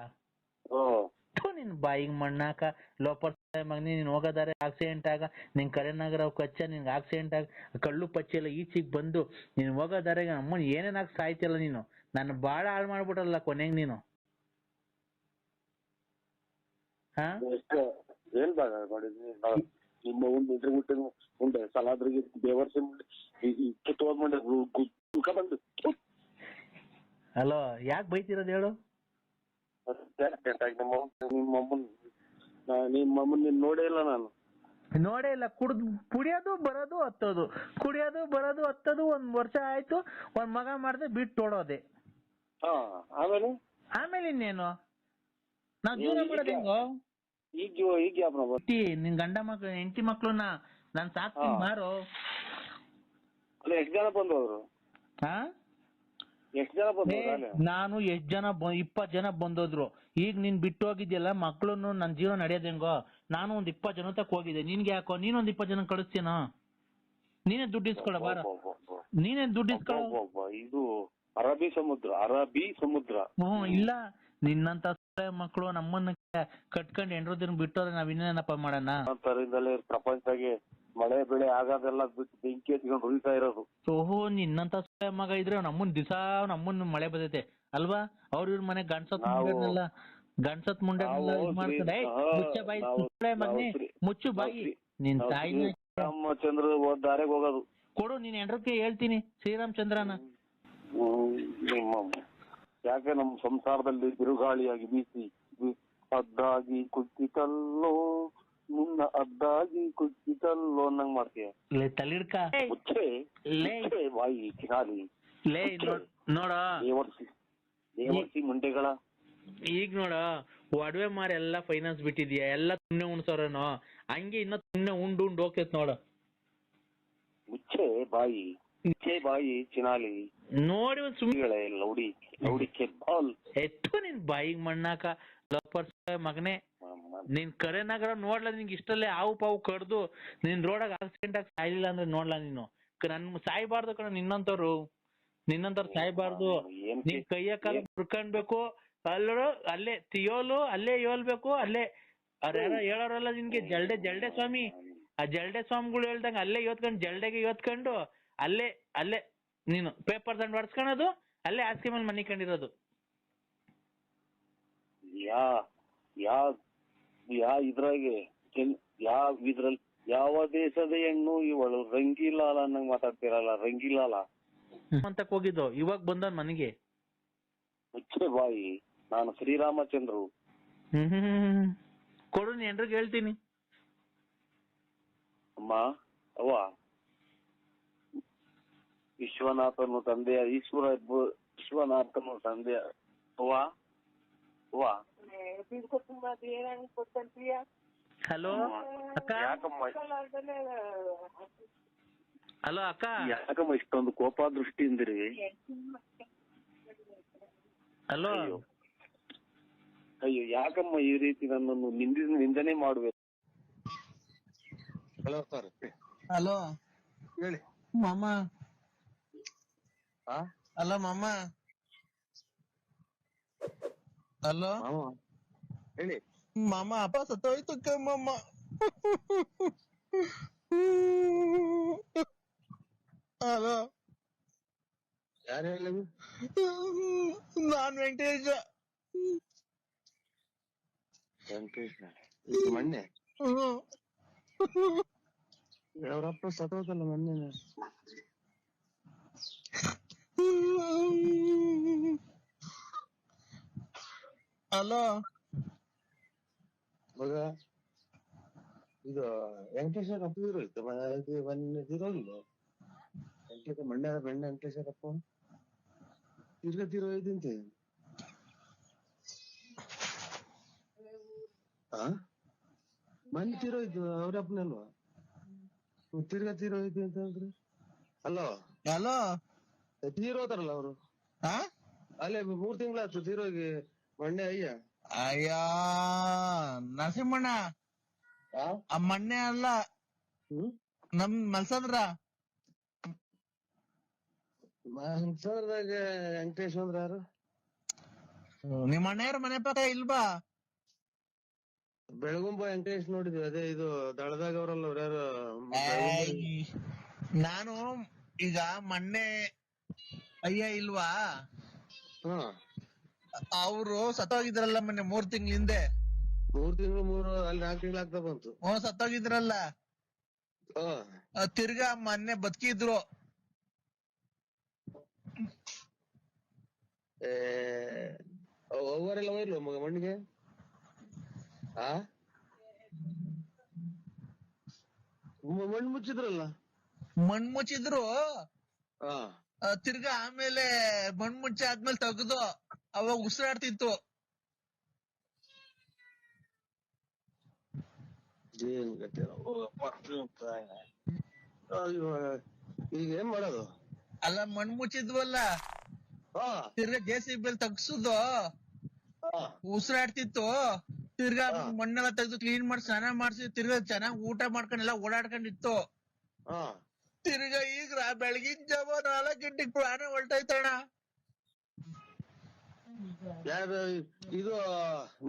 ನಿನ್ ಬಾಯಿಗೆ ಮಣ್ಣಾಕ ಲೋಪರ್ ಮಗನಿ. ನೀನ್ ಹೋಗೋದಾರೆ ಆಕ್ಸಿಡೆಂಟ್ ಆಗ ನಿನ್ ಕರೆನಾಗರ ಕಚ್ಚ ನಿನ್ಗೆ ಆಕ್ಸಿಡೆಂಟ್ ಆಗ ಕಳ್ಳು ಪಚ್ಚಿ ಎಲ್ಲ ಈಚೆಗೆ ಬಂದು ನೀನ್ ಹೋಗೋದಾರೆ ಅಮ್ಮನ್ ಏನೇನಾಗ ಸಾಯ್ತಿಯಲ್ಲ ನೀನು. ನನ್ನ ಬಾಳ ಹಾಳು ಮಾಡ್ಬಿಟ್ಟಲ್ಲ ಕೊನೆಗ್ ನೀನು. ಹಾ ಏನ್ ಬಾಗ ಮಾಡಿದ್ನಿ? ನಿಮ್ಮ ಮುಂದೆ ಸಲಾದ್ರಿಗೆ ದೇವರ್ಸಿ ಬಂದು. ಹಲೋ, ಯಾಕೆ ಬೈತಿರೋದು ಹೇಳು? ನಿಮ್ಮಮ್ಮನ್ ನೀನ್ ನೋಡೇ ಇಲ್ಲ ನಾನು. ನೋಡೇ ಇಲ್ಲ. ಕುಡಿಯೋದು ಬರೋದು ಹತ್ತೋದು, ಕುಡಿಯೋದು ಬರೋದು ಹತ್ತೋದು. 1 ವರ್ಷ ಆಯ್ತು, 1 ಮಗ ಮಾಡ್ದೆ ಬಿಟ್ಟು ಓಡೋದೆ. ಆಮೇಲೆ ಇನ್ನೇನು? ನಾವ್ ಜೀವನ ಮಾಡೋದು ಹೆಂಗೋ? ಈಗ ನಿನ್ ಗಂಡ ಮಕ್ಳು ಹೆಂಡತಿ ಮಕ್ಳನ್ನ ನಾನ್ ಸಾಕ್ತೀನಿ ಮಾರು. ಎಷ್ಟು ಜನ ಬಂದವರು? ಎಷ್ಟು ಜನ ಬಂದವರು? ನಾನು 20 ಜನ ಬಂದೋದ್ರು. ಈಗ ನೀನ್ ಬಿಟ್ಟು ಹೋಗಿದ್ಯಲ್ಲ ಮಕ್ಳನ್ನು, ನನ್ ಜೀವನ ನಡೆಯೋದ್ ಹೆಂಗೋ? ನಾನು 20 ಜನ ತಕ್ಕ ಹೋಗಿದ್ದೆ. ನಿನ್ಗೆ ಯಾಕೋ? ನೀನೊಂದ್ 20 ಜನ ಕಳಿಸ್ತೀನೋ? ನೀನೇ ದುಡ್ಡು ಇಸ್ಕೊಳ ಬಾರ. ನೀನೇ ದುಡ್ಡು ಇಸ್ಕೊಳ. ಇದು ಅರಬ್ಬಿ ಸಮುದ್ರ. ಇಲ್ಲ, ನಿನ್ನಂತ ಮಕ್ಳು ನಮ್ಮನ್ನ ಕಟ್ಕೊಂಡು 8 ದಿನ ಬಿಟ್ಟೋದ್ರೆ ನಾವ್ ಇನ್ನೇನಪ್ಪ ಮಾಡೋಣ? ಪ್ರಪಂಚದಾಗೆ ಮಳೆ ಬೆಳೆ ಆಗೋದೆಲ್ಲ ಬಿಟ್ಟು ಬೆಂಕಿ ಹಚ್ಕೊಂಡು ಉಳಿತಾ ಇರೋದು. ಓಹೋ, ನಿನ್ನಂತ ಮಗ ಇದ್ರೆ ನಮ್ಮನ್ನ ಮಳೆ ಬರ್ತೈತೆ ಅಲ್ವಾ? ಇವ್ರ ಮನೆ ಗಂಡ್ಸತ್ ಮುಂಡೆ ಮಾಡ್ತಾರೆ. ಮುಚ್ಚು ಬಾಯಿ. ನಿನ್ ತಾಯಿನ ರಾಮಚಂದ್ರ ದಾರಿಗೆ ಹೋಗೋದು. ಕೊಡು, ನೀನ್ ಹೆಂಡ್ರಕ್ಕೆ ಹೇಳ್ತೀನಿ ಶ್ರೀರಾಮಚಂದ್ರನ. ಯಾಕೆ ನಮ್ಮ ಸಂಸಾರದಲ್ಲಿ ಬಿರುಗಾಳಿಯಾಗಿ ಬೀಸಿ ಅದ್ದಾಗಿ ಕುಚ್ಚಿತಲ್ಲೋ ಮುನ್ನ ಅದ್ದಾಗಿ ಕುಚ್ಚಿತಲ್ಲೋ ಅನ್ನಂಗ್ ಮಾಡ್ತೀಯ. ತಲಿಡ್ಕ ಬಾಯಿ ಕಿರಾಲಿ. ನೋಡ ದೇವರ್ಸಿ ಮುಂಡೆಗಳ. ಈಗ ನೋಡ, ಒಡವೆ ಮಾರಿ ಎಲ್ಲಾ ಫೈನಾನ್ಸ್ ಬಿಟ್ಟಿದ್ಯಾ, ಎಲ್ಲಾ ಸುಮ್ನೆ ಉಣ್ಸೋರೇನೋ. ಹಂಗೆ ಇನ್ನ ಸುಮ್ನೆ ಉಂಡು ಹೋಗ್ತೈತ್ ನೋಡ. ಮುಚ್ಚೆ ಬಾಯಿ ಚಿನಾಲಿ. ನೋಡಿ ಒಂದ್ ಸುಮ್ನೆ ಲೌಡಿಕೆ ಬಾಲ್ ಎತ್ತು ನಿನ್ ಬಾಯಿಗೆ ಮಣ್ಣಾಕ ಲೋಪರ್ಸ್ ಮಗನೇ. ನೀನ್ ಕರೆನಾಗರ ನೋಡ್ಲಾ? ನಿನ್ಗೆ ಇಷ್ಟಲ್ಲೇ ಹಾವು ಪಾವು ಕಡ್ದು ನೀನ್ ರೋಡಾಗ ಆಕ್ಸಿಡೆಂಟ್ ಆಗಿ ಸಾಯ್ಲಿಲ್ಲ ಅಂದ್ರೆ ನೋಡ್ಲಾ ನೀನು? ನನ್ ಸಾಯ್ಬಾರ್ದು ಕಣ ನಿನ್ನಂತವ್ರು ಸಾಯ್ಬಾರ್ದು. ನಿನ್ ಕೈಯ ಕಾಲ ಮುರ್ಕೊಂಡ್ಬೇಕು. ಅಲ್ಲೇ ತಿಯೋಲು ಅಲ್ಲೇ ಯೋಲ್ಬೇಕು. ಅಲ್ಲೇ ಅವ್ರ್ಯಾರ ಹೇಳೋರಲ್ಲ ನಿನ್ಗೆ ಜಲ್ಡೆ ಸ್ವಾಮಿ. ಆ ಜಲ್ಡೆ ಸ್ವಾಮಿಗಳು ಹೇಳ್ದಂಗ ಅಲ್ಲೇ ಯೋತ್ಕೊಂಡು ಜಲ್ಡೆಗೆ ಯೋತ್ಕೊಂಡು ಅಲ್ಲೇ ನೀನು ಪೇಪರ್ ದಂಡ್ ಹೊಡ್ಸ್ಕೊಳೋದು, ಅಲ್ಲೇ ಹಾಸಿಗೆ ಮೇಲೆ ಮನಿ ಕಂಡಿರೋದು. ಇದ್ರಾಗೆ ಇದ್ರಲ್ಲಿ ಯಾವ ದೇಶದ ಹೆಣ್ಣು ಇವಳು ರಂಗಿಲಾಲ ಅನ್ನಂಗ್ ಮಾತಾಡ್ತಿರಲ್ಲ. ರಂಗಿಲಾಲ ಅಂತ ಹೋಗಿದ್ದು, ಇವಾಗ ಬಂದ ಮನೆಗೆ. ಮುಚ್ಚೆ ಬಾಯಿ, ನಾನು ಶ್ರೀರಾಮಚಂದ್ರು. ಕೊಡು ಎಲ್ರಿಗೂ ಹೇಳ್ತೀನಿ. ಅಮ್ಮ, ಅವ್ವ, ವಿಶ್ವನಾಥನು ತಂದೆಯ ವಿಶ್ವನಾಥನು ತಂದೆಯ ಅವ್ವ ಅವ್ವ. ಹಲೋ ಅಕ್ಕ. ಹಲೋ ಅಕ್ಕ. ಯಾಕಮ್ಮ ಇಷ್ಟೊಂದು ಕೋಪ ದೃಷ್ಟಿಯಿಂದಿರಿ? ಹಲೋ. ಅಯ್ಯೋ, ಯಾಕಮ್ಮ ಈ ರೀತಿ ನನ್ನನ್ನು ನಿಂದನೆ ಮಾಡುವೆ? Hello sir. ಹಲೋ ಹೇಳಿ ಮಾಮ. ಹಲೋ ಮಾಮ. ಹಲೋ ಹೇಳಿ ಮಾಮ. ಅಪ್ಪ ಸತ್ತೋಯ್ತು ಮಾಮ. ಹಲೋ, ಯಾರು ಹೇಳಿದ್ರು? ನಾನ್ ವೆಂಕಟೇಶ. ಮೊನ್ನೆ ಅವರಪ್ಪ ಸತ್ತೋದಲ್ಲ ಮೊನ್ನೆ. ಹಲೋ ಮಗ, ಇದು ವೆಂಕಟೇಶ್ವರ ಅಪ್ಪ ಇರೋಯ್ತು ಮೊನ್ನೆ ತಿರೋಗಿಲ್ಲ. ಮಂಡ್ಯ ವೆಂಕಟೇಶ್ವರ ಅಪ್ಪ ತಿರೋಯ್ತಂತೆ. ಮೊನ್ನೆ ತಿರೋಯ್ತು ಅವ್ರಪ್ಪನಲ್ವಾ? ತಿರೋಯ್ತು ಅಂತ ಅಂದ್ರೆ ಅಲ್ಲೋ. ಹಲೋ ತೀರೋತಾರಲ್ಲ ಅವರು. ಅಲ್ಲೇ 3 ತಿಂಗಳಾಯ್ತು ತೀರೋಗಿ ಮೊನ್ನೆ. ಅಯ್ಯ ನರಸಿಂಹಣ್ಣ, ಆ ಮೊನ್ನೆ ಅಲ್ಲ, ನಮ್ ಮಲ್ಸಂದ್ರ. ಮಲ್ಸಂದ್ರಾಗ ವೆಂಕಟೇಶ್ ಅಂದ್ರ ಯಾರು? ನಿಮ್ಮ ಅಣ್ಣಯ್ಯರ ಮನೆ ಪಕ್ಕ ಇಲ್ವಾ? ಬೆಳಗುಂಬ ವೆಂಕಟೇಶ್ ನೋಡಿದ್ವಿ. ಅದೇ ಇದು ದಳದಾಗ ಅವ್ರಲ್ಲ ಅವ್ರ ಯಾರು? ನಾನು ಈಗ ಮೊನ್ನೆ ಅಯ್ಯ ಇಲ್ವಾ, ಅವರು ಸತ್ತೋಗಿದ್ರಲ್ಲ ಮೊನ್ನೆ 3 ತಿಂಗಳ ಹಿಂದೆ. 3 ತಿಂಗಳು ಅಲ್ಲಿ 4 ತಿಂಗಳು ಆಗ್ತಾ ಬಂತು. ಸತ್ತೋಗಿದ್ರಲ್ಲ, ತಿರ್ಗಾ ಮೊನ್ನೆ ಬದುಕಿದ್ರು. ಅವರೆಲ್ಲ ಹೋಯ್ಲು ಮಣ್ಣಿಗೆ. ಮಣ್ಣು ಮುಚ್ಚಿದ್ರಲ್ಲ. ಮಣ್ಣು ಮುಚ್ಚಿದ್ರು, ತಿರ್ಗಾ ಆಮೇಲೆ ಮಣ್ಣು ಮುಚ್ಚಿ ಆದ್ಮೇಲೆ ತೆಗ್ದು ಅವಾಗ ಉಸಿರಾಡ್ತಿತ್ತು. ಈಗ ಏನ್ ಮಾಡೋದು? ಅಲ್ಲ ಮಣ್ಣು ಮುಚ್ಚಿದ್ವಲ್ಲ, ತಿರ್ಗಾ JCB ತಗ್ಸುದು ಉಸಿರಾಡ್ತಿತ್ತು. ತಿರ್ಗಾ ಮಣ್ಣೆಲ್ಲ ತೆಗ್ದು ಕ್ಲೀನ್ ಮಾಡಿ ಸ್ನಾನ ಮಾಡ್ಸಿ ತಿರ್ಗಾ ಚೆನ್ನಾಗ್ ಊಟ ಮಾಡ್ಕೊಂಡೆಲ್ಲ ಓಡಾಡ್ಕೊಂಡಿತ್ತು. ತಿರ್ಗಾ ಈಗ ಬೆಳಗಿನ ಜಾವ 4 ಗಂಟೆಗೆ ಪ್ರಾಣ ಹೊಲ್ಟೈತಣ್ಣ. ಇದು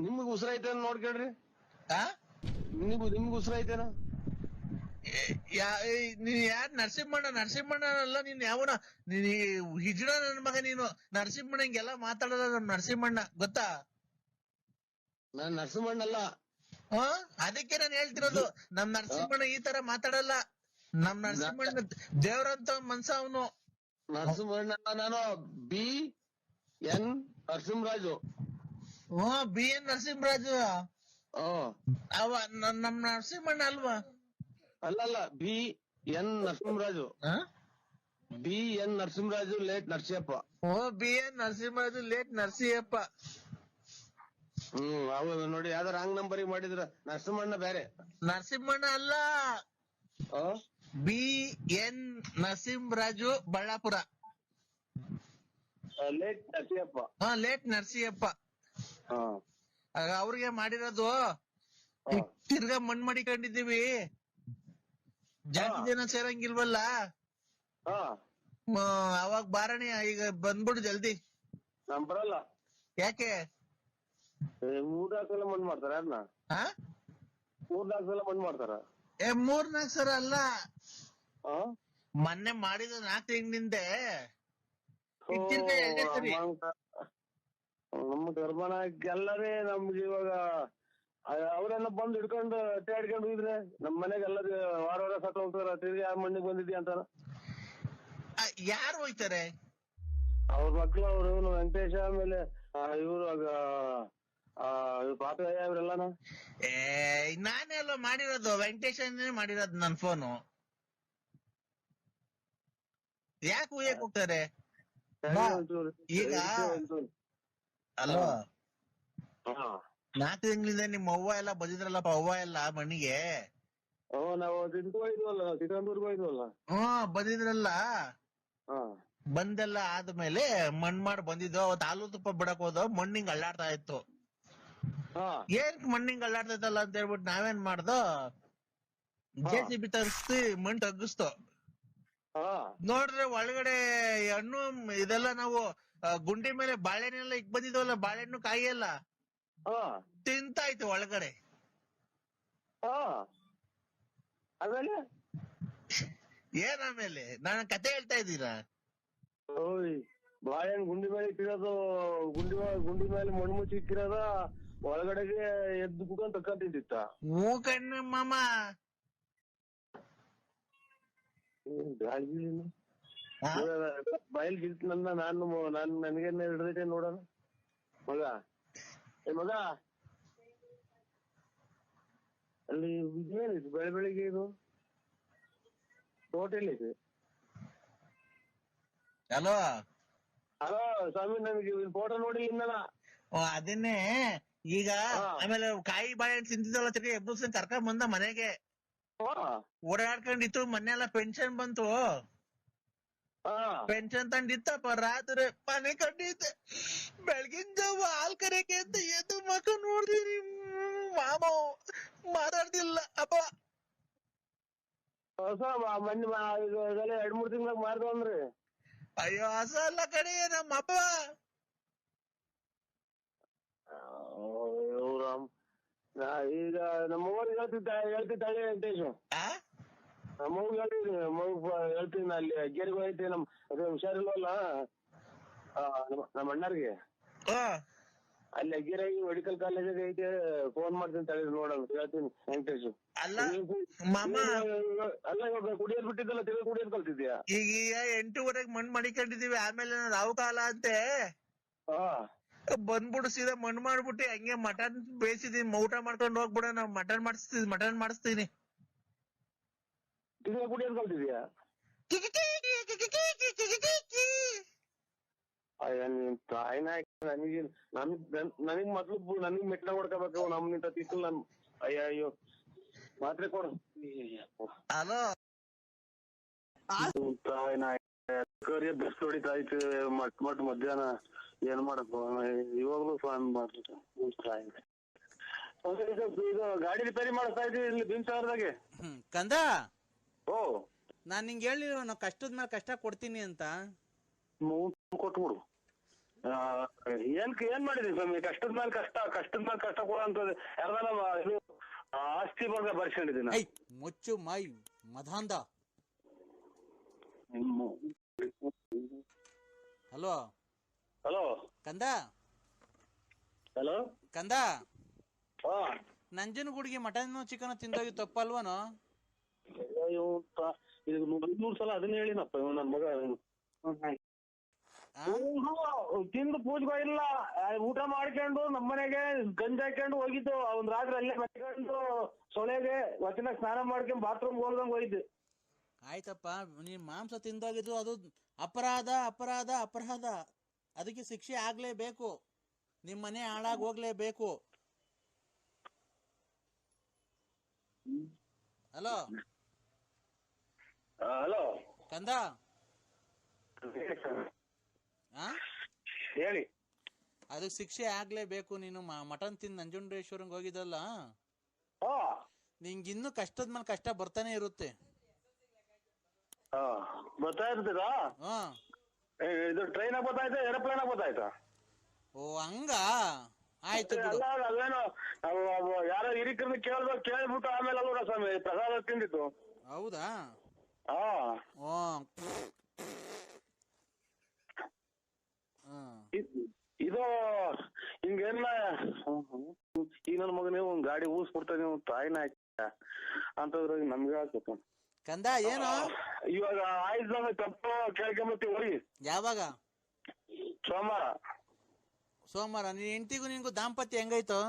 ನಿಮ್ಗ್ ಉಸಿರಾಯ್ತೇನ ನೋಡ್ಕೊಳ್ರಿ. ನಿಮ್ಗ್ ಉಸಿರಾಯ್ತೇನ? ನೀನ್ ಯಾರ್? ನರಸಿಂಹಣ್ಣ ಅಲ್ಲ ನೀನ್. ಯಾವನ ನೀನ್ ಹಿಜ್ಡ ನನ್ ಮಗ ನೀನು. ನರಸಿಂಹಣ್ಣ ಹಿಂಗೆಲ್ಲ ಮಾತಾಡೋದ ನಮ್ ನರಸಿಂಹಣ್ಣ, ಗೊತ್ತಾ? ನಾನ್ ನರಸಿಂಹಣ್ಣ ಅಲ್ಲ. ಅದಕ್ಕೆ ನಾನು ಹೇಳ್ತಿರೋದು, ನಮ್ ನರಸಿಂಹಣ್ಣ ಈ ತರ ಮಾತಾಡಲ್ಲ. ನಮ್ ನರಸಿಂಹಣ್ಣ ದೇವ್ರಂತ ಮನ್ಸ ಅವನು. ನರಸಿಂಹಣ್ಣ ನಾನು BN ನರಸಿಂಹರಾಜು. BN ನರಸಿಂಹರಾಜು ಅವ ನಮ್ ನರಸಿಂಹಣ್ಣ ಅಲ್ವಾ? ಅಲ್ಲಲ್ಲ, BN Narasimharaju. BN Narasimharaju late Narasiyappa. BN Narasimharaju late Narasiyappa. ಹೌದು ನೋಡಿ, ಯಾವ್ದಾರ ರಾಂಗ್ ನಂಬರಿಗೆ ಮಾಡಿದ್ರ. ನರಸಿಂಹಣ್ಣ ಬೇರೆ. ನರಸಿಂಹಣ್ಣ ಅಲ್ಲ, BN Narasimharaju Ballapura. Late Narasiyappa. Late Narasiyappa. ಅವ್ರಿಗೆ ಮಾಡಿರೋದು. ತಿರ್ಗಾ ಮಣ್ಣು ಮಾಡಿಕೊಂಡಿದೀವಿ, ಜಾಸ್ತಿ ಜನ ಸೇರಂಗಿಲ್ವಲ್ಲ. ಅವಾಗ ಬಾರಣಿ ಈಗ ಬಂದ್ಬಿಡು ಜಲ್ದಿ. ನಾನ್ ಬರಲ್ಲ. ಯಾಕೆ? 3-4 ಸಲ ಮಣ್ಣು ಮಾಡ್ತಾರ. ಯಾರನ್ನ 3-4 ಸಲ ಮಣ್ಣು ಮಾಡ್ತಾರ? 3-4 ಸಲ ಅಲ್ಲ, ಮೊನ್ನೆ ಮಾಡಿದ 4 ತಿಂಗಳಿಂದೆ. ನಮ್ಮ ಗರ್ಭಣ ಎಲ್ಲರೇ ನಮ್ಗೆ ಇವಾಗ ಅವ್ರೆಲ್ಲ ಬಂದು ಹಿಡ್ಕೊಂಡು ಹಿಡ್ಕೊಂಡು ಹೋಗಿದ್ರೆ ನಮ್ ಮನೆಗೆ ಎಲ್ಲರೂ ವಾರ ಸತ್ತ ಹೋಗ್ತಾರ. ತಿರ್ಗಿ ಯಾವ ಮಣ್ಣಿಗೆ ಬಂದಿದ್ಯಾ ಅಂತಾರ. ಯಾರು ಹೋಯ್ತಾರೆ? ಅವ್ರ ಮಕ್ಳು ಅವ್ರು ಇವನು ವೆಂಕಟೇಶ ಆಮೇಲೆ ಇವ್ರು ಪಾಪಯ್ಯ ಇವ್ರೆಲ್ಲಾನ. ನಾನೆಲ್ಲ ಮಾಡಿರೋದು ವೆಂಕಟೇಶನೇ ಮಾಡಿರೋದು ನನ್ ಫೋನು. ಯಾಕೆ ಉಯ್ಯಕ್ ಹೋಗ್ತಾರೆ ಈಗ? ಅಲ್ವಾ 4 ತಿಂಗಳಿಂದ ನಿಮ್ಮ ಅವ್ವ ಎಲ್ಲ ಬಂದಿದ್ರಲ್ಲಪ್ಪ, ಅವ್ವ ಎಲ್ಲ ಮಣ್ಣಿಗೆ. ನಾವು ಹೋಯ್ದ್ವಲ್ಲ, ಚಿತ್ರದುರ್ಗ ಹೋಯ್ದ್ವಲ್ಲ. ಬಂದಿದ್ರಲ್ಲ. ಬಂದೆಲ್ಲ ಆದ್ಮೇಲೆ ಮಣ್ ಮಾಡಿ ಬಂದಿದ್ದು. ಅವತ್ತು ಹಾಲು ತುಪ್ಪ ಬಿಡಕ್ ಹೋದ, ಮಣ್ಣಿಂಗ್ ಅಳ್ಳಾಡ್ತಾ ಇತ್ತು. ಏನ್ ಮಣ್ಣಿಂಗ್ ಅಳ್ಳಾಡ್ತೈತಲ್ಲ ಅಂತ ಹೇಳ್ಬಿಟ್ಟು ನಾವೇನ್ ಮಾಡ್ದೋ, JCB ತರಿಸ್ತಿ ಮಣ್ ತಗ್ಗಿಸ್ತು. ನೋಡ್ರೆ ಒಳಗಡೆ ಹಣ್ಣು ಇದೆಲ್ಲ ನಾವು ಗುಂಡಿ ಮೇಲೆ ಬಾಳೆಹಣ್ಣೆಲ್ಲ ಇಕ್ ಬಂದಿದ್ವಲ್ಲ, ಬಾಳೆಹಣ್ಣು ಕಾಯಿ ಎಲ್ಲ ತಿಂತಾಯ್ತು ಒಳಗಡೆ. ಆಮೇಲೆ ಏನ್ ಆಮೇಲೆ? ನಾನು ಕತೆ ಹೇಳ್ತಾ ಇದ್ದೀರಾ? ಬಾಳೆಹಣ್ಣು ಗುಂಡಿ ಮೇಲೆ ಇಟ್ಟಿರೋದು, ಗುಂಡಿ ಮೇಲೆ ಮಣ್ಣು ಮುಚ್ಚಿ ಇಟ್ಟಿರೋದ, ಒಳಗಡೆಗೆ ಎದ್ದು ಕುತ್ಕೊಂಡ್ ತಕ್ಕಂತಿದ್ದಿತ್ತ. ಹೂ ಕಣ್ಣು ಮಾಮ. ಬಯಲ್ ಗಿಲ್ತ ನನಗೇನೆ ಹಿಡ್ದೈತೆ ನೋಡೋಣ. ಮಗ ಮಗ ಅಲ್ಲಿ ಇದೇನಿದು ಬೆಳಿಗ್ಗೆ ಇದು ಹೋಟೆಲ್ ಇದೆ. ಹಲೋ ಸ್ವಾಮಿ, ನನಗೆ ಫೋಟೋ ನೋಡಿ ಇನ್ನಲ್ಲ. ಅದನ್ನೇ ಈಗ ಆಮೇಲೆ ಕಾಯಿ ಬಾಳೆಹಣ್ಣು ತಿಂತಿದ್ದಲ್ಲ, ತಿರ್ಗಿ ಎಬ್ಬುಸ್ಕೊಂಡ್ ಕರ್ಕೊಂಡ್ ಬಂದ ಮನೆಗೆ. ಓಡಾಡ್ಕೊಂಡಿತ್ತು. ಮೊನ್ನೆ ಎಲ್ಲ ಪೆನ್ಷನ್ ಬಂತು. ಪೆನ್ಷನ್ ತಂದಿತ್ತಪ್ಪ. ರಾತ್ರಿ ಮನೆ ಕಂಡಿದ್ದೆ. ಬೆಳಗಿನ ಜಾವ ಹಾಲ್ ಕರೆಯಕ್ಕೆ ಅಂತ ಎದ್ದು ಮಕ್ಕ ನೋಡ್ತೀರಿ ಮಾಮ ಮಾತಾಡ್ತಿಲ್ಲ ಅಪ್ಪ. ಹೊಸ ಮೊನ್ನೆ 2-3 ತಿಂಗಳಾಗ ಮಾರ್ದವ್ರಿ. ಅಯ್ಯೋ ಹೊಸ ಅಲ್ಲ ಕಡೆ ನಮ್ಮಪ್ಪ. ಈಗ ನಮ್ಮವ್ರಿಗೆ ಹೇಳ್ತಿದ್ದಾಳೆ ವೆಂಕಟೇಶ್. ನಮ್ಮವ್ಗೆ ಹೇಳ್ತೀನಿ ಅಲ್ಲಿ ಅಗ್ಗೇರಿಗೆ ಹೋಯ್ತಿ. ಅದೇ ಹುಷಾರಿಲ್ವಲ್ಲ ನಮ್ಮ ಅಣ್ಣರ್ಗೆ. ಅಲ್ಲಿ ಅಗ್ಗೇರಾಗಿ ಮೆಡಿಕಲ್ ಕಾಲೇಜಿಗೆ ಐತೆ, ಫೋನ್ ಮಾಡ್ತೀನಿ ತಳಿ ನೋಡೋಣ ಹೇಳ್ತೀನಿ ವೆಂಕಟೇಶ್. ಅಲ್ಲ ಮಾಮ, ಅಲ್ಲ ಇವಾಗ ಕುಡಿಯೋದ್ ಬಿಟ್ಟಿದ್ದಲ್ಲ, ತಿರುಗಿ ಕುಡಿಯೋದ್ ಕಲ್ತಿದ್ಯಾ? ಈಗ 8:30 ಮಣ್ಣು ಮಡಿಕೊಂಡಿದೀವಿ. ಆಮೇಲೆ ರಾವು ಕಾಲ ಅಂತೆ ಬಂದ್ಬಿಡು, ಸೀದಾ ಮಣ್ಣು ಮಾಡ್ಬಿಟ್ಟು ಹಂಗೆ ಮಟನ್ ಬೇಯಿಸಿದೀನಿ. ಊಟ ಮಾಡ್ಕೊಂಡು ಹೋಗ್ಬಿಡ. ನಾವು ಮಟನ್ ಮಾಡಿಸ್ತೀನಿ. ತಿರುಗಿ ಕುಡಿಯೋದ್ ಕಲ್ತಿದ್ಯಾ? ತಾಯಿನ ನನಗ್ ಮೊದ್ಲು ನನಗ್ ಮೆಟ್ಲ ಹೊಡ್ಕೋಬೇಕು. ನಮ್ಗಿಂತ ತಿಕ್ಕಲ್ ನನ್ ಅಯ್ಯೋ ಮಾತ್ರೆ ಕೊಡು. ಹಲೋ ತಾಯಿನ ಕರಿಯ ಬೆಸ್ಟ್ ಹೊಡಿತಾ ಐತೆ ಮಟ್ ಮಧ್ಯಾಹ್ನ. ಏನ್ ಮಾಡಪ್ಪ ಇವಾಗ್ಲೂ ಫೋನ್ ಮಾಡ್ತಿದ್ದೆ. ಇದು ಗಾಡಿ ರಿಪೇರಿ ಮಾಡಿಸ್ತಾ ಇದ್ವಿ ಇಲ್ಲಿ ಭೀಮಸಾಗರದಾಗೆ. ಕಂದ, ನಾನ್ ನಿಂಗೆ ಹೇಳಿರೋ ನಾವು ಕಷ್ಟದ ಮೇಲೆ ಕಷ್ಟ ಕೊಡ್ತೀನಿ ಅಂತ. ಕೊಟ್ಬಿಡು. ಏನ್ ಮಾಡಿದೀನಿ ಸ್ವಾಮಿ? ಕಷ್ಟದ ಮೇಲೆ ಕಷ್ಟ ಕೊಡೋಂಥದ್ದು ಯಾರ್ದಾನ ಇದು ಆಸ್ತಿ ಬಗ್ಗೆ ಬರ್ಸ್ಕೊಂಡಿದ್ದೀನಿ. ಮುಚ್ಚು ಮೈ ಮಧಾಂದ. ಹಲೋ ಕಂದ. ಹಲೋ ಕಂದ, ನಂಜನಗೂಡಿಗೆ ಮಟನ್ ಚಿಕನ್ ತಿಂದೋಗಿ ತಪ್ಪಲ್ವನೋ? ಇದು 3 ಸಲ ಅದನ್ನ ಹೇಳಿನಪ್ಪ ನನ್ ಮಗ. ತಿಂದು ಪೂಜೆಗೂ ಇಲ್ಲ, ಊಟ ಮಾಡ್ಕೊಂಡು ನಮ್ಮನೆಗೆ ಗಂಜಿ ಹಾಕೊಂಡು ಹೋಗಿದ್ದು. ಒಂದ್ ರಾತ್ರಿ ಅಲ್ಲೇ ಮಟ್ಕೊಂಡು ಸೊಳೆಗೆ ವಚನ ಸ್ನಾನ ಮಾಡ್ಕೊಂಡು ಬಾತ್ರೂಮ್ ಹೋಗ್ದಂಗ್ ಹೋಗಿದ್ದು. ಆಯ್ತಪ್ಪ, ನೀನ್ ಮಾಂಸ ತಿಂದೋಗಿದ್ದು ಅದು ಅಪರಾಧ. ಅದಕ್ಕೆ ಶಿಕ್ಷೆ ಆಗ್ಲೇಬೇಕು. ನಿಮ್ ಮನೆ ಹಾಳಾಗ್ ಹೋಗ್ಲೇಬೇಕು. ಹಲೋ ಕಂದ, ಹೇಳಿ. ಅದಕ್ಕೆ ಶಿಕ್ಷೆ ಆಗ್ಲೇಬೇಕು. ನೀನು ಮಟನ್ ತಿಂದು ನಂಜುಂಡೇಶ್ವರಂಗ್ ಹೋಗಿದ್ದಲ್ಲ, ನಿಂಗೆ ಇನ್ನು ಕಷ್ಟದ ಮೇಲೆ ಕಷ್ಟ ಬರ್ತಾನೆ ಇರುತ್ತೆ. ಬರ್ತಾ ಇರ್ತದಾ? ಇದು ಟ್ರೈನ್ ಗೊತ್ತಾಯ್ತಾ, ಏರೋಪ್ಲೇನ್ ಗೊತ್ತಾಯ್ತಾ? ಓ ಹಂಗ ಆಯ್ತು. ಅಲ್ಲೇನು ಯಾರೋ ಹಿರಿಕರನ್ನ ಕೇಳ್ಬಿಟ್ಟು ಆಮೇಲೆ ಅಲ್ವ ಸ್ವಾಮಿ ಪ್ರಸಾದ ತಿಂದಿತ್ತು. ಹೌದಾ? ಇದು ಹಿಂಗೇನ ಈಗ ನನ್ನ ಮಗನೇ ಒಂದ್ ಗಾಡಿ ಊಸ್ಬಿಡ್ತಾನೆ, ತಾಯಿನ ಅಂತಂದ್ರೆ ನಮ್ಗೆ ಆಗ್ಬೇಕು. ಕಂದ ಏನು ಇವಾಗ ಆಯ್ತು ತಪ್ಪು ಕೇಳ್ಕೊಂಬತ್ತೀವಿ. ಹೋಗಿ ಯಾವಾಗ ಸೋಮವಾರ. ಸೋಮವಾರ. ನಿನ್ ಹೆಂಡತಿಗೂ ನಿನ್ಗೂ ದಾಂಪತ್ಯ ಹೆಂಗಾಯ್ತು?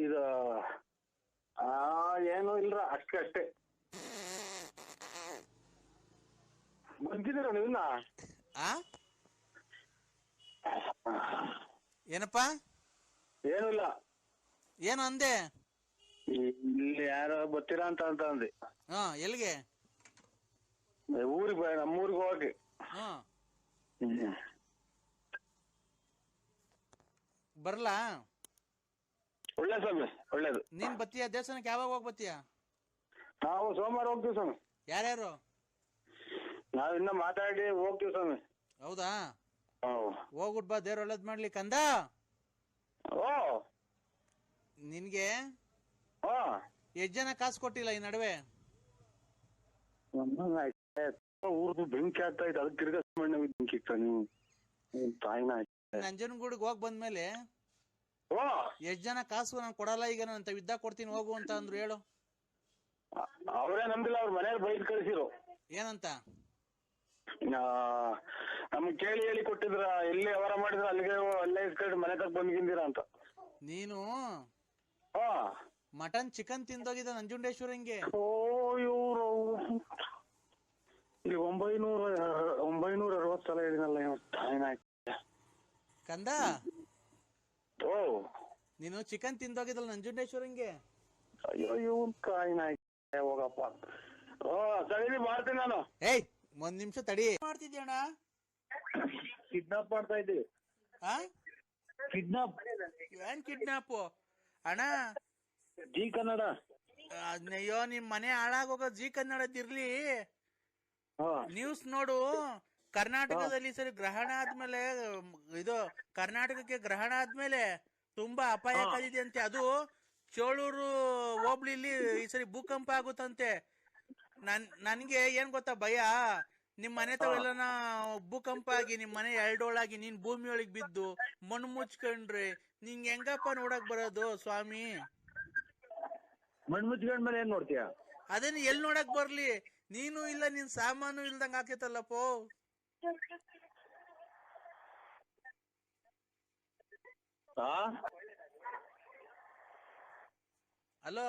ಇದು ಏನು ಇಲ್ರ, ಅಷ್ಟೇ. ಬಂದಿದ್ದೀರ ನೀವಿನ್ನ? ಆ ಏನಪ್ಪಾ? ಏನು ಇಲ್ಲ. ಏನು ಅಂದೆ? ಇಲ್ಲಿ ಯಾರೋ ಬರ್ತೀರಾ ಅಂತ ಅಂದೆ. ಹಾ, ಎಲ್ಲಿಗೆ? ಊರಿಗೆ, ನಮ್ಮೂರಿಗೆ ಹೋಗಿ. ಹಾ, ಬರ್ಲಾ? ಒಳ್ಳೆ ಸ್ವಾಮಿ, ಒಳ್ಳೇದು. ನೀನ್ ಬತ್ತೀಯ ದೇವಸ್ಥಾನಕ್ಕೆ? ಯಾವಾಗ ಹೋಗ್ ಬತ್ತೀಯ? ನಾವು ಸೋಮವಾರ ಹೋಗ್ತೀವಿ ಸ್ವಾಮಿ. ಯಾರ್ಯಾರು? ನಾವಿನ್ನ ಮಾತಾಡಿ ಹೋಗ್ತೀವಿ ಸ್ವಾಮಿ. ಹೌದಾ? ಹೋಗ್ಬಿಟ್ ಬಾ, ದೇವ್ರ ಒಳ್ಳೇದ್ ಮಾಡ್ಲಿ ಕಂದ. ಓ, ನಿನ್ಗೆ ಎಷ್ಟ್ ಜನ ಕಾಸು ಕೊಟ್ಟಿಲ್ಲ ಈ ನಡುವೆ? ಊರ್ದು ಬೆಂಕಿ ಆಗ್ತಾ ಇತ್ತು, ಅದಕ್ಕೆ ತಿರ್ಗಾ ಬೆಂಕಿ ಇತ್ತ ನೀವು ತಾಯಿನ. ನಂಜನಗೂಡಿಗೆ ಹೋಗ್ ಬಂದ್ಮೇಲೆ ಓ, ಎಷ್ಟ್ ಜನ ಕಾಸು ನಾನು ಕೊಡಲ್ಲ, ಈಗ ನಾನು ವಿದ್ಯಾ ಕೊಡ್ತೀನಿ ಹೋಗು ಅಂತ ಅಂದ್ರು. ಹೇಳು. ಅವರೇ ನಮ್ದಿಲ್ಲ, ಅವ್ರ ಮನೇಲಿ ಬೈದ್ ಕಳ್ಸಿರು. ಏನಂತ? ನಮ್ಗೆ ಕೇಳಿ ಹೇಳಿ ಕೊಟ್ಟಿದ್ರ, ಎಲ್ಲಿ ವ್ಯವಹಾರ ಮಾಡಿದ್ರ ಅಲ್ಲೇ ಇಸ್ಕೊಂಡು ಮನೆ ತಗ ಬಂದ್ಗಿಂದಿರ ಅಂತ. ನೀನು ಮಟನ್ ಚಿಕನ್ ತಿಂದೋಗಿದ್ದ ನಂಜುಂಡೇಶ್ವರಂಗೆ. ಓ, ಇವ್ರು ಇಲ್ಲಿ 960 ಸಲ ಹೇಳಿನಲ್ಲ ಕಂದ. ಓ, ನೀನು ಚಿಕನ್ ತಿಂದೋಗಿದ್ದಲ್ಲ ನಂಜುಂಡೇಶ್ವರಂಗೆ. ಅಯ್ಯೋ, ಇವನ್ ಕಾಯಿನ ಹೋಗಪ್ಪ. ಓ ಸರಿ, ಮಾಡ್ತೀನಿ ನಾನು. ಏಯ್, ಒಂದ್ ನಿಮಿಷ ತಡಿ. ಮಾಡ್ತಿದ್ಯಣ್ಣ? ಕಿಡ್ನಾಪ್ ಮಾಡ್ತಾ ಇದ್ದೀವಿ. ಕಿಡ್ನಾಪ್? ಏನ್ ಕಿಡ್ನಾಪ್ ಅಣ್ಣ? ಜಿ ಕನ್ನಡ. ಅಯ್ಯೋ, ನಿಮ್ ಮನೆ ಹಾಳಾಗೋಗ ಜಿ ಕನ್ನಡದಿರ್ಲಿ. ನ್ಯೂಸ್ ನೋಡು. ಕರ್ನಾಟಕದಲ್ಲಿ ಸರಿ ಗ್ರಹಣ ಆದ್ಮೇಲೆ, ಇದು ಕರ್ನಾಟಕಕ್ಕೆ ಗ್ರಹಣ ಆದ್ಮೇಲೆ ತುಂಬಾ ಅಪಾಯಕಾರಿದೆ ಅಂತೆ. ಅದು ಚೋಳೂರು ಹೋಬ್ಳಿಲಿ ಈ ಸರಿ ಭೂಕಂಪ ಆಗುತ್ತಂತೆ. ನನ್ಗೆ ಏನ್ ಗೊತ್ತಾ ಭಯ, ನಿಮ್ ಮನೆ ತಾವೆಲ್ಲ ಭೂಕಂಪ ಆಗಿ ನಿಮ್ ಮನೆ ಎರಡೋಳಾಗಿ ನೀನ್ ಭೂಮಿ ಒಳಗ್ ಬಿದ್ದು ಮಣ್ಣು ಮುಚ್ಕೊಂಡ್ರೆ ನಿಂಗೆ ಹೆಂಗಪ್ಪ ನೋಡಕ್ ಬರೋದು ಸ್ವಾಮಿ? ಮಣ್ಣು ಮುಚ್ಕೊಂಡ್ಮೇಲೆ ಏನ್ ನೋಡ್ತೀಯ? ಅದೇನು ಎಲ್ ನೋಡಕ್ ಬರ್ಲಿ? ನೀನು ಇಲ್ಲ, ನಿನ್ ಸಾಮಾನು ಇಲ್ದಂಗ ಆಕೇತಲ್ಲಪ್ಪೋ. ಹಲೋ,